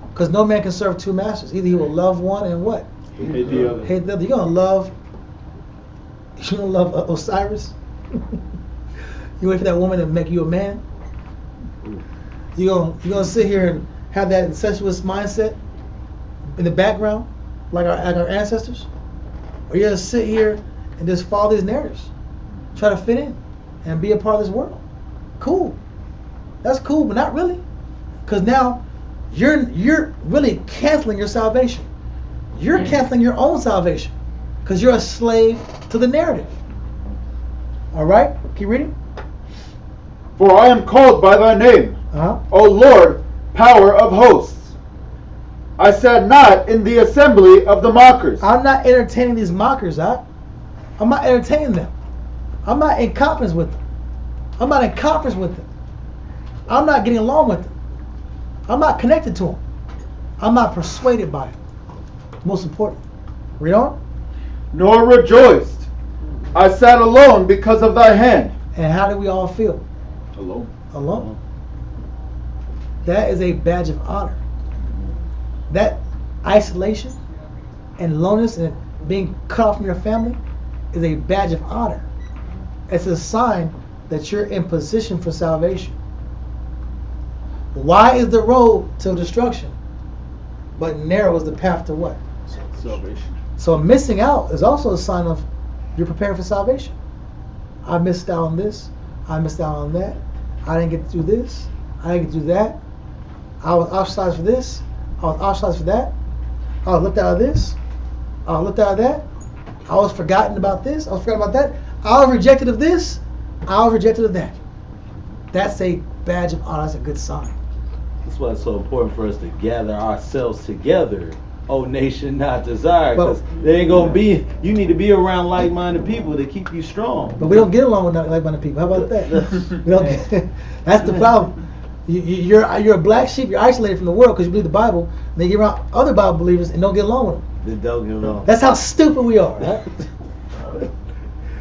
Because no man can serve two masters. Either he will love one and what? Hate the other. Hate the other. You're gonna love Osiris. You wait for that woman to make you a man. You're gonna sit here and have that incestuous mindset in the background, like our ancestors. Or you're gonna sit here and just follow these narratives, try to fit in and be a part of this world. Cool. That's cool, but not really. Because now you're really canceling your salvation. You're canceling your own salvation because you're a slave to the narrative. All right, keep reading. For I am called by thy name, O Lord, power of hosts. I sat not in the assembly of the mockers. I'm not entertaining these mockers, I'm not entertaining them. I'm not in conference with them. I'm not in conference with them. I'm not getting along with them. I'm not connected to them. I'm not persuaded by them. Most important. Read on. Nor rejoiced. I sat alone because of thy hand. And how do we all feel? Alone. Alone. That is a badge of honor. That isolation and loneliness and being cut off from your family is a badge of honor. It's a sign that you're in position for salvation. Why is the road to destruction, but narrow is the path to what? Salvation. So missing out is also a sign of you're preparing for salvation. I missed out on this. I missed out on that. I didn't get to do this. I didn't get to do that. I was ostracized for this. I was ostracized for that. I was left out of this. I was left out of that. I was forgotten about this. I was forgotten about that. I was rejected of this. I was rejected of that. That's a badge of honor. That's a good sign. That's why it's so important for us to gather ourselves together. Oh, nation not desired. Because there ain't going to be, you need to be around like-minded people to keep you strong. But we don't get along with like-minded people. How about that? We don't get, that's the problem. You're a black sheep. You're isolated from the world because you believe the Bible. And then you get around other Bible believers and don't get along with them. They don't get along. That's how stupid we are. Right?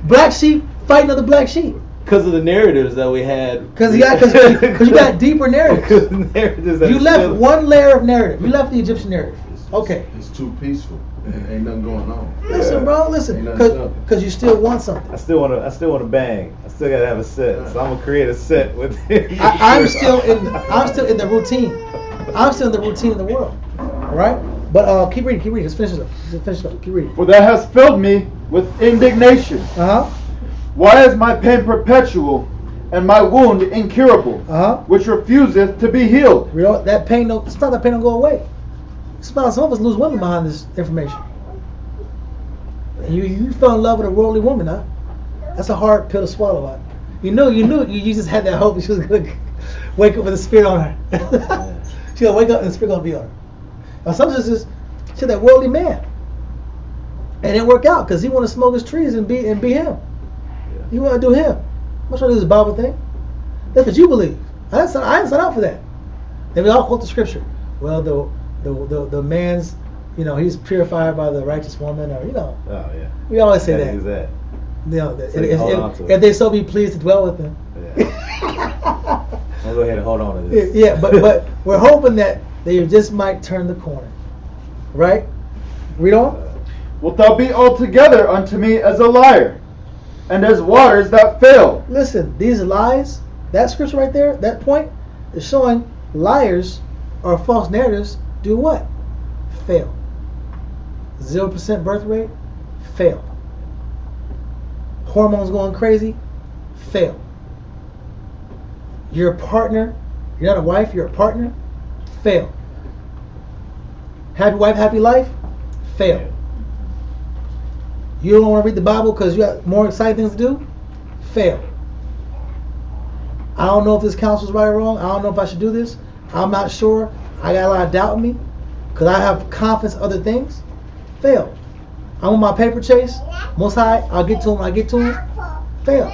Black sheep fighting other black sheep. Because of the narratives that we had. Because you got deeper narratives. Narratives you left one layer of narrative. You left the Egyptian narrative. Okay. It's too peaceful. Ain't nothing going on. Listen, bro. Listen, because you still want something. I still want to bang. I still gotta have a set. So I'm gonna create a set with. I'm still in the routine. I'm still in the routine of the world. All right. But keep reading. Let's finish it up. Keep reading. For thou hast filled me with indignation. Uh huh. Why is my pain perpetual, and my wound incurable, which refuseth to be healed. You know, that pain don't, it's not that pain don't go away. Some of us lose women behind this information. You fell in love with a worldly woman, huh? That's a hard pill to swallow, huh? You just had that hope that she was gonna wake up with a spirit on her. She's gonna wake up and the spirit gonna be on her. Now some sisters, she had that worldly man. And it didn't work out because he wanted to smoke his trees and be him. Yeah. He wanted to do him. I'm not trying to do this Bible thing. That's what you believe. I didn't sign up for that. And we all quote the scripture. Well, the man's, he's purified by the righteous woman, or Oh yeah. We always say that. Exactly. So if they so be pleased to dwell with him. Yeah. I'll go ahead and hold on to this. Yeah, but we're hoping that they just might turn the corner, right? Read on. Wilt thou be altogether unto me as a liar, and as waters that fail? Listen, these lies, that scripture right there, that point, is showing liars or false narratives do what? Fail. 0% birth rate, fail. Hormones going crazy, fail. You're a partner, you're not a wife, you're a partner, fail. Happy wife, happy life, fail. You don't want to read the Bible because you got more exciting things to do, fail. I don't know if this counsel is right or wrong. I don't know if I should do this. I'm not sure. I got a lot of doubt in me because I have confidence in other things, fail. I'm on my paper chase. Most High, I'll get to him when I get to him, fail.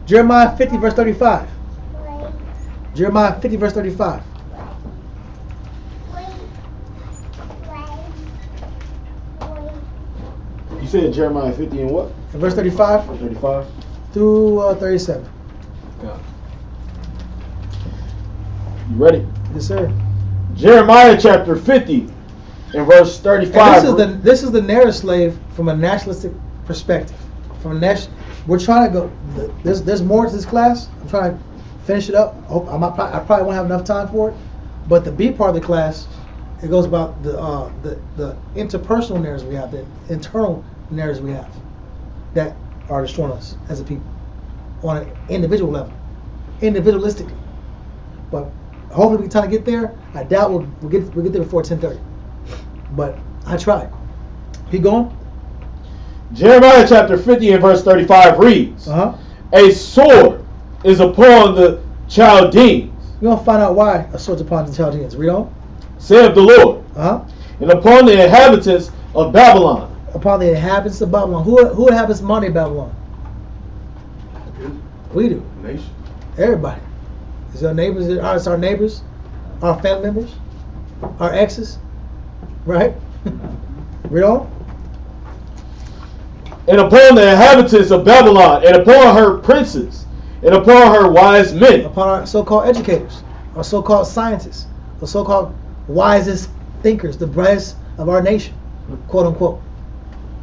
Jeremiah 50 verse 35. Jeremiah 50 verse 35. You said Jeremiah 50 and what? Verse 35. 35 through 37. Yeah. You ready? Yes, sir. Jeremiah chapter 50 and verse 35. And this is the narrative slave from a nationalistic perspective. We're trying to go. There's more to this class. I'm trying to finish it up. I probably won't have enough time for it. But the B part of the class, it goes about the interpersonal narratives we have, the internal narratives we have that are destroying us as a people on an individual level, individualistically. But hopefully we can try to get there. I doubt we'll get there before 10:30. But I tried. Keep going. Jeremiah chapter 50 and verse 35 reads, A sword is upon the Chaldeans. We're going to find out why a sword's upon the Chaldeans. Read on. Saith the Lord. And upon the inhabitants of Babylon. Upon the inhabitants of Babylon. Who inhabits money in Babylon? We do. Nation. Everybody. It's our neighbors. It's our neighbors, our family members, our exes. Right? Read on. And upon the inhabitants of Babylon, and upon her princes, and upon her wise men. Upon our so-called educators, our so-called scientists, the so-called wisest thinkers, the brightest of our nation, quote unquote.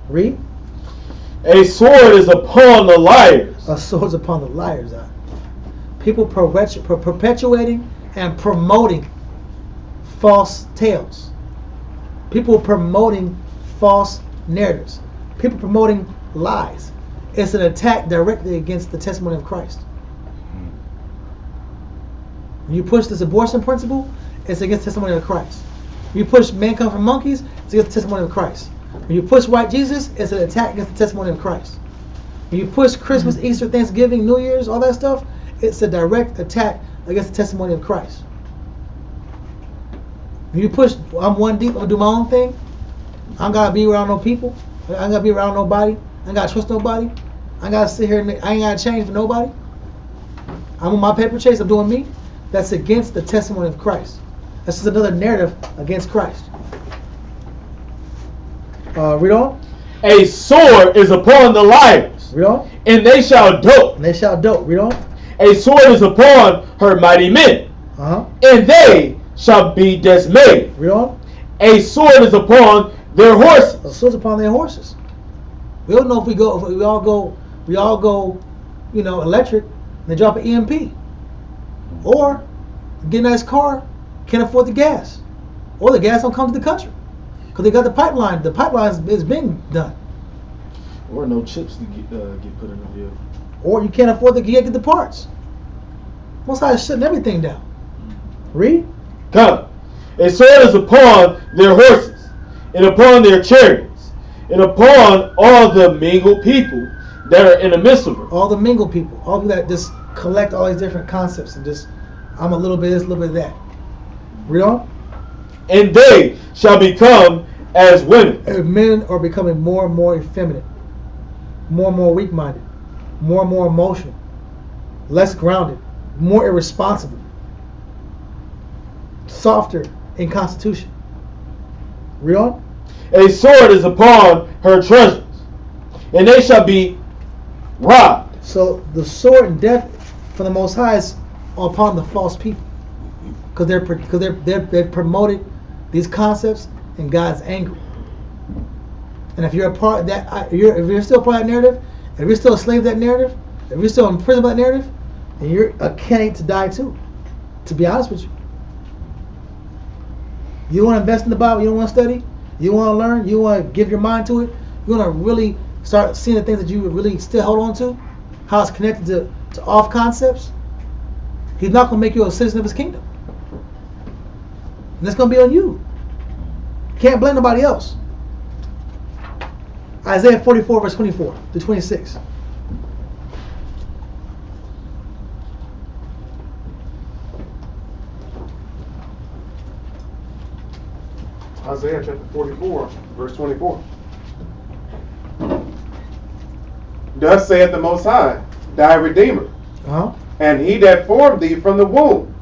Read. A sword is upon the liars. A sword's upon the liars. People perpetuating and promoting false tales. People promoting false narratives. People promoting lies. It's an attack directly against the testimony of Christ. When you push this abortion principle, it's against the testimony of Christ. When you push man come from monkeys, it's against the testimony of Christ. When you push white Jesus, it's an attack against the testimony of Christ. When you push Christmas, Easter, Thanksgiving, New Year's, all that stuff, it's a direct attack against the testimony of Christ. When you push, I'm one deep, I'm going to do my own thing, I ain't got to be around no people, I ain't got to be around nobody, I ain't got to trust nobody, I ain't got to sit here and I ain't got to change for nobody, I'm on my paper chase, I'm doing me, that's against the testimony of Christ. That's just another narrative against Christ. Read on. A sword is upon the liars. Read on. And they shall dote. And they shall dote. Read on. A sword is upon her mighty men. And they shall be dismayed. Read on. A sword is upon their horses. A sword is upon their horses. We don't know if we all go, electric, and they drop an EMP. Or get a nice car, can't afford the gas. Or the gas don't come to the country. Because they got the pipeline. The pipeline is being done. Or no chips to get put in the vehicle. Or you can't afford to get the parts. Most High is shutting everything down. Read. Come. A sword is upon their horses, and upon their chariots, and upon all the mingled people that are in the midst of it. All the mingled people. All people that just collect all these different concepts and just, I'm a little bit of this, a little bit of that. Read on. And they shall become as women. And men are becoming more and more effeminate, more and more weak-minded, more and more emotional, less grounded, more irresponsible, softer in constitution. Read on. A sword is upon her treasures, and they shall be robbed. So the sword and death from the Most High is upon the false people, because they're promoted these concepts, and God's angry. And if you're a part of that, if you're still a part of that narrative, if you're still a slave to that narrative, if you're still in prison by that narrative, then you're a candidate to die too. To be honest with you, you want to invest in the Bible, you don't want to study, you want to learn, you want to give your mind to it, you want to really start seeing the things that you really still hold on to, how it's connected to off concepts. He's not going to make you a citizen of His kingdom. And that's going to be on you. Can't blame nobody else. Isaiah 44 verse 24 to 26. Isaiah chapter 44 verse 24. Thus saith the Most High, thy Redeemer, and He that formed thee from the womb.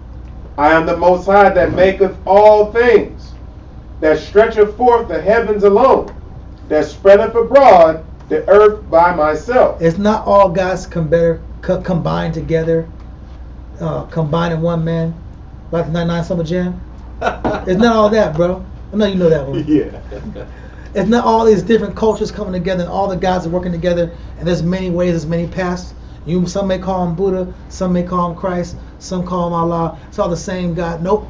I am the Most High that maketh all things, that stretcheth forth the heavens alone, that spreadeth abroad the earth by myself. It's not all gods combined together, combined in one man, like the 99 Summer Jam. It's not all that, bro. I know you know that one. Yeah. It's not all these different cultures coming together and all the gods are working together, and there's many ways, there's many paths. Some may call him Buddha, some may call him Christ, some call him Allah. It's all the same God. Nope.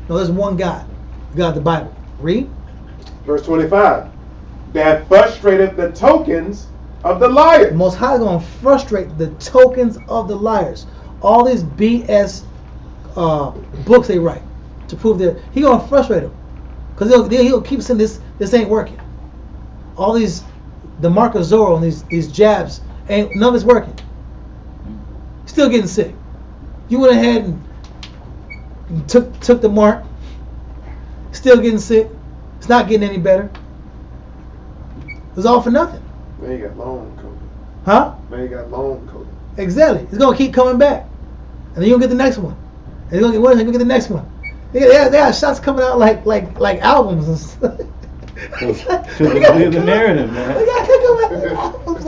No, there's one God. God, the Bible. Read. Verse 25. That frustrateth the tokens of the liars. The Most High is going to frustrate the tokens of the liars. All these BS books they write to prove that He's going to frustrate them. Because he'll keep saying this ain't working. All these, the mark of Zorro and these jabs, none of it's working. Still getting sick. You went ahead and took the mark. Still getting sick. It's not getting any better. It was all for nothing. Man, you got long COVID. Huh? Man, you got long COVID. Exactly. It's gonna keep coming back, and then you'll get the next one. And you're gonna get one, and you'll get the next one. They got shots coming out like albums and stuff. Believe the narrative, man. We got albums.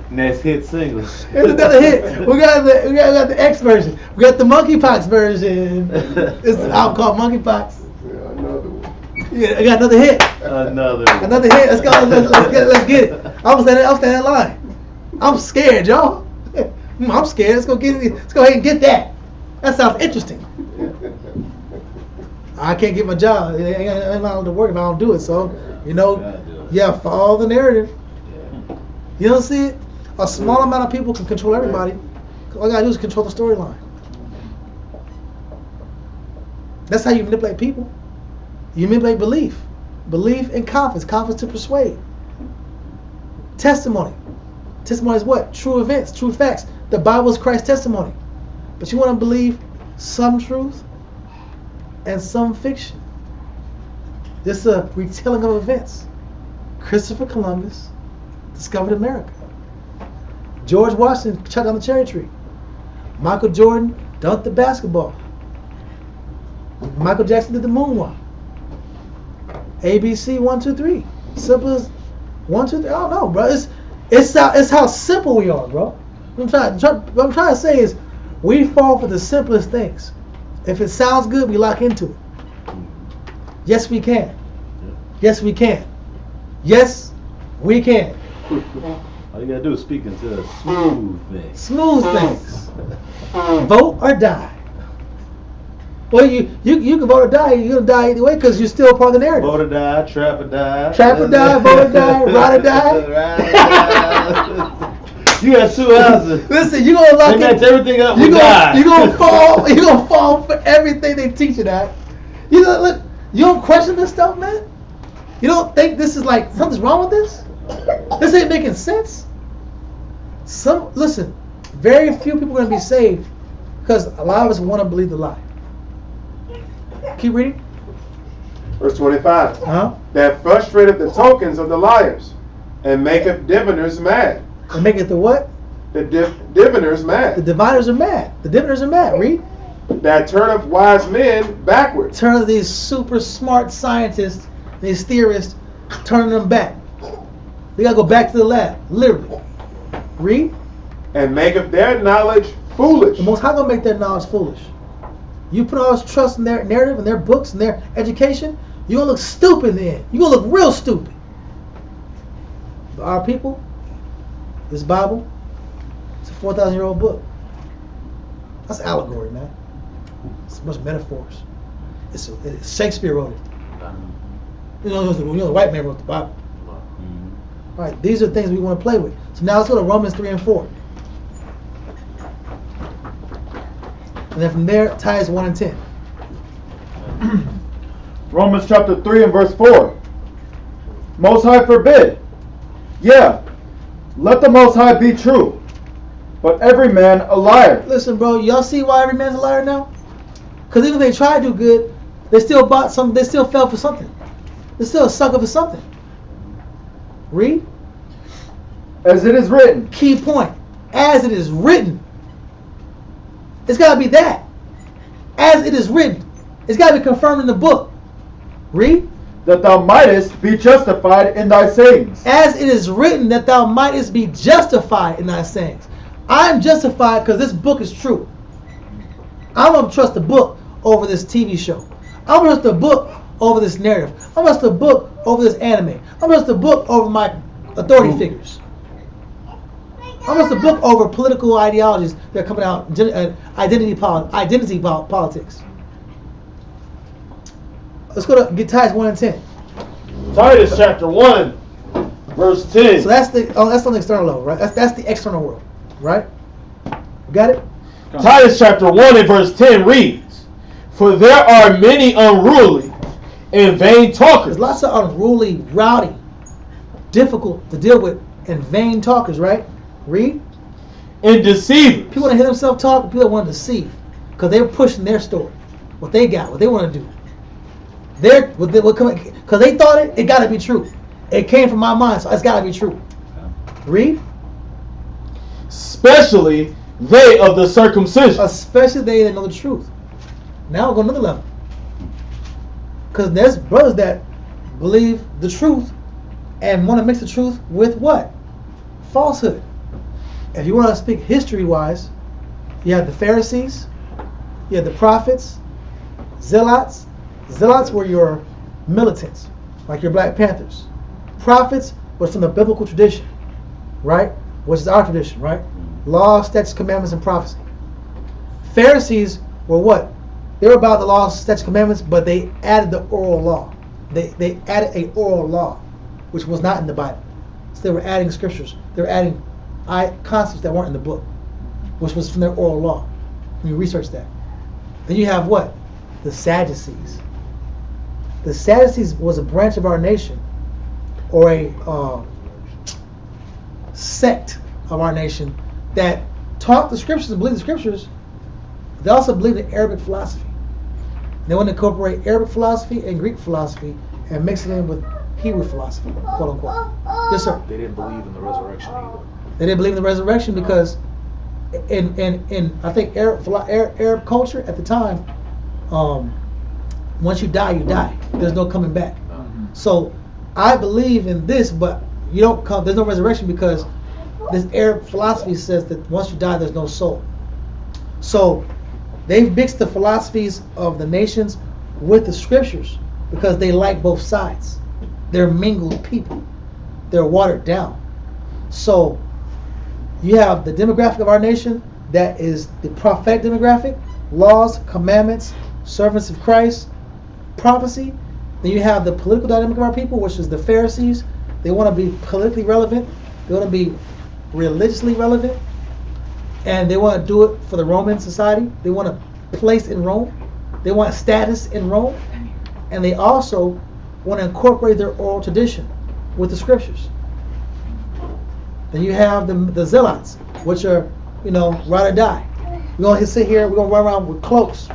Next hit single. Here's another hit. We got the X version. We got the monkeypox version. It's an album called Monkeypox. Yeah, another one. Yeah, I got another hit. Another hit. Let's go. Let's get it. I'm standing in line. I'm scared, y'all. I'm scared. Let's go ahead and get that. That sounds interesting. I can't get my job. I ain't allowed to work if I don't do it. So, follow the narrative. You don't see it? A small amount of people can control everybody. All you gotta do is control the storyline. That's how you manipulate people. You manipulate belief. Belief and confidence. Confidence to persuade. Testimony. Testimony is what? True events, true facts. The Bible is Christ's testimony. But you want to believe some truth and some fiction. This is a retelling of events. Christopher Columbus discovered America. George Washington chopped down the cherry tree. Michael Jordan dunked the basketball. Michael Jackson did the moonwalk. ABC 1, 2, 3. Simple as 1, 2, 3. I don't know, bro. It's how simple we are, bro. What I'm trying to say is we fall for the simplest things. If it sounds good, we lock into it. Yes, we can. Yes, we can. Yes, we can. All you gotta do is speak into smooth things. Smooth things. Vote or die. Well, you can vote or die. You're gonna die either way because you're still part of the narrative. Vote or die, trap or die. Trap or die, vote or die, ride or die. You got 2 houses. Listen, you gonna lock they match everything up. You gonna fall. You gonna fall for everything they teach you that. You know, look. You don't question this stuff, man. You don't think this is like something's wrong with this? This ain't making sense. Listen. Very few people are gonna be saved because a lot of us want to believe the lie. Keep reading. Verse 25. That frustrated the tokens of the liars, and maketh diviners mad. And maketh the what? The diviners mad. The diviners are mad. The diviners are mad. Read. That turneth wise men backward. Turn these super smart scientists, these theorists, turning them back. They gotta go back to the lab, literally. Read. And maketh their knowledge foolish. The Most High gonna make their knowledge foolish. You put all this trust in their narrative and their books and their education, you're gonna look stupid in the end. You're gonna look real stupid. But our people, this Bible, it's a 4,000-year-old book. That's allegory, man. It's a bunch of metaphors. It's Shakespeare wrote it. You know, the white man wrote the Bible. All right, these are things we want to play with. So now let's go to Romans 3 and 4. And then from there, Titus 1 and 10. Romans chapter 3 and verse 4. Most High forbid. Yeah, let the Most High be true, but every man a liar. Listen, bro, y'all see why every man's a liar now? Because even if they try to do good, they still bought something. They still fell for something. They still a sucker for something. Read. As it is written. Key point. As it is written. It's got to be that. As it is written. It's got to be confirmed in the book. Read. That thou mightest be justified in thy sayings. As it is written, that thou mightest be justified in thy sayings. I'm justified because this book is true. I'm going to trust the book over this TV show. I'm going to trust the book over this narrative. I'm going to trust the book over this anime. I'm going to trust the book over my authority figures. I'm going to trust the book over political ideologies that are coming out, identity politics. Let's go to get Titus 1 and 10. Titus chapter 1, verse 10. So that's on the external level, right? That's the external world, right? You got it? Titus chapter 1 and verse 10 reads, For there are many unruly and vain talkers. There's lots of unruly, rowdy, difficult to deal with, and vain talkers, right? Read. And deceivers. People want to hear themselves talk, and people want to deceive. Because they're pushing their story. What they got, what they want to do. Because they thought it got to be true. It came from my mind, so it's got to be true. Read. Especially they of the circumcision. Especially they that know the truth. Now we'll go another level. Because there's brothers that believe the truth and want to mix the truth with what? Falsehood. If you want to speak history-wise, you have the Pharisees, you have the prophets, zealots. Zealots were your militants, like your Black Panthers. Prophets was from the biblical tradition, right? Which is our tradition, right? Law, statutes, commandments, and prophecy. Pharisees were what? They were about the law, statutes, commandments, but they added the oral law. They added a oral law, which was not in the Bible. So they were adding scriptures. They were adding concepts that weren't in the book, which was from their oral law. When you research that. Then you have what? The Sadducees. The Sadducees was a branch of our nation, or a sect of our nation that taught the scriptures and believed the scriptures. They also believed in Arabic philosophy. They want to incorporate Arabic philosophy and Greek philosophy and mix it in with Hebrew philosophy, quote unquote. Yes, sir. They didn't believe in the resurrection either. They didn't believe in the resurrection because in I think Arab culture at the time, once you die, you die. There's no coming back. So I believe in this, but you don't come. There's no resurrection because this Arab philosophy says that once you die, there's no soul. So they've mixed the philosophies of the nations with the scriptures because they like both sides. They're mingled people. They're watered down. So you have the demographic of our nation that is the prophetic demographic, laws, commandments, servants of Christ, prophecy. Then you have the political dynamic of our people, which is the Pharisees. They want to be politically relevant. They want to be religiously relevant, and they want to do it for the Roman society. They want a place in Rome. They want status in Rome, and they also want to incorporate their oral tradition with the scriptures. Then you have the zealots, which are, ride or die. We're going to sit here, we're going to run around with cloaks,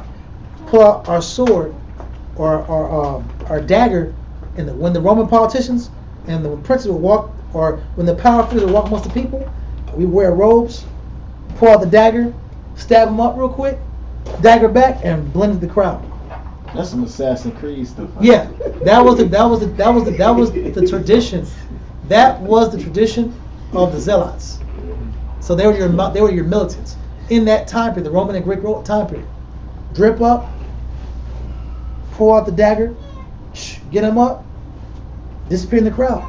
pull out our sword or our dagger, and when the Roman politicians and the princes would walk, or when the power figures would walk amongst the people, we wear robes, pull out the dagger, stab them up real quick, dagger back, and blend the crowd. That's some Assassin's Creed stuff. Yeah, that was the tradition. That was the tradition of the zealots. So they were your militants in that time period, the Roman and Greek time period. Drip up, pull out the dagger, get them up, disappear in the crowd.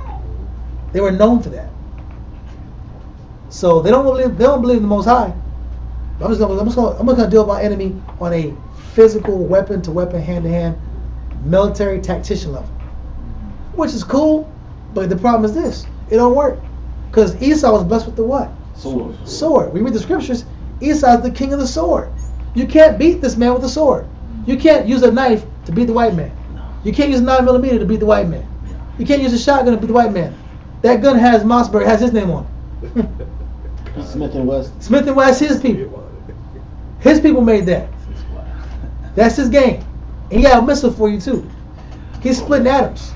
They were known for that. So they don't believe in the Most High. I'm just gonna deal with my enemy on a physical, weapon to weapon, hand to hand, military tactician level, which is cool. But the problem is this: it don't work, because Esau was blessed with the what? Sword. We read the scriptures. Esau is the king of the sword. You can't beat this man with a sword. You can't use a knife to beat the white man. You can't use a 9mm to beat the white man. You can't use a shotgun to beat the white man. That gun has Mossberg, has his name on it. Smith and West. Smith and West, his people. His people made that. That's his game. And he got a missile for you too. He's splitting atoms.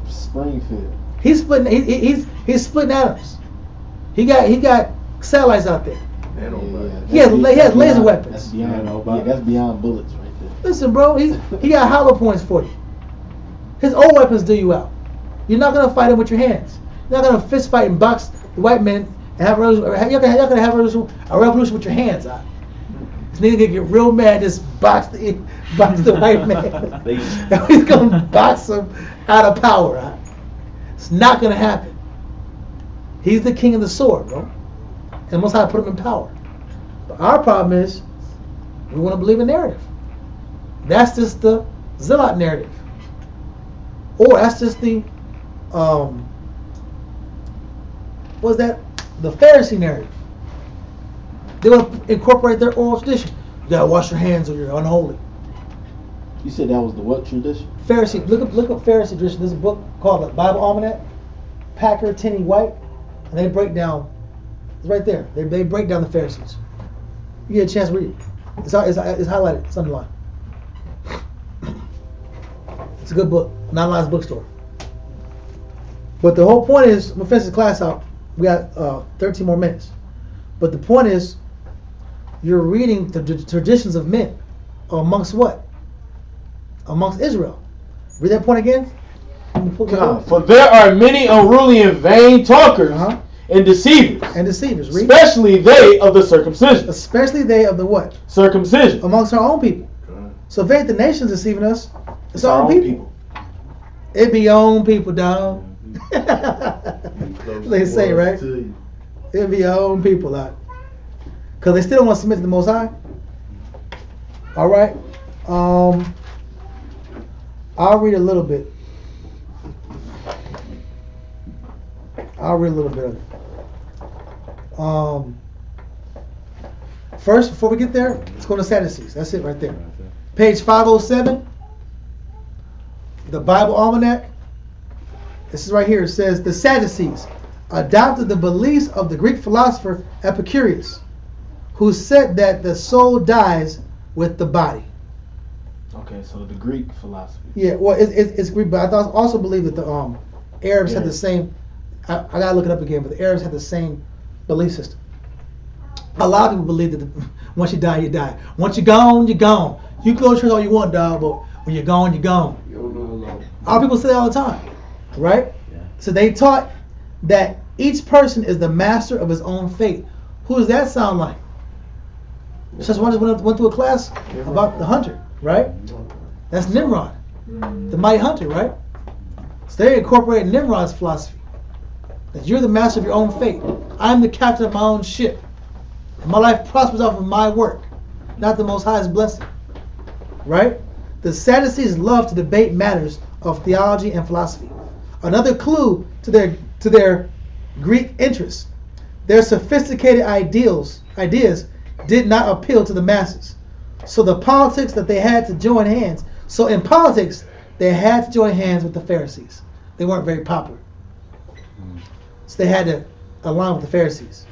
Springfield. He's splitting atoms. He got satellites out there. He has laser weapons. That's beyond bullets right there. Listen, bro, he got hollow points for you. His old weapons do you out. You're not gonna fight him with your hands. You're not gonna fist fight and box the white man and have a revolution. You're gonna have a revolution with your hands out. This nigga gonna get real mad, just box the white man. He's gonna box him out of power. Right? It's not gonna happen. He's the king of the sword, bro. And Most High put him in power. But our problem is, we want to believe in narrative. That's just the zealot narrative. Or that's just the, what's that? The Pharisee narrative. They want to incorporate their oral tradition. You gotta wash your hands or you're unholy. You said that was the what tradition? Pharisee. Look up Pharisee tradition. There's a book called the Bible Almanac. Packer, Tenney, White, and they break down. It's right there. They break down the Pharisees. You get a chance to read it. It's highlighted. It's underlined. It's a good book. Not a lot's bookstore. But the whole point is, I'm gonna finish the class out. We got 13 more minutes. But the point is, you're reading the traditions of men amongst what? Amongst Israel. Read that point again. For there are many unruly and vain talkers and deceivers. Read. Especially they of the circumcision. Especially they of the what? Circumcision. Amongst our own people. So if ain't the nations deceiving us, it's our own people. It be your own people, dog. They say, right? It be your own people, like. Because they still don't want to submit to the Most High. All right. I'll read a little bit. I'll read a little bit of it. First, before we get there, let's go to Sadducees. That's it right there. Page 507, the Bible Almanac. This is right here. It says, the Sadducees adopted the beliefs of the Greek philosopher Epicurus, who said that the soul dies with the body. Okay, so the Greek philosophy. Yeah, well, it's Greek, but I also believe that the Arabs had the same. I gotta look it up again, but the Arabs had the same belief system. A lot of people believe that once you die, you die. Once you're gone, you're gone. You close church all you want, dog, but when you're gone, you're gone. A lot of people say that all the time, right? Yeah. So they taught that each person is the master of his own fate. Who does that sound like? Just went through a class about the hunter, right? That's Nimrod, the mighty hunter, right? So they incorporated Nimrod's philosophy. That you're the master of your own fate. I'm the captain of my own ship. And my life prospers off of my work, not the Most High's blessing. Right? The Sadducees love to debate matters of theology and philosophy. Another clue to their Greek interest. Their sophisticated ideas did not appeal to the masses. So the politics that they had to join hands. So in politics, they had to join hands with the Pharisees. They weren't very popular. So they had to align with the Pharisees.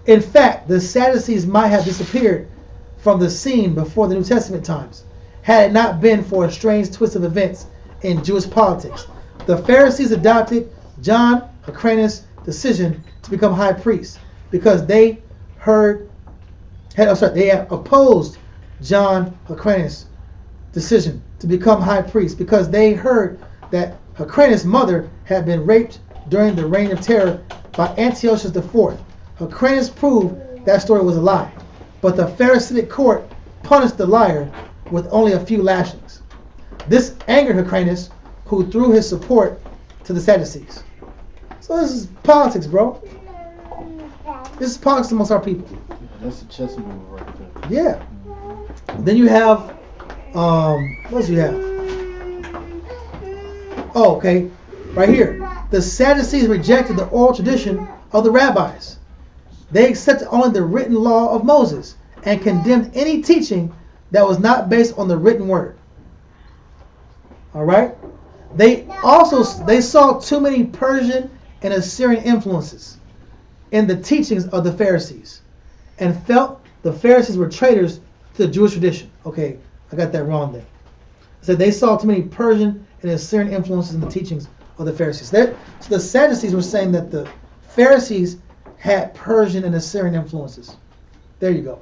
In fact, the Sadducees might have disappeared from the scene before the New Testament times, had it not been for a strange twist of events in Jewish politics. The Pharisees adopted John Hyrcanus' decision to become high priest because they had opposed John Hyrcanus' decision to become high priest because they heard that Hyrcanus' mother had been raped during the reign of terror by Antiochus IV. Hyrcanus proved that story was a lie, but the Pharisaic court punished the liar with only a few lashings. This angered Hyrcanus, who threw his support to the Sadducees. So this is politics, bro. This is politics amongst our people. That's a chess move right there. Yeah. Then you have, what else you have? Oh, okay. Right here. The Sadducees rejected the oral tradition of the rabbis. They accepted only the written law of Moses and condemned any teaching that was not based on the written word. All right? They saw too many Persian and Assyrian influences in the teachings of the Pharisees and felt the Pharisees were traitors to the Jewish tradition. Okay, I got that wrong there. So they saw too many Persian and Assyrian influences in the teachings of the Pharisees. So the Sadducees were saying that the Pharisees had Persian and Assyrian influences. There you go.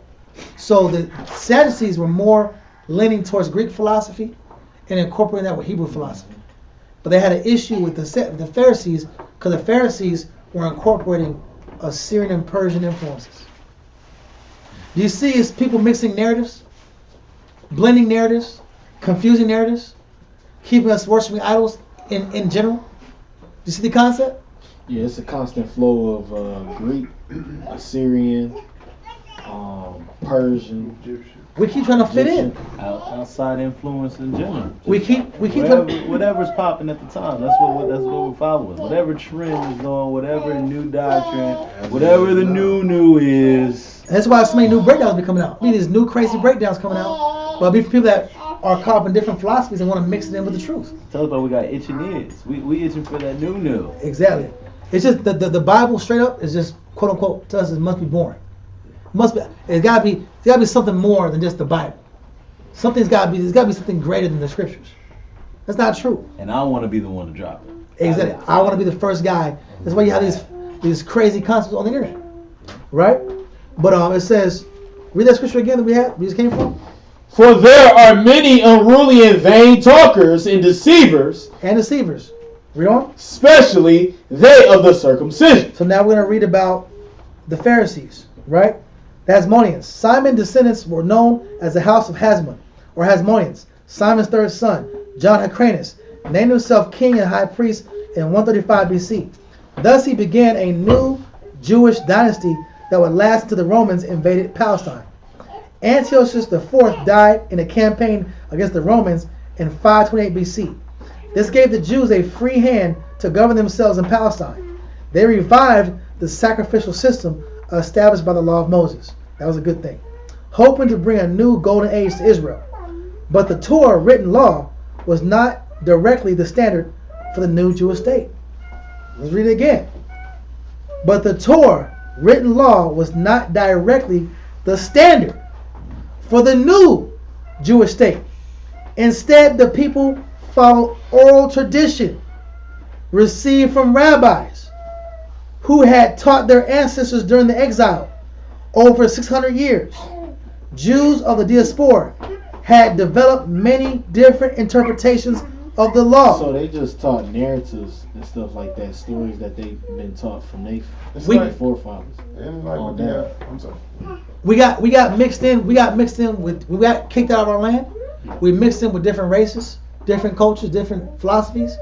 So the Sadducees were more leaning towards Greek philosophy and incorporating that with Hebrew philosophy. But they had an issue with the Pharisees because the Pharisees were incorporating Assyrian and Persian influences. Do you see is people mixing narratives, blending narratives, confusing narratives, keeping us worshiping idols in general? Do you see the concept? Yeah, it's a constant flow of Greek, Assyrian, Persian. We keep trying to fit in. Outside influence in general. We keep whatever's popping at the time. That's what we're following. Whatever trend is going, whatever new doctrine, whatever the new is. That's why so many new breakdowns be coming out. I mean, there's new crazy breakdowns coming out. But be for people that are caught up in different philosophies and want to mix it in with the truth. Tell us about we got itching ears. We itching for that new. Exactly. It's just the Bible straight up is just quote unquote to us it must be boring. It's gotta be something more than just the Bible. There's gotta be something greater than the scriptures. That's not true. And I want to be the one to drop it. Exactly. I want to be the first guy. That's why you have these crazy concepts on the internet, right? But it says, read that scripture again that we just came from. For there are many unruly and vain talkers and deceivers. Read on. Especially they of the circumcision. So now we're going to read about the Pharisees, right? The Hasmoneans. Simon's descendants were known as the house of Hasmon, or Hasmoneans. Simon's third son, John Hyrcanus, named himself king and high priest in 135 BC. Thus he began a new Jewish dynasty that would last until the Romans invaded Palestine. Antiochus IV died in a campaign against the Romans in 528 BC. This gave the Jews a free hand to govern themselves in Palestine. They revived the sacrificial system established by the law of Moses. That was a good thing. Hoping to bring a new golden age to Israel. But the Torah, written law, was not directly the standard for the new Jewish state. Let's read it again. But the Torah, written law, was not directly the standard for the new Jewish state. Instead, the people followed oral tradition received from rabbis who had taught their ancestors during the exile over 600 years. Jews of the diaspora had developed many different interpretations of the law. So they just taught narratives and stuff like that, stories that they've been taught from their forefathers. I'm sorry. We got mixed in. We got kicked out of our land. We mixed in with different races, different cultures, different philosophies.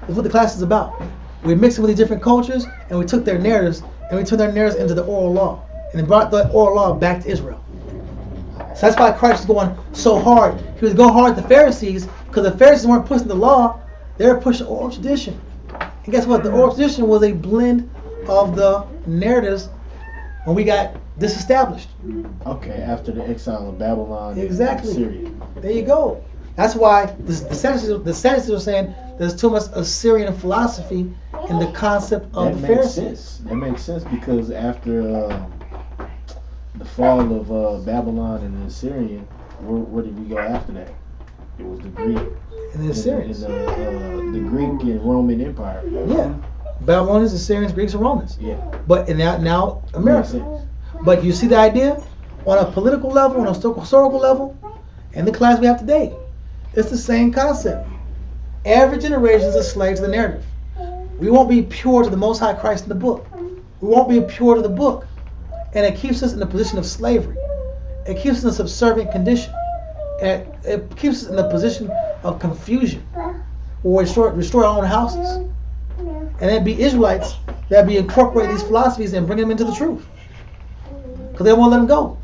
That's what the class is about. We mixed in with these different cultures, and we took their narratives, and we turned their narratives into the oral law, and then brought the oral law back to Israel. So that's why Christ was going so hard. He was going hard at the Pharisees, because the Pharisees weren't pushing the law, they were pushing oral tradition. And guess what? The oral tradition was a blend of the narratives when we got disestablished. Okay, after the exile of Babylon. Exactly. And Syria. There you go. That's why the Sadducees are saying there's too much Assyrian philosophy in the concept of the Pharisees. That makes sense because after the fall of Babylon and the Assyrian, where did we go after that? It was the Greek. And the Assyrians. The Greek and Roman Empire. Yeah. Babylonians, Assyrians, Greeks, and Romans. Yeah. But in that now America. But you see the idea on a political level, on a historical level, and the class we have today. It's the same concept. Every generation is a slave to the narrative. We won't be pure to the Most High Christ in the book. We won't be pure to the book. And it keeps us in a position of slavery. It keeps us in a subservient condition. And it keeps us in a position of confusion. Where we destroy our own houses. And then be Israelites that be incorporate these philosophies and bring them into the truth. Because they won't let them go.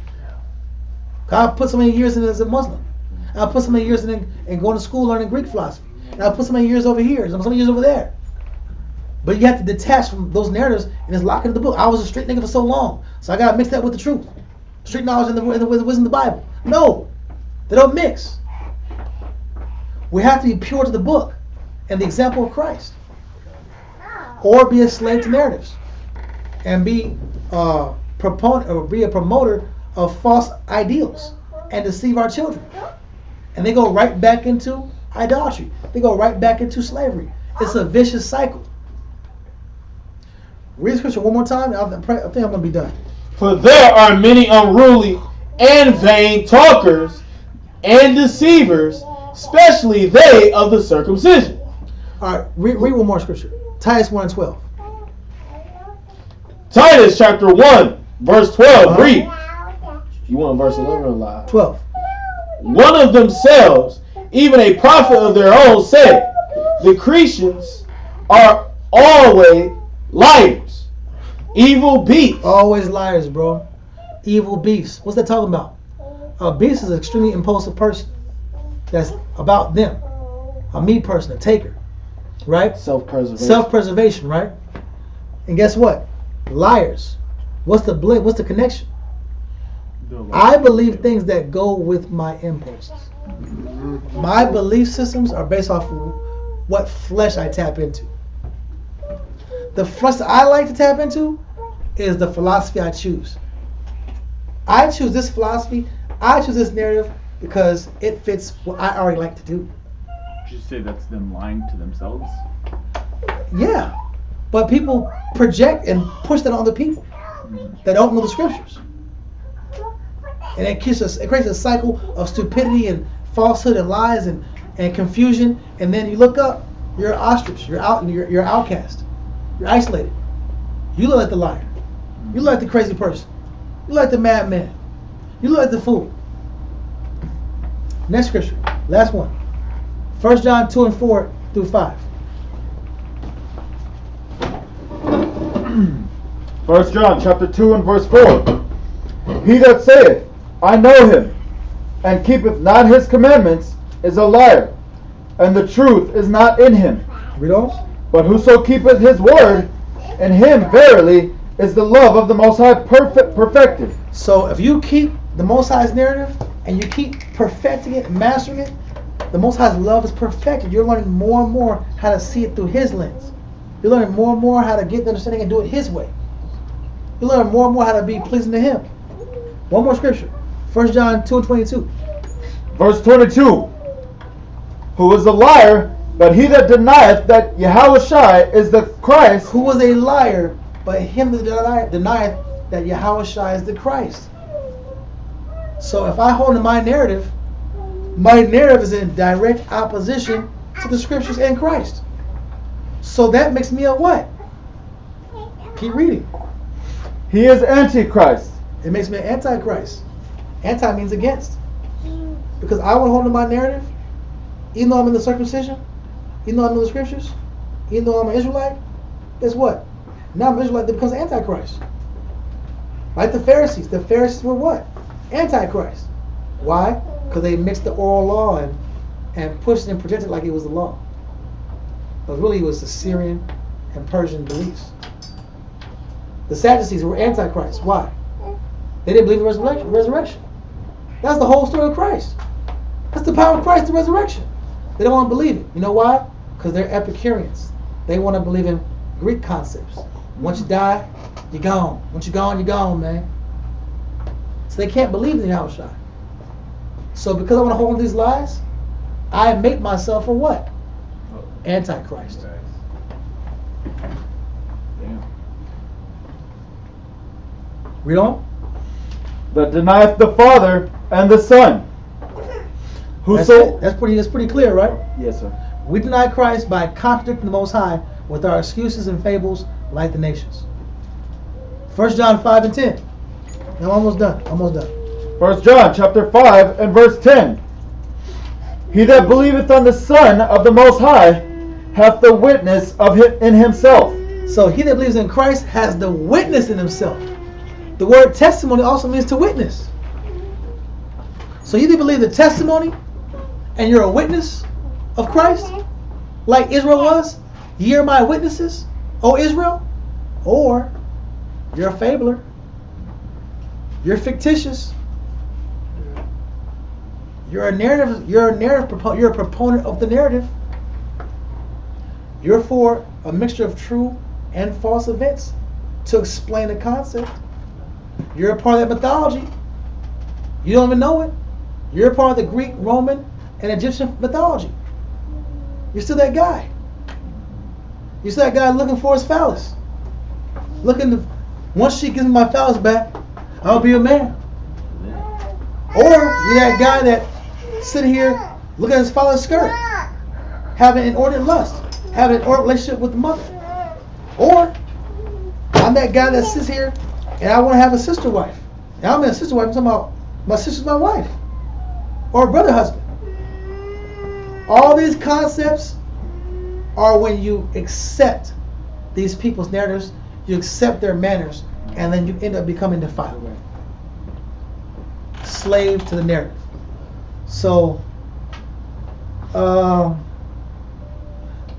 God put so many years in as a Muslim. I put so many years in going to school learning Greek philosophy. And I put so many years over here, and so many years over there. But you have to detach from those narratives and just lock into the book. I was a street nigga for so long, so I got to mix that with the truth. Street knowledge and the wisdom of the Bible. No, they don't mix. We have to be pure to the book and the example of Christ. Or be a slave to narratives. And be a promoter of false ideals and deceive our children. And they go right back into idolatry. They go right back into slavery. It's a vicious cycle. Read the scripture one more time. I think I'm going to be done. For there are many unruly and vain talkers and deceivers, especially they of the circumcision. All right, read one more scripture. Titus 1 and 12. Titus chapter 1, verse 12. Read. You want verse 11 or live? 12. One of themselves, even a prophet of their own, said, the Cretans are always liars, evil beasts. Always liars, bro. Evil beasts. What's that talking about? A beast is an extremely impulsive person. That's about them. A me person, a taker. Right? Self-preservation, right? And guess what? Liars. What's the connection? I believe things that go with my impulses. My belief systems are based off of what flesh I tap into. The flesh that I like to tap into is the philosophy I choose. I choose this philosophy, I choose this narrative because it fits what I already like to do. Did you say that's them lying to themselves? Yeah. But people project and push that on other people that don't know the scriptures. And it creates a cycle of stupidity and falsehood and lies and confusion. And then you look up, you're an ostrich, you're an outcast. You're isolated. You look like the liar. You look like the crazy person. You look like the madman. You look like the fool. Next scripture. Last one. 1 John 2 and 4 through 5. 1 John chapter 2 and verse 4. He that saith, I know him, and keepeth not his commandments, is a liar, and the truth is not in him. Read on. But whoso keepeth his word, in him verily is the love of the Most High perfected. So if you keep the Most High's narrative, and you keep perfecting it, mastering it, the Most High's love is perfected. You're learning more and more how to see it through His lens. You're learning more and more how to get the understanding and do it His way. You learn more and more how to be pleasing to Him. One more scripture. 1 John 2 and 22. Verse 22. Who is a liar, but he that denieth that Yahushua is the Christ. Who was a liar, but him that denieth that Yahushua is the Christ. So if I hold to my narrative is in direct opposition to the scriptures and Christ. So that makes me a what? Keep reading. He is Antichrist. It makes me an antichrist. Anti means against. Because I want to hold to my narrative, even though I'm in the circumcision, even though I know the scriptures, even though I'm an Israelite, guess what? Now I'm an Israelite that becomes Antichrist. Like the Pharisees. The Pharisees were what? Antichrist. Why? Because they mixed the oral law and pushed and projected like it was the law. But really it was Assyrian and Persian beliefs. The Sadducees were antichrist. Why? They didn't believe in resurrection. That's the whole story of Christ. That's the power of Christ, the resurrection. They don't want to believe it. You know why? Because they're Epicureans. They want to believe in Greek concepts. Once you die, you're gone. Once you're gone, man. So they can't believe in the Yahushua. So because I want to hold on to these lies, I make myself a what? Antichrist. Damn. Read on. That denieth the Father and the Son. That's pretty clear, right? Yes, sir. We deny Christ by contradicting the Most High with our excuses and fables like the nations. 1 John 5 and 10. I'm almost done. 1 John chapter 5 and verse 10. He that believeth on the Son of the Most High hath the witness of him in himself. So he that believes in Christ has the witness in himself. The word testimony also means to witness. So you either believe the testimony and you're a witness of Christ, like Israel was. Ye are my witnesses, O Israel. Or you're a fabler. You're fictitious. You're a proponent of the narrative. You're for a mixture of true and false events to explain a concept. You're a part of that mythology. You don't even know it. You're a part of the Greek, Roman, and Egyptian mythology. You're still that guy. You're still that guy looking for his phallus. Once she gives me my phallus back, I'll be a man. Or you're that guy that sitting here looking at his phallus skirt, having an inordinate lust, having an inordinate relationship with the mother. Or I'm that guy that sits here and I want to have a sister wife. Now I'm in a sister wife. I'm talking about my sister's my wife, or a brother husband. All these concepts are when you accept these people's narratives, you accept their manners, and then you end up becoming defiled. Slave to the narrative. So,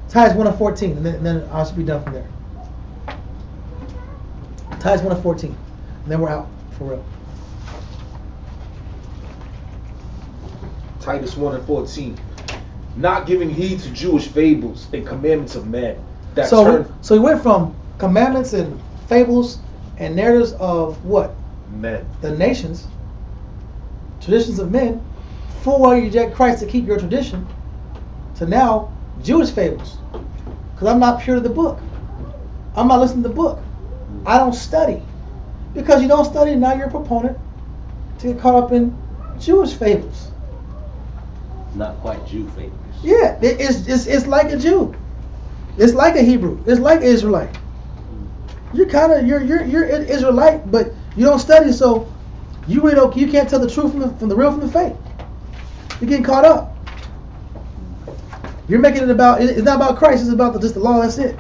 Titus 1 and 14, and then I should be done from there. Titus 1 and 14, and then we're out for real. Titus 1 and 14. Not giving heed to Jewish fables and commandments of men. So we went from commandments and fables and narratives of what? Men. The nations. Traditions of men. Full well you reject Christ to keep your tradition. To now, Jewish fables. Because I'm not pure to the book. I'm not listening to the book. I don't study. Because you don't study, now you're a proponent to get caught up in Jewish fables. Not quite Jew fables. Yeah, it's like a Jew. It's like a Hebrew. It's like an Israelite. You're an Israelite, but you don't study, so you can't tell the truth from the real from the fake. You're getting caught up. You're making it about. It's not about Christ. It's about just the law. That's it.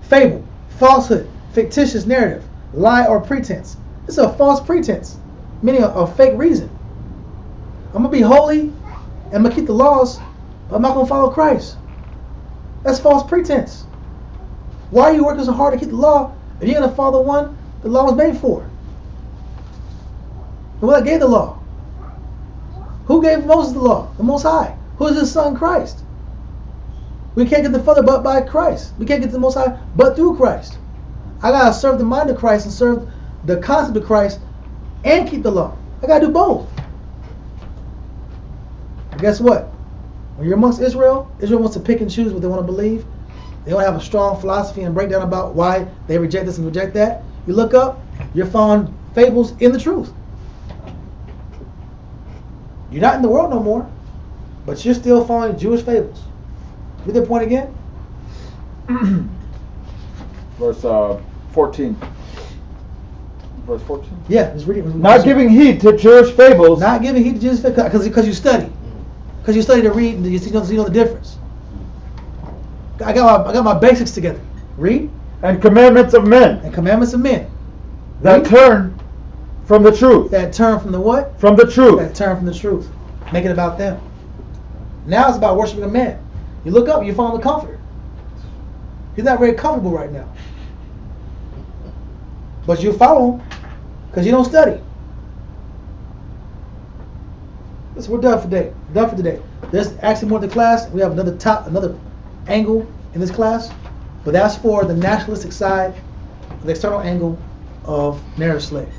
Fable, falsehood, fictitious narrative, lie or pretense. It's a false pretense, meaning a fake reason. I'm gonna be holy, and I'm gonna keep the laws, but I'm not gonna follow Christ. That's false pretense. Why are you working so hard to keep the law if you're gonna follow the one the law was made for? And what gave the law? Who gave Moses the law? The Most High. Who is his son, Christ? We can't get the Father but by Christ. We can't get to the Most High but through Christ. I gotta serve the mind of Christ and serve the concept of Christ and keep the law. I gotta do both. But guess what? When you're amongst Israel, Israel wants to pick and choose what they want to believe. They don't have a strong philosophy and breakdown about why they reject this and reject that. You look up, you're found fables in the truth. You're not in the world no more, but you're still following Jewish fables. Read that point again. Verse 14. Verse 14? Yeah, just read it. Not giving heed to Jewish fables. Not giving heed to Jewish fables because you study. Because you study to read and you know the difference. I got my basics together. Read. And commandments of men. And commandments of men. That turn from the truth. That turn from the what? From the truth. That turn from the truth. Make it about them. Now it's about worshiping a man. You look up, you find the Comforter. He's not very comfortable right now. but you follow them because you don't study. So we're done for today. Done for today. There's actually more to the class. We have another angle in this class, but that's for the nationalistic side, the external angle of narrative slave.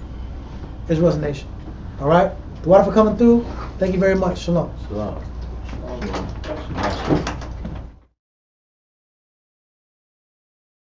Israel's a nation. All right. The water for coming through. Thank you very much. Shalom. Shalom.